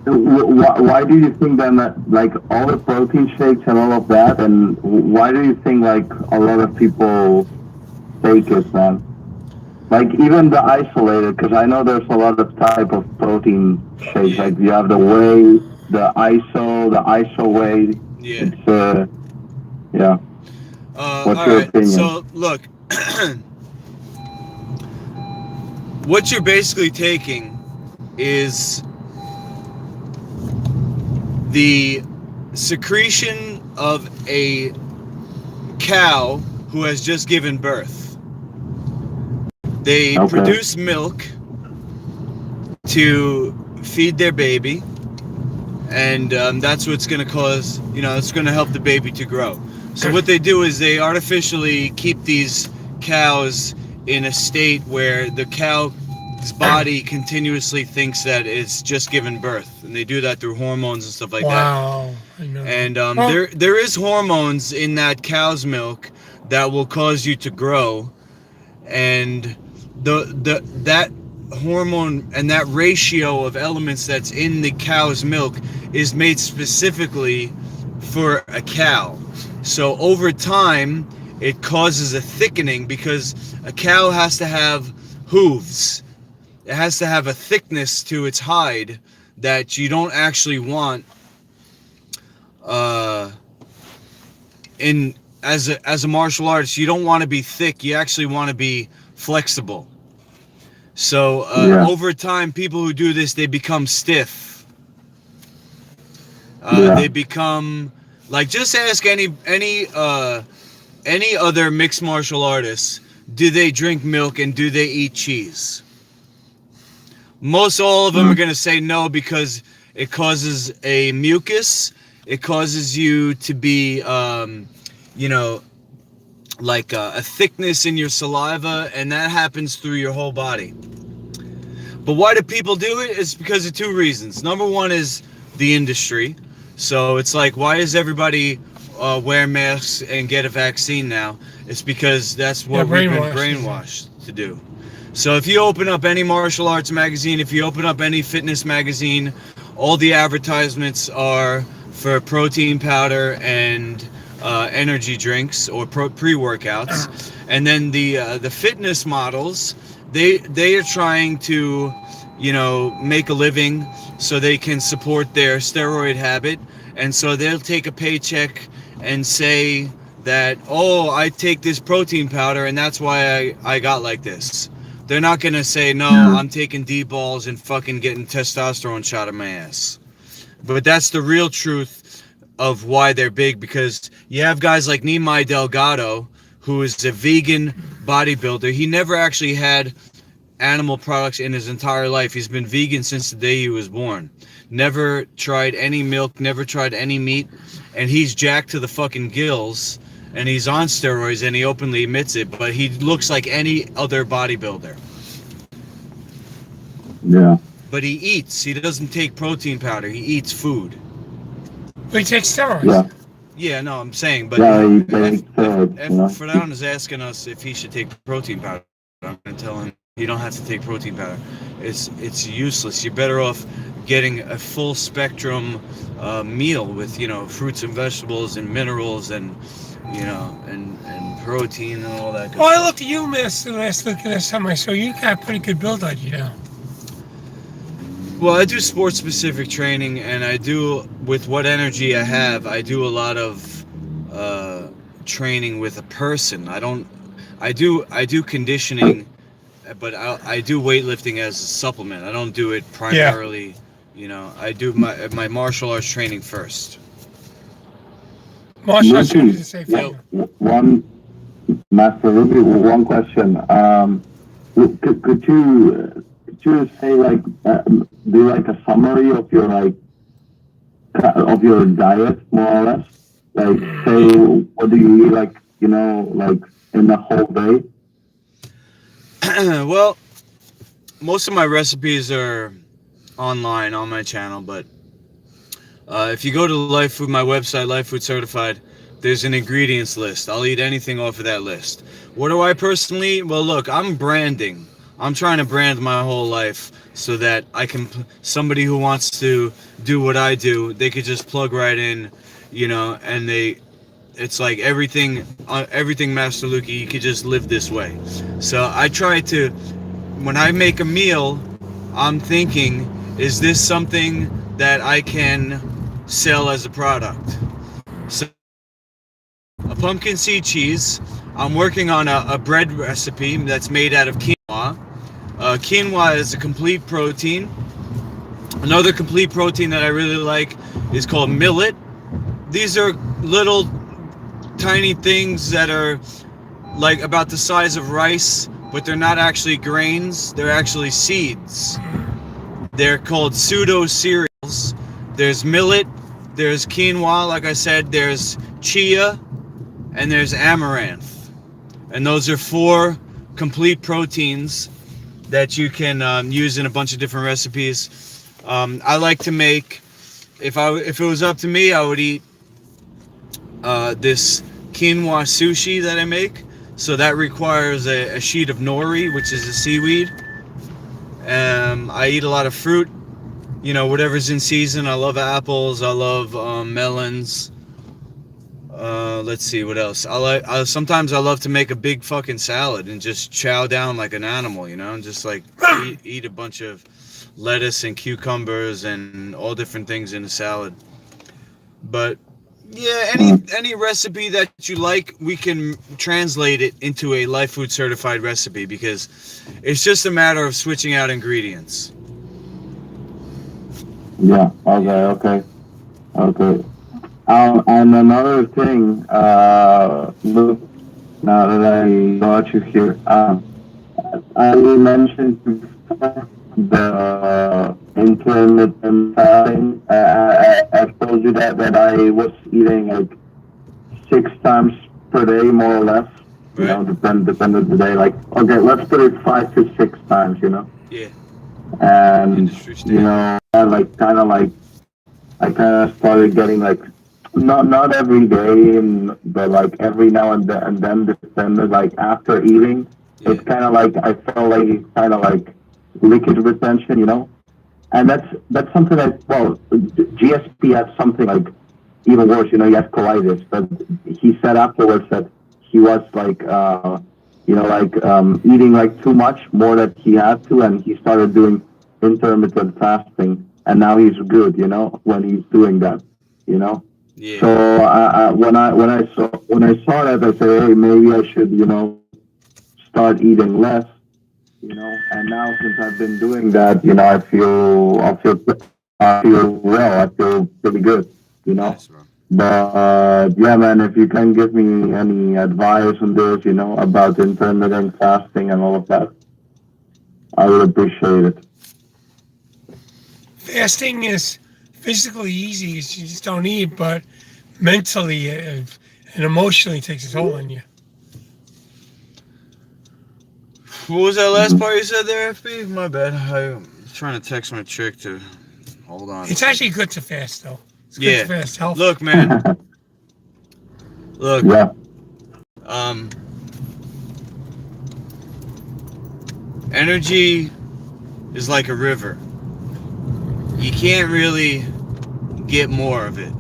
why do you think then that, like, all the protein shakes and all of that, and why do you think, like, a lot of people take it, man? Like, even the isolated, because I know there's a lot of type of protein shakes. Yeah. Like, you have the whey, the ISO whey. Yeah. It's, yeah. What's all your right. opinion? So look, what you're basically taking is the secretion of a cow who has just given birth. They produce milk to feed their baby, and that's what's going to cause, you know, it's going to help the baby to grow. So what they do is they artificially keep these cows in a state where the cow's body continuously thinks that it's just given birth, and they do that through hormones and stuff like that. Wow. I know. And there is hormones in that cow's milk that will cause you to grow, and that hormone and that ratio of elements that's in the cow's milk is made specifically for a cow. So over time, it causes a thickening because a cow has to have hooves. It has to have a thickness to its hide that you don't actually want as a martial artist. You don't want to be thick. You actually want to be flexible. So over time, people who do this, they become stiff. They become like, just ask any other mixed martial artists, do they drink milk and do they eat cheese? Most all of them are going to say no, because it causes a mucus. It causes you to be, you know, like a thickness in your saliva, and that happens through your whole body. But why do people do it? It's because of two reasons. Number one is the industry. So it's like, why does everybody wear masks and get a vaccine now? It's because that's what we've been brainwashed to do. So if you open up any martial arts magazine, if you open up any fitness magazine, all the advertisements are for protein powder and energy drinks or pre-workouts. And then the fitness models, they are trying to, you know, make a living so they can support their steroid habit. And so they'll take a paycheck and say that, oh, I take this protein powder and that's why I got like this. They're not going to say, no, I'm taking D-balls and fucking getting testosterone shot in my ass. But that's the real truth of why they're big, because you have guys like Nimai Delgado, who is a vegan bodybuilder. He never actually had animal products in his entire life. He's been vegan since the day he was born. Never tried any milk, never tried any meat, and he's jacked to the fucking gills, and he's on steroids, and he openly admits it, but he looks like any other bodybuilder. Yeah. But he eats. He doesn't take protein powder. He eats food. But he takes steroids. Yeah. Yeah, no, I'm saying, but Yeah, he takes steroids, you know? Fernand is asking us if he should take protein powder. I'm going to tell him you don't have to take protein powder. It's useless. You're better off getting a full spectrum meal with, you know, fruits and vegetables and minerals and, you know, and protein and all that good Well, I stuff. looked at you, Master, last time I saw you. You got a pretty good build on you now. Well, I do sports specific training, and I do, with what energy I have, I do a lot of training with a person. I do conditioning, but I do weightlifting as a supplement. I don't do it primarily, you know, I do my martial arts training first. Martial arts training is the same Yep. thing. One, Master Ruby, one question. Could you say, like, do like a summary of your, like, of your diet, more or less? Like, say, what do you eat, like, you know, like, in the whole day? Well, most of my recipes are online on my channel, but if you go to Life Food, my website, Life Food Certified, there's an ingredients list. I'll eat anything off of that list. What do I personally eat? Well, look, I'm branding. I'm trying to brand my whole life so that I can, somebody who wants to do what I do, they could just plug right in, you know, and it's like everything Master Luki, you could just live this way. So I try to, when I make a meal, I'm thinking, is this something that I can sell as a product? So a pumpkin seed cheese, I'm working on a bread recipe that's made out of quinoa. Quinoa is a complete protein. Another complete protein that I really like is called millet. These are little tiny things that are like about the size of rice, but they're not actually grains, they're actually seeds. They're called pseudo cereals. There's millet, there's quinoa, like I said, there's chia, and there's amaranth. And those are 4 complete proteins that you can use in a bunch of different recipes. I like to make, if it was up to me, I would eat this quinoa sushi that I make. So that requires a sheet of nori, which is a seaweed. I eat a lot of fruit, you know, whatever's in season. I love apples. I love melons. Let's see what else. Sometimes I love to make a big fucking salad and just chow down like an animal, you know, and just like eat a bunch of lettuce and cucumbers and all different things in a salad. But yeah, any recipe that you like, we can translate it into a Life Food Certified recipe, because it's just a matter of switching out ingredients. Yeah, okay. And another thing, Luke, now that I got you here, I mentioned before the intermittent fasting. I told you that I was eating like 6 times per day, more or less. You know, depend of the day. Like, okay, let's put it 5 to 6 times. You know. Yeah. And you know, I kind of started getting like not every day, but like every now and then, depending, like after eating, it's kind of like I felt like it's kind of like liquid retention, you know. And that's something that, well, GSP has something like even worse, you know. He has colitis, but he said afterwards that he was like eating like too much, more than he had to, and he started doing intermittent fasting, and now he's good, you know, when he's doing that, you know. Yeah. So when I saw that, I said, hey, maybe I should, you know, start eating less, you know. And now since I've been doing that, you know, I feel well. I feel pretty good, you know. Nice, bro. But yeah, man, if you can give me any advice on this, you know, about intermittent fasting and all of that, I would appreciate it. Fasting is physically easy, you just don't eat, but mentally and emotionally takes its toll on you. What was that last part you said there, FB? My bad. I'm trying to text my chick to hold on. It's actually good to fast, though. It's good Yeah. to fast. Healthy. Look, man. Look. Yeah. Energy is like a river. You can't really get more of it.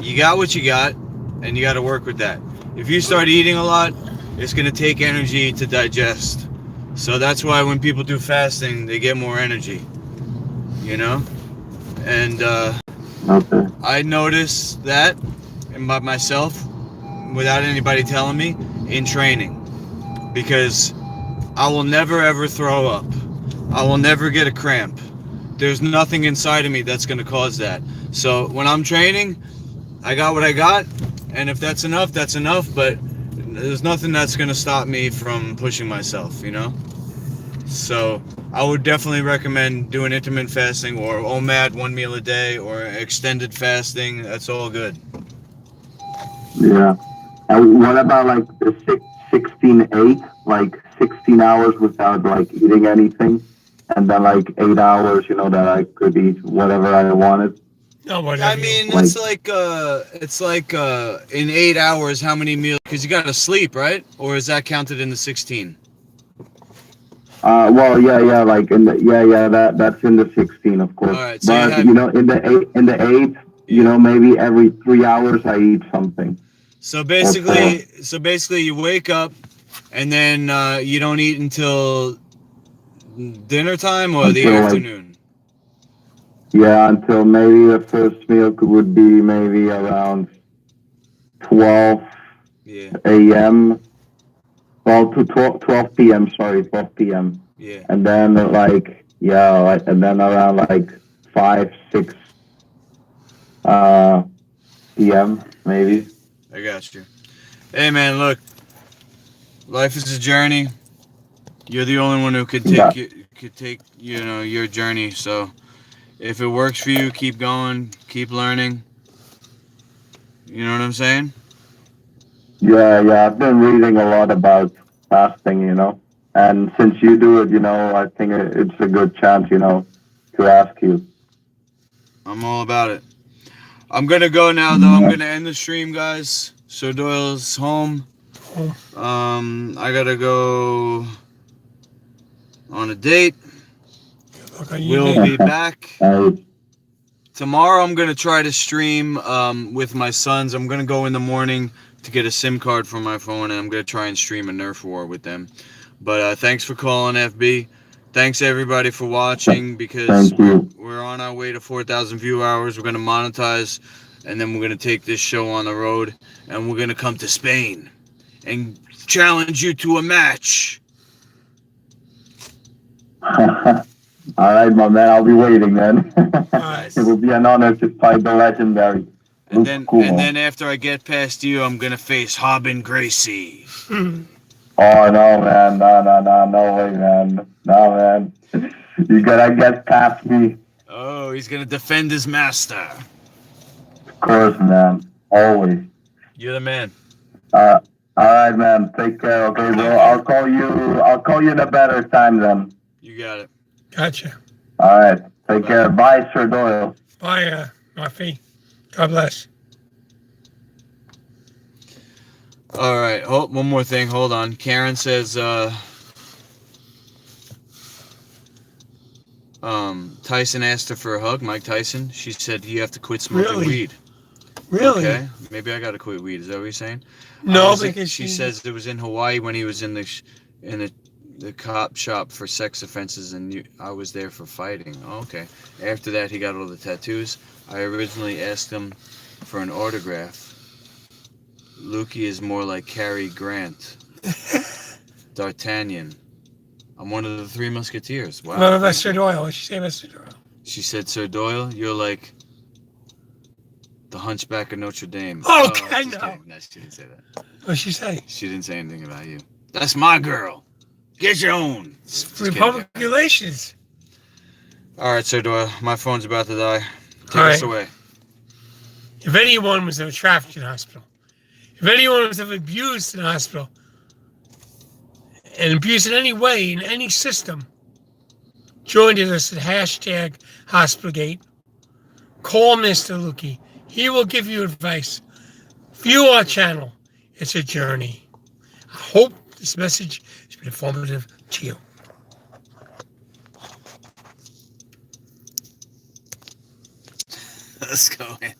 You got what you got, and you got to work with that. If you start eating a lot, it's going to take energy to digest. So that's why when people do fasting, they get more energy. You know? And Okay. I noticed that by myself, without anybody telling me, in training. Because I will never ever throw up. I will never get a cramp. There's nothing inside of me that's going to cause that. So when I'm training, I got what I got, and if that's enough, that's enough, but there's nothing that's going to stop me from pushing myself, you know? So I would definitely recommend doing intermittent fasting or OMAD, 1 meal a day, or extended fasting. That's all good. Yeah. And what about like the 16-8, like 16 hours without like eating anything, and then like 8 hours, you know, that I could eat whatever I wanted? No, whatever. I mean, that's it's like in 8 hours, how many meals? Because you got to sleep, right? Or is that counted in the 16? Well, yeah, like that's in the 16, of course. All right, so but you know, in the eight, you know, maybe every 3 hours I eat something. So basically, you wake up, and then you don't eat until dinner time or the afternoon. Yeah, until maybe the first meal would be maybe around 12 a.m. Well, to 12 p.m. Sorry, 12 p.m. Yeah. And then and then around like 5, 6 p.m. maybe. I got you. Hey man, look, life is a journey. You're the only one who could take your journey. So if it works for you, keep going, keep learning. You know what I'm saying? Yeah, I've been reading a lot about fasting, you know, and since you do it, you know, I think it's a good chance, you know, to ask you. I'm all about it. I'm gonna go now, though. I'm gonna end the stream, guys. Sir Doyle's home. I gotta go on a date. We'll be back. Tomorrow I'm going to try to stream with my sons. I'm going to go in the morning to get a SIM card for my phone, and I'm going to try and stream a Nerf War with them. But thanks for calling, FB. Thanks, everybody, for watching, because we're on our way to 4,000 view hours. We're going to monetize, and then we're going to take this show on the road, and we're going to come to Spain and challenge you to a match. All right, my man. I'll be waiting then. Nice. It will be an honor to fight the legendary. And then after I get past you, I'm gonna face Robin Gracie. Oh no, man! No way, man! No, man! You gotta get past me. Oh, he's gonna defend his master. Of course, man. Always. You're the man. All right, man. Take care. Okay, bro. I'll call you in a better time then. You got it. Gotcha. All right. Take care. Bye, Sir Doyle. Bye, Murphy. God bless. All right. Oh, one more thing. Hold on. Karen says, Tyson asked her for a hug. Mike Tyson. She said you have to quit smoking weed. Really? Okay. Maybe I gotta quit weed. Is that what you're saying? No, because she says it was in Hawaii when he was in the cop shop for sex offenses, and I was there for fighting. Oh, okay. After that, he got all the tattoos. I originally asked him for an autograph. Lukey is more like Cary Grant. D'Artagnan. I'm one of the Three Musketeers. Wow. What about Sir Doyle? What'd she say about Sir Doyle? She said, Sir Doyle, you're like the Hunchback of Notre Dame. Okay, no. Kidding. No, she didn't say that. What'd she say? She didn't say anything about you. That's my girl. Get your own. Republic relations. All right, Sir Doyle. My phone's about to die. Take All us right. away. If anyone was ever trafficked in the hospital, if anyone was ever abused in the hospital, and abused in any way, in any system, join us at hashtag Hospitalgate. Call Mr. Lukey. He will give you advice. View our channel. It's a journey. I hope this message has been informative to you. Let's go.